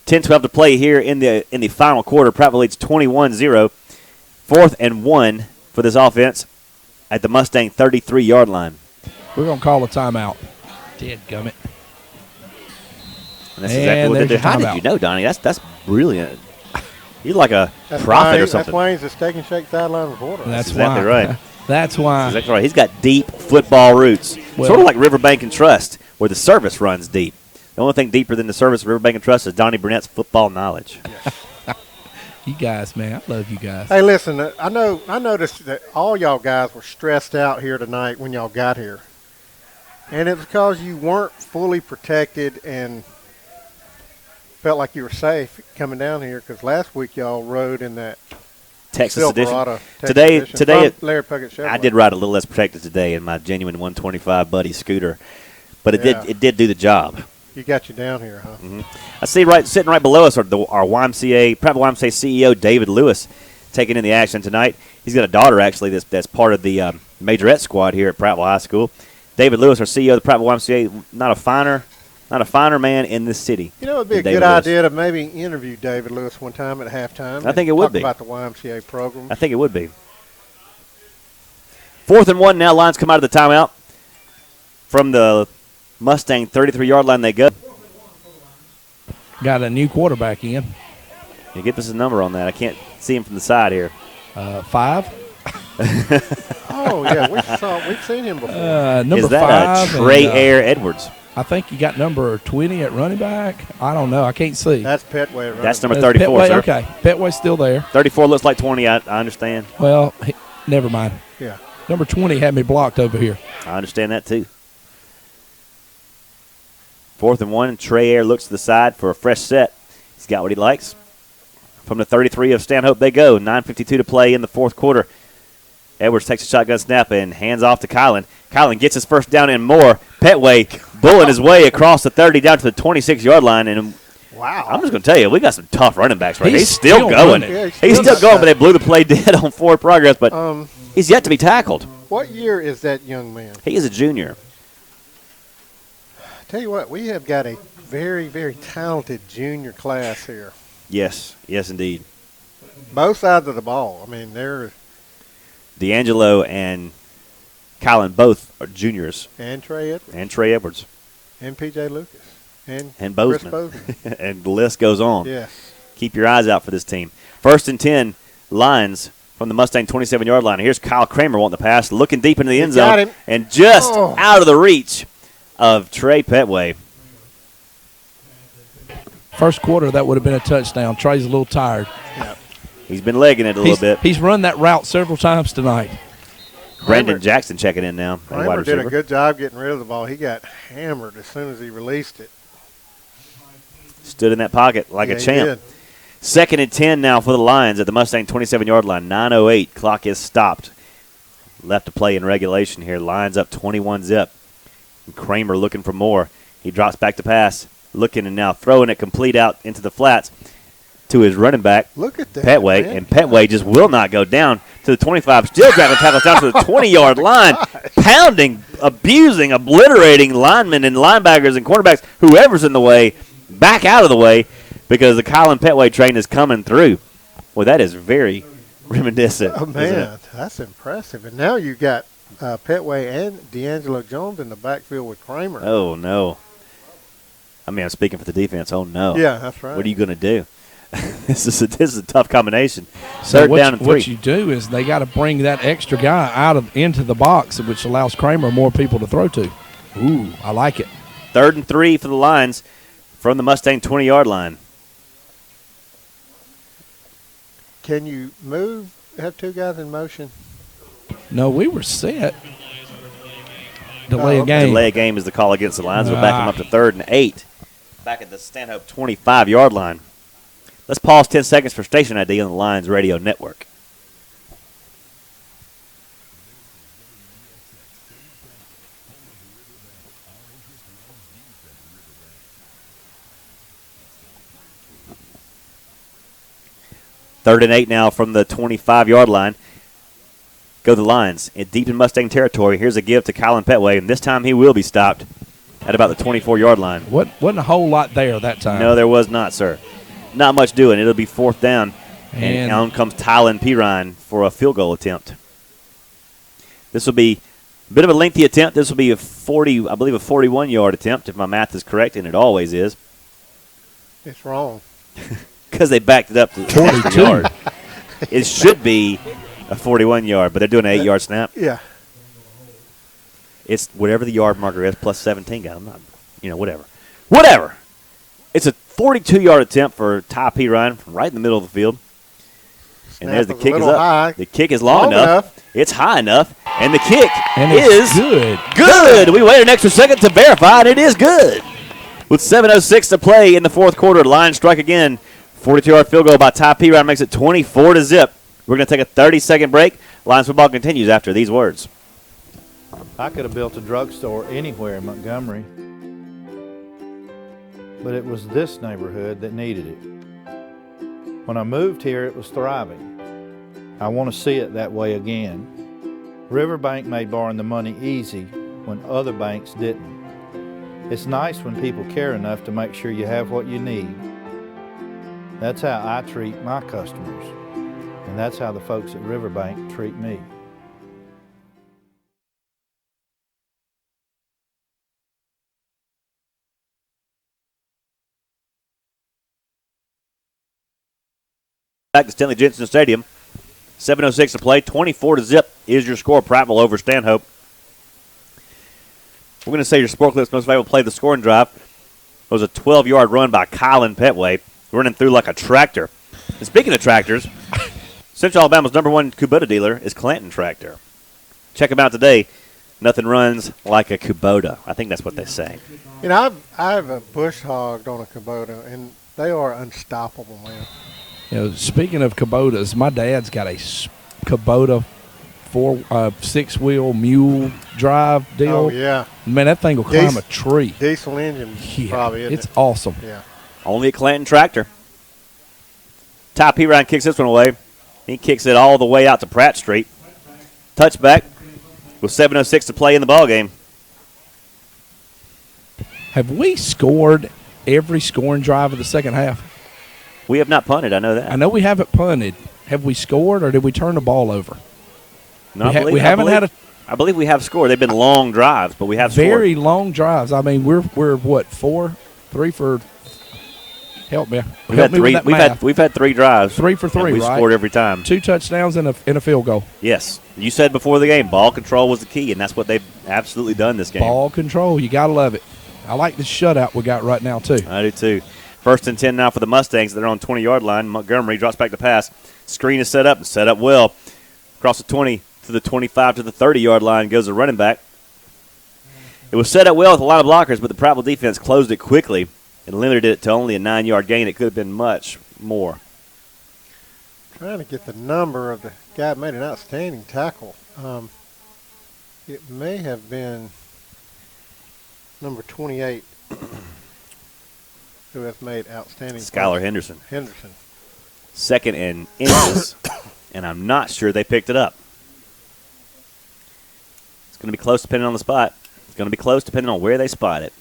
10-12 to play here in the final quarter. Prattville leads 21-0. 4th and 1 for this offense at the Mustang 33-yard line. We're going to call a timeout. Dadgummit. And that's exactly what they did. How did you know, Donnie? That's brilliant. You're like a prophet or something. That's why he's a Steak and Shake sideline reporter. That's exactly right. That's why. That's exactly right. He's got deep football roots. Well, sort of like Riverbank and Trust, where the service runs deep. The only thing deeper than the service of Riverbank and Trust is Donnie Burnett's football knowledge. You guys, man, I love you guys. Hey, listen, I noticed that all y'all guys were stressed out here tonight when y'all got here. And it was because you weren't fully protected and felt like you were safe coming down here, because last week y'all rode in that Texas Silverado edition. Today Larry Puckett Chevrolet. I did ride a little less protected today in my genuine 125 Buddy scooter, but it did do the job. You got you down here, huh? Mm-hmm. I see sitting right below us are our YMCA, Prattville YMCA CEO, David Lewis, taking in the action tonight. He's got a daughter, actually, that's part of the majorette squad here at Prattville High School. David Lewis, our CEO of the Prattville YMCA, not a finer man in this city. You know, it would be a good idea to maybe interview David Lewis one time at halftime. I think it would be. Talk about the YMCA program. I think it would be. 4th and 1 now. Lions come out of the timeout. From the Mustang 33-yard line they go. Got a new quarterback in. You get us a number on that. I can't see him from the side here. 5. Oh, yeah. We've seen him before. Number Is that 5. Trey Air Edwards? I think you got number 20 at running back. I don't know. I can't see. That's Petway. That's number 34, Petway, sir. Okay. Petway's still there. 34 looks like 20. I understand. Well, never mind. Yeah. Number 20 had me blocked over here. I understand that, too. 4th and 1. Trey Air looks to the side for a fresh set. He's got what he likes. From the 33 of Stanhope they go. 9:52 to play in the 4th quarter. Edwards takes a shotgun snap and hands off to Kylan. Kylan gets his first down and more. Petway bulling his way across the 30 down to the 26-yard line. And wow. I'm just going to tell you, we got some tough running backs right here. He's He's still going. Yeah, he's still going, but they blew the play dead on forward progress. But he's yet to be tackled. What year is that young man? He is a junior. Tell you what, we have got a very, very talented junior class here. Yes, indeed. Both sides of the ball. I mean, they're D'Angelo and Kylan both are juniors. And Trey Edwards. And P.J. Lucas. And Chris Bozeman. Bozeman. And the list goes on. Yes. Keep your eyes out for this team. 1st and 10, Lions from the Mustang 27-yard line. Here's Kyle Kramer wanting the pass, looking deep into the end zone. And just out of the reach of Trey Petway. First quarter, that would have been a touchdown. Trey's a little tired. Yep. He's been legging it a little bit. He's run that route several times tonight. Brandon Jackson checking in now. Kramer did a good job getting rid of the ball. He got hammered as soon as he released it. Stood in that pocket like a champ. 2nd and 10 now for the Lions at the Mustang 27-yard line. 9:08. Clock is stopped. Left to play in regulation here. Lions up 21-zip. Kramer looking for more. He drops back to pass. Looking and now throwing it complete out into the flats to his running back, Look at that, Petway, man. and Petway just will not go down. to the 25. Still grabbing tackles down to the 20-yard line. Pounding, abusing, obliterating linemen and linebackers and cornerbacks, whoever's in the way, back out of the way because the Colin Petway train is coming through. Well, that is very reminiscent. Oh, man, that's impressive. And now you got Petway and D'Angelo Jones in the backfield with Kramer. Oh, no. I mean, I'm speaking for the defense. Oh, no. Yeah, that's right. What are you going to do? This is a tough combination. So Third down and 3. What you do is they got to bring that extra guy into the box, which allows Kramer more people to throw to. Ooh, I like it. 3rd and 3 for the Lions from the Mustang 20-yard line. Can you have two guys in motion? No, we were set. Delay a game. Delay a game is the call against the Lions. We'll back them up to 3rd and 8. Back at the Stanhope 25-yard line. Let's pause 10 seconds for station ID on the Lions Radio Network. Third and 8 now from the 25-yard line. Go the Lions. Deep in Mustang territory. Here's a give to Colin Petway, and this time he will be stopped at about the 24-yard line. Wasn't a whole lot there that time. No, there was not, sir. Not much doing. It'll be 4th down, and on comes Tylen Pirine for a field goal attempt. This will be a bit of a lengthy attempt. This will be a 41-yard attempt, if my math is correct, and it always is. It's wrong. Because they backed it up to 22 yard. It should be a 41-yard, but they're doing an 8-yard snap. Yeah. It's whatever the yard marker is plus 17. God, I'm not, whatever. Whatever. It's a 42-yard attempt for Ty Pirine from right in the middle of the field. And there's the kick is up. High. The kick is long enough. It's high enough. And the kick is good. Good. We wait an extra second to verify, and it is good. With 7:06 to play in the 4th quarter, Lions strike again. 42-yard field goal by Ty Pirine makes it 24-0. We're going to take a 30-second break. Lions football continues after these words. I could have built a drugstore anywhere in Montgomery, but it was this neighborhood that needed it. When I moved here, it was thriving. I want to see it that way again. Riverbank made borrowing the money easy when other banks didn't. It's nice when people care enough to make sure you have what you need. That's how I treat my customers, and that's how the folks at Riverbank treat me. Back to Stanley Jensen Stadium. 7:06 to play. 24-0 is your score. Prattville over Stanhope. We're going to say your Sport Clips most valuable play of the scoring drive. It was a 12-yard run by Colin Petway, running through like a tractor. And speaking of tractors, Central Alabama's #1 Kubota dealer is Clanton Tractor. Check them out today. Nothing runs like a Kubota. I think that's what they say. I've a bush hogged on a Kubota, and they are unstoppable, man. Speaking of Kubotas, my dad's got a Kubota 6-wheel mule drive deal. Oh, yeah. Man, that thing will climb a tree. Diesel engine, probably, isn't it's awesome. Yeah. Only a Clanton Tractor. Ty Pirine kicks this one away. He kicks it all the way out to Pratt Street. Touchback with 7:06 to play in the ballgame. Have we scored every scoring drive of the second half? We have not punted, I know that. I know we haven't punted. Have we scored, or did we turn the ball over? No, I believe we have scored. They've been long drives, but we have scored. Very long drives. I mean, we're what, 3 for? Help me. We've had 3 drives. 3 for 3. We scored every time. 2 touchdowns and a field goal. Yes, you said before the game, ball control was the key, and that's what they've absolutely done this game. Ball control, you gotta love it. I like the shutout we got right now too. I do too. 1st and 10 now for the Mustangs. They're on 20-yard line. Montgomery drops back to pass. Screen is set up and set up well. Across the 20 to the 25 to the 30-yard line goes the running back. It was set up well with a lot of blockers, but the Prattville defense closed it quickly and limited it to only a 9-yard gain. It could have been much more. Trying to get the number of the guy that made an outstanding tackle. It may have been number 28 who has made outstanding. Skylar Henderson. 2nd and inches and I'm not sure they picked it up. It's going to be close depending on the spot. It's going to be close depending on where they spot it.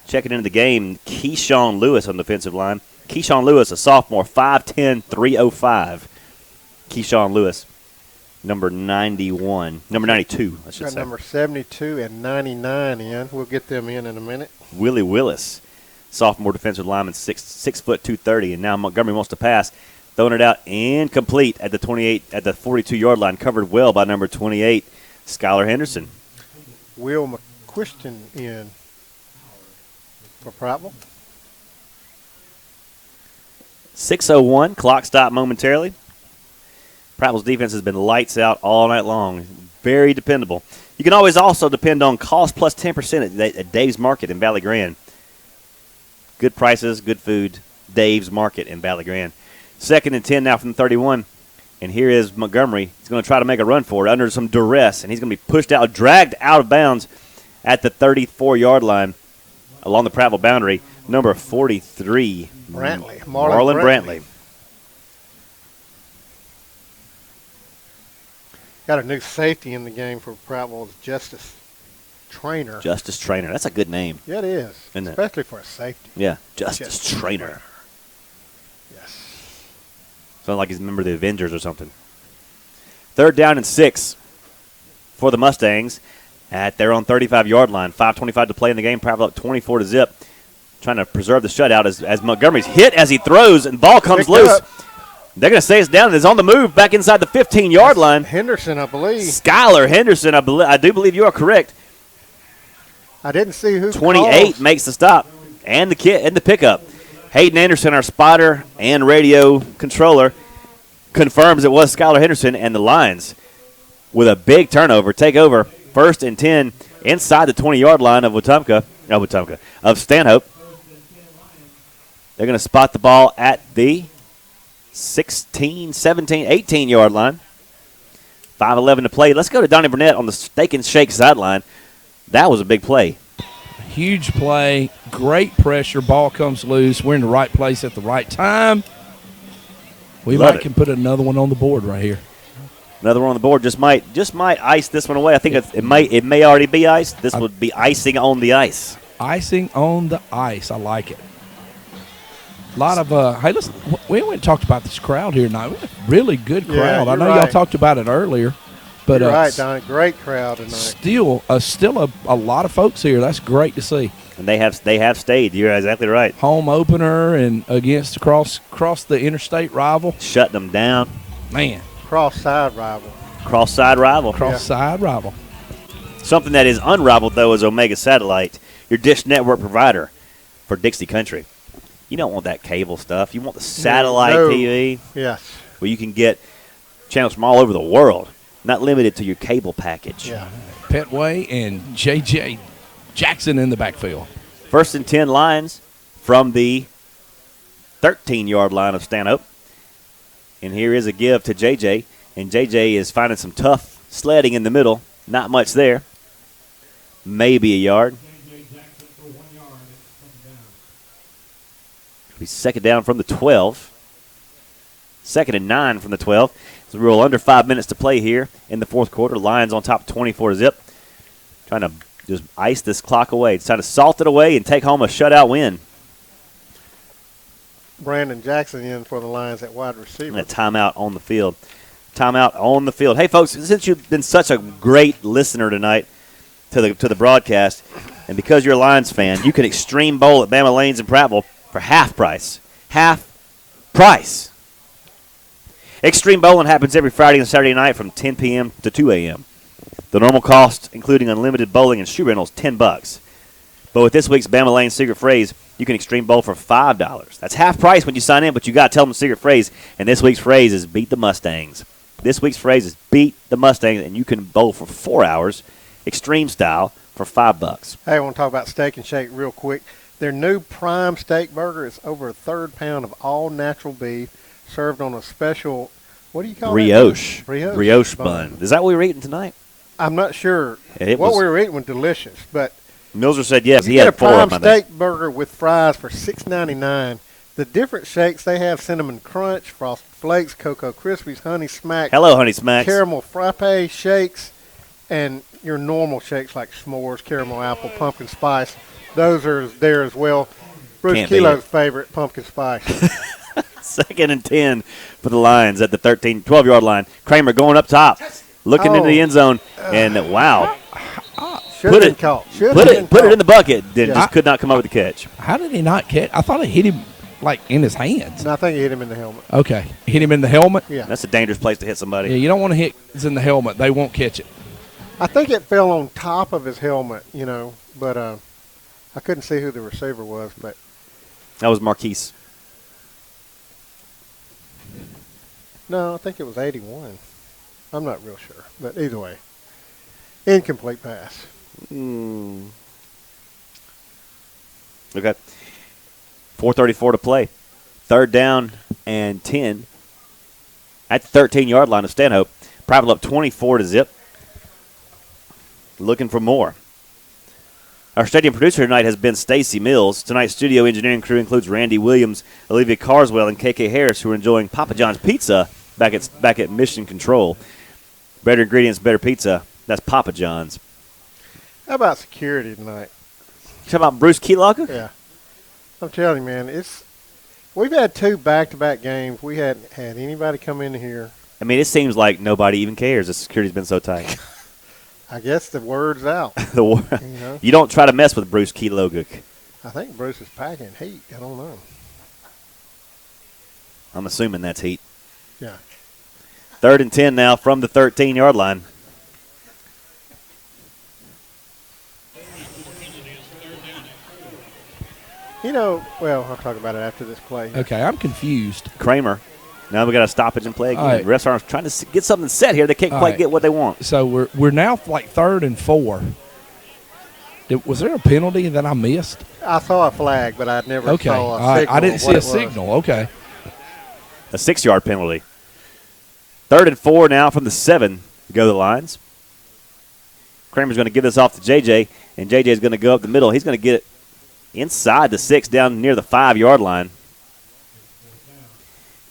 Checking into the game, Keyshawn Lewis on the defensive line. Keyshawn Lewis, a sophomore, 5'10", 305. Keyshawn Lewis, number 92, I should Got say. number 72 and 99 in. We'll get them in a minute. Willie Willis, sophomore defensive lineman, 6 foot 230, and now Montgomery wants to pass, throwing it out incomplete at the 42-yard line, covered well by number 28, Skylar Henderson. Will McQuiston in for Prattville. 6:01, clock stopped momentarily. Prattville's defense has been lights out all night long. Very dependable. You can always also depend on cost plus 10% at Dave's Market in Valley Grande. Good prices, good food. Dave's Market in Valley Grande. 2nd and 10 now from the 31. And here is Montgomery. He's going to try to make a run for it under some duress. And he's going to be pushed out, dragged out of bounds at the 34-yard line along the Prattville boundary. Number 43, Brantley. Marlon Brantley. Got a new safety in the game for Prattville's Justice Trainer. Justice Trainer. That's a good name. Yeah, it is. Isn't it? Especially for a safety. Yeah, Justice Trainer. Yes. Sounds like he's a member of the Avengers or something. 3rd down and 6 for the Mustangs at their own 35-yard line. 5:25 to play in the game. Prattville up 24-0. Trying to preserve the shutout as Montgomery's hit as he throws and ball comes Picked loose. up. They're going to say it's down. It's on the move back inside the 15-yard line. Henderson, I believe. Skylar Henderson, I do believe you are correct. I didn't see who 28 calls. makes the stop and the pickup. Hayden Anderson, our spotter and radio controller, confirms it was Skylar Henderson, and the Lions, with a big turnover, take over 1st and 10 inside the 20-yard line of Stanhope. They're going to spot the ball at the 16, 17, 18-yard line. 5:11 to play. Let's go to Donnie Burnett on the Steak and Shake sideline. That was a big play. Huge play, great pressure, ball comes loose. We're in the right place at the right time. We can put another one on the board right here. Another one on the board just might ice this one away. I think it may already be iced. This would be icing on the ice. Icing on the ice. I like it. A lot of hey, listen, we went and talked about this crowd here tonight. We have a really good crowd. I know y'all talked about it earlier, but you're right, Don. Great crowd tonight. Still a lot of folks here. That's great to see. And they have stayed. You're exactly right. Home opener and against across the interstate rival, shutting them down. Man, cross-side rival. Cross-side rival. Cross-side rival. Something that is unrivaled though is Omega Satellite, your dish network provider for Dixie Country. You don't want that cable stuff. You want the satellite TV. Yes. Where you can get channels from all over the world, not limited to your cable package. Yeah. Petway and J.J. Jackson in the backfield. 1st and 10 Lions from the 13-yard line of Stanhope. And here is a give to J.J. And J.J. is finding some tough sledding in the middle. Not much there. Maybe a yard. It'll be 2nd down from the 12. 2nd and 9 from the 12. So we roll under 5 minutes to play here in the 4th quarter. Lions on top 24-0. Trying to just ice this clock away. It's trying to salt it away and take home a shutout win. Brandon Jackson in for the Lions at wide receiver. And a timeout on the field. Timeout on the field. Hey, folks, since you've been such a great listener tonight to the broadcast, and because you're a Lions fan, you can Extreme Bowl at Bama Lanes in Prattville for half price. Half price. Extreme Bowling happens every Friday and Saturday night from 10 p.m. to 2 a.m. The normal cost, including unlimited bowling and shoe rentals, $10. But with this week's Bama Lane secret phrase, you can Extreme Bowl for $5. That's half price when you sign in, but you got to tell them the secret phrase. And this week's phrase is beat the Mustangs. This week's phrase is beat the Mustangs, and you can bowl for 4 hours, extreme style, for $5. Hey, I want to talk about Steak and Shake real quick. Their new prime steak burger is over a third pound of all natural beef served on a special, what do you call Brioche. it? Brioche bun. Is that what we were eating tonight? I'm not sure. What we were eating was delicious, but Milzer said yes. You he get had a 4 prime of them. steak burger with fries for $6.99. the different shakes they have: cinnamon crunch, frosted flakes, cocoa krispies, honey smack. Hello, Honey Smacks. Caramel frappe shakes, and your normal shakes like s'mores, caramel apple, pumpkin spice. Those are there as well. Bruce Can't beat Kilo's it. favorite, pumpkin spice. 2nd and 10 for the Lions at the 12-yard line. Kramer going up top, looking into the end zone, and wow. Put it in the bucket, then just could not come up with the catch. How did he not catch? I thought he hit him, like, in his hands. No, I think he hit him in the helmet. Okay. Hit him in the helmet? Yeah. That's a dangerous place to hit somebody. Yeah, you don't want to hit in the helmet. They won't catch it. I think it fell on top of his helmet, but I couldn't see who the receiver was. But that was Marquise. No, I think it was 81. I'm not real sure. But either way, incomplete pass. Okay. 4:34 to play. 3rd down and 10 at the 13-yard line of Stanhope. Prattville up 24-0. Looking for more. Our stadium producer tonight has been Stacy Mills. Tonight's studio engineering crew includes Randy Williams, Olivia Carswell, and KK Harris, who are enjoying Papa John's Pizza back at Mission Control. Better ingredients, better pizza. That's Papa John's. How about security tonight? You talking about Bruce Keylocker? Yeah. I'm telling you, man, we've had 2 back-to-back games. We hadn't had anybody come in here. I mean, it seems like nobody even cares. The security's been so tight. I guess the word's out. You don't try to mess with Bruce Keylogic. I think Bruce is packing heat. I don't know. I'm assuming that's heat. Yeah. 3rd and 10 now from the 13-yard line. Well, I'll talk about it after this play. Okay, I'm confused. Kramer. Now we got a stoppage and play again. Right. Refs are trying to get something set here. They can't quite get what they want. So we're now like 3rd and 4. Was there a penalty that I missed? I saw a flag, but I never saw a signal. I didn't see a signal. Okay. A 6-yard penalty. 3rd and 4 now from the 7 to go to the lines. Kramer's going to give this off to JJ, and JJ is going to go up the middle. He's going to get it inside the 6 down near the 5-yard line.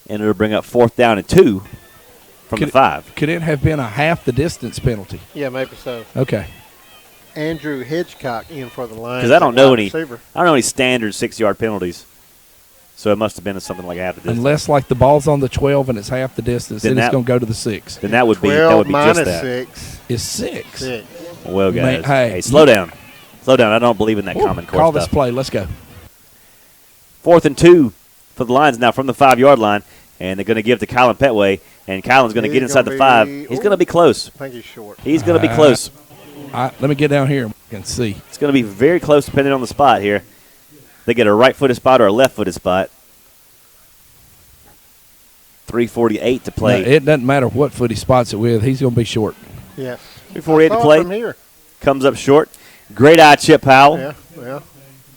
And it'll bring up 4th down and 2 from the 5. Could it have been a half the distance penalty? Yeah, maybe so. Okay. Andrew Hitchcock in for the Lions. Because I don't know any standard 6-yard penalties. So it must have been something like half the distance. Unless like the ball's on the 12 and it's half the distance, then it's going to go to the 6. Then that would be just that. 6 is 6. Well, guys, hey, slow down. Slow down. I don't believe in that common core Call stuff. this play. Let's go. 4th and 2 for the Lions now from the 5-yard line. And they're going to give to Kylan Petway. And Kylan's going to get inside the 5. He's going to be close. I think he's short. He's going to be close. Let me get down here and see. It's going to be very close depending on the spot here. They get a right-footed spot or a left-footed spot. 3:48 to play. No, it doesn't matter what foot he spots it with. He's going to be short. Yes. 3:48 to play. From here. Comes up short. Great eye, Chip Powell. Yeah.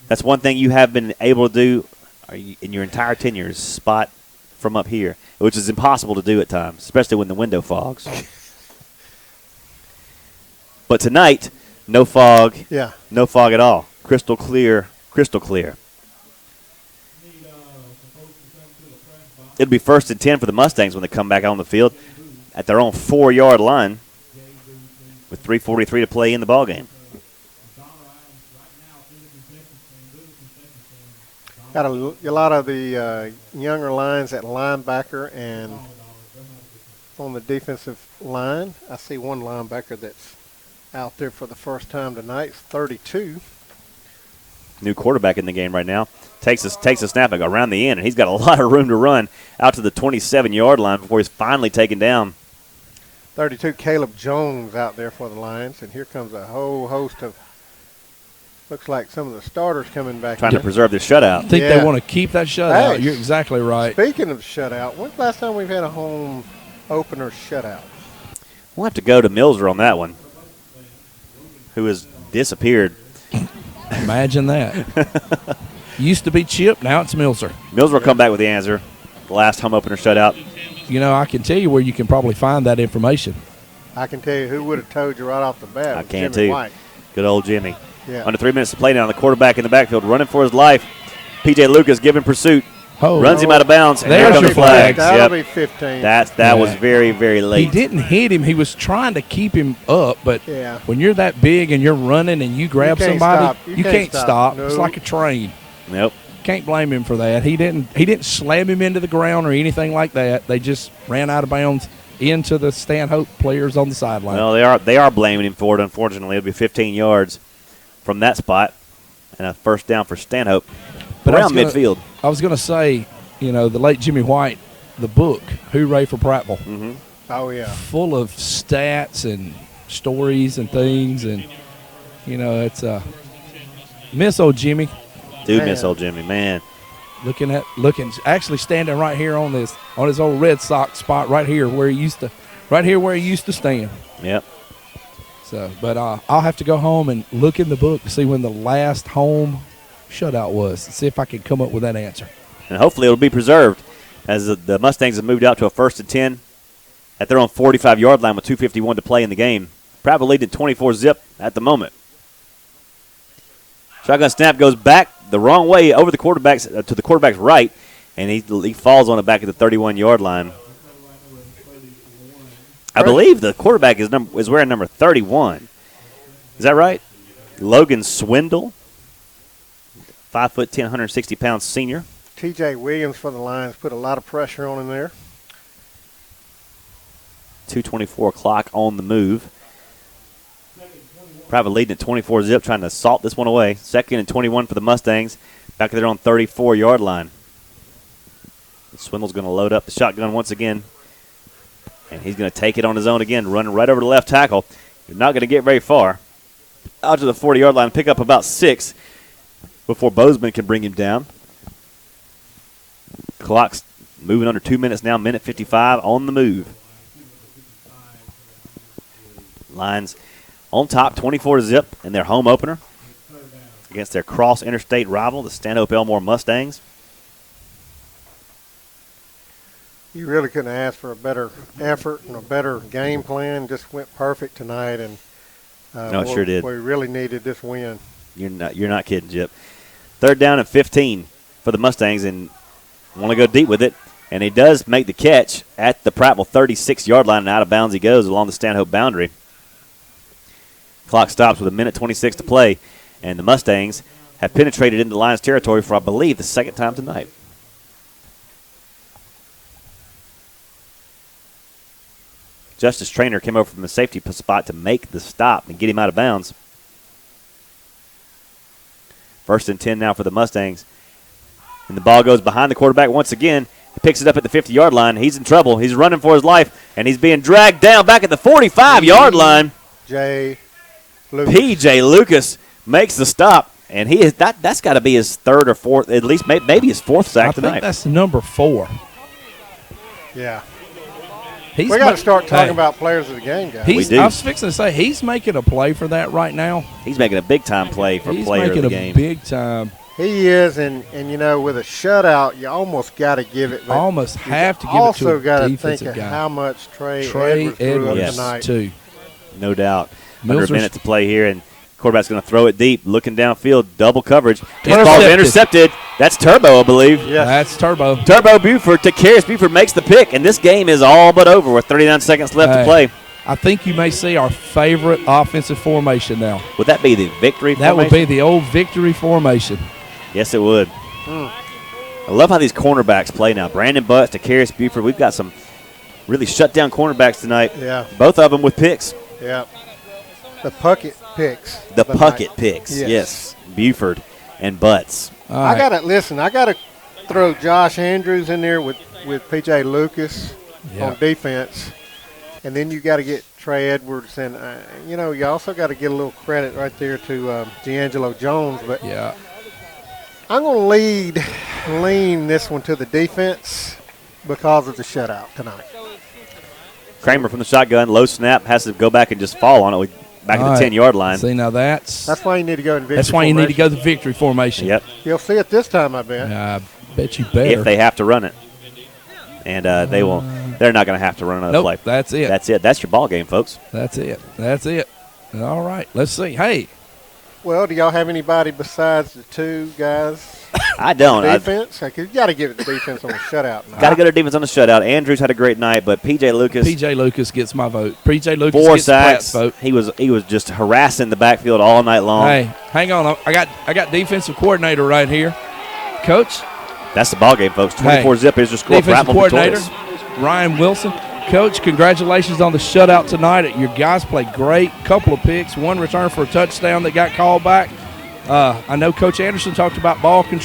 That's one thing you have been able to do in your entire tenure is spot from up here, which is impossible to do at times, especially when the window fogs. But tonight, no fog. Yeah. No fog at all. Crystal clear. Crystal clear. It'll be 1st and 10 for the Mustangs when they come back on the field at their own 4-yard line with 3:43 to play in the ballgame. Got a lot of the younger lines at linebacker and on the defensive line. I see one linebacker that's out there for the first time tonight. It's 32. New quarterback in the game right now. Takes a snap around the end, and he's got a lot of room to run out to the 27-yard line before he's finally taken down. 32, Caleb Jones out there for the Lions, and here comes a whole host of, looks like some of the starters coming back. Trying to preserve their shutout. I think they want to keep that shutout. You're exactly right. Speaking of shutout, when's the last time we've had a home opener shutout? We'll have to go to Milser on that one, who has disappeared. Imagine that. Used to be Chip, now it's Milser. Milser will come back with the answer. The last home opener shutout. You know, I can tell you where you can probably find that information. I can tell you who would have told you right off the bat. I can Jimmy too. White. Good old Jimmy. Yeah. Under 3 minutes to play now. The quarterback in the backfield running for his life. P.J. Lucas giving pursuit. Runs him out of bounds, and there That'll come the be flags. That'll be 15. That was very, very late. He didn't hit him. He was trying to keep him up, but Yeah. when you're that big and you're running and you grab can't somebody, stop. you can't stop. No. It's like a train. Nope. Can't blame him for that. He didn't slam him into the ground or anything like that. They just ran out of bounds into the Stanhope players on the sideline. Well, they are blaming him for it. Unfortunately, it'll be 15 yards from that spot, and a first down for Stanhope around midfield. I was going to say, the late Jimmy White, the book, Hooray for Prattville. Mm-hmm. Oh, yeah. Full of stats and stories and things, and, it's miss old Jimmy. Miss old Jimmy, man. Actually standing right here on his old Red Sox spot right here where he used to stand. Yep. So, but I'll have to go home and look in the book to see when the last home shutout was and see if I can come up with that answer. And hopefully it'll be preserved as the Mustangs have moved out to a 1st and 10 at their own 45-yard line with 2:51 to play in the game. Prattville leading 24-zip at the moment. Shotgun snap goes back the wrong way over the quarterback's to the quarterback's right, and he falls on it back at the 31-yard line. I believe the quarterback is wearing number 31. Is that right? Logan Swindle, 5'10", 160-pound senior. T.J. Williams for the Lions put a lot of pressure on him there. 2:24 clock on the move. Prattville leading at 24-zip, trying to salt this one away. 2nd and 21 for the Mustangs, back at their own 34-yard line. Swindle's going to load up the shotgun once again, and he's going to take it on his own again, running right over the left tackle. You're not going to get very far. Out to the 40-yard line, pick up about 6 before Bozeman can bring him down. Clock's moving under 2 minutes now, minute 55 on the move. Lions on top, 24-zip in their home opener against their cross-interstate rival, the Stanhope Elmore Mustangs. You really couldn't ask for a better effort and a better game plan. Just went perfect tonight, and No, it sure did. We really needed this win. You're not kidding, Jip. 3rd down and 15 for the Mustangs, and want to go deep with it. And he does make the catch at the Prattville 36-yard line, and out of bounds he goes along the Stanhope boundary. Clock stops with 1:26 to play, and the Mustangs have penetrated into the Lions' territory for, I believe, the 2nd time tonight. Justice Traynor came over from the safety spot to make the stop and get him out of bounds. 1st and 10 now for the Mustangs. And the ball goes behind the quarterback once again. He picks it up at the 50-yard line. He's in trouble. He's running for his life, and he's being dragged down back at the 45-yard line. P.J. Lucas makes the stop, and that's got to be his 3rd or 4th, at least maybe his 4th sack tonight. I think that's number 4. Yeah. We got to start talking about players of the game, guys. We do. I was fixing to say, he's making a play for that right now. He's making a big-time play for player of the game. He's making a big-time. He is, and with a shutout, you almost got to give it. Almost have to give it to a also got to think of guy. how much Trey Edwards threw up yes, tonight. Too. No doubt. Under a minute to play here, and quarterback's going to throw it deep, looking downfield, double coverage. This ball's intercepted. That's Turbo, I believe. Yes. That's Turbo. Turbo Buford to Karras Buford makes the pick, and this game is all but over with 39 seconds left to play. I think you may see our favorite offensive formation now. Would that be the victory formation? That would be the old victory formation. Yes, it would. I love how these cornerbacks play now. Brandon Butts to Karras Buford. We've got some really shut-down cornerbacks tonight. Yeah. Both of them with picks. Yeah. The Puckett picks. The Puckett picks, yes. Buford and Butts. I got to throw Josh Andrews in there with P.J. Lucas on defense. And then you got to get Trey Edwards. And, you also got to get a little credit right there to D'Angelo Jones. But yeah, I'm going to lean this one to the defense because of the shutout tonight. Kramer from the shotgun, low snap, has to go back and just fall on it back at the 10-yard line. See, now that's why you need to go in victory That's why you need to go to the victory formation. Yep. You'll see it this time, I bet. I bet you better. If they have to run it. And they will. They're not going to have to run another play. That's it. That's it. That's your ball game, folks. That's it. All right. Let's see. Hey. Well, do y'all have anybody besides the two guys? I don't. Defense? You got to give it to defense on a shutout. Got to go to defense on the shutout. Andrews had a great night, but P.J. Lucas gets my vote. P.J. Lucas 4 gets sacks. the vote. He was just harassing the backfield all night long. Hey, hang on. I got defensive coordinator right here. Coach? That's the ball game, folks. 24-zip is your score. Defensive coordinator, victorious. Ryan Wilson. Coach, congratulations on the shutout tonight. Your guys played great. Couple of picks, one return for a touchdown that got called back. I know Coach Anderson talked about ball control.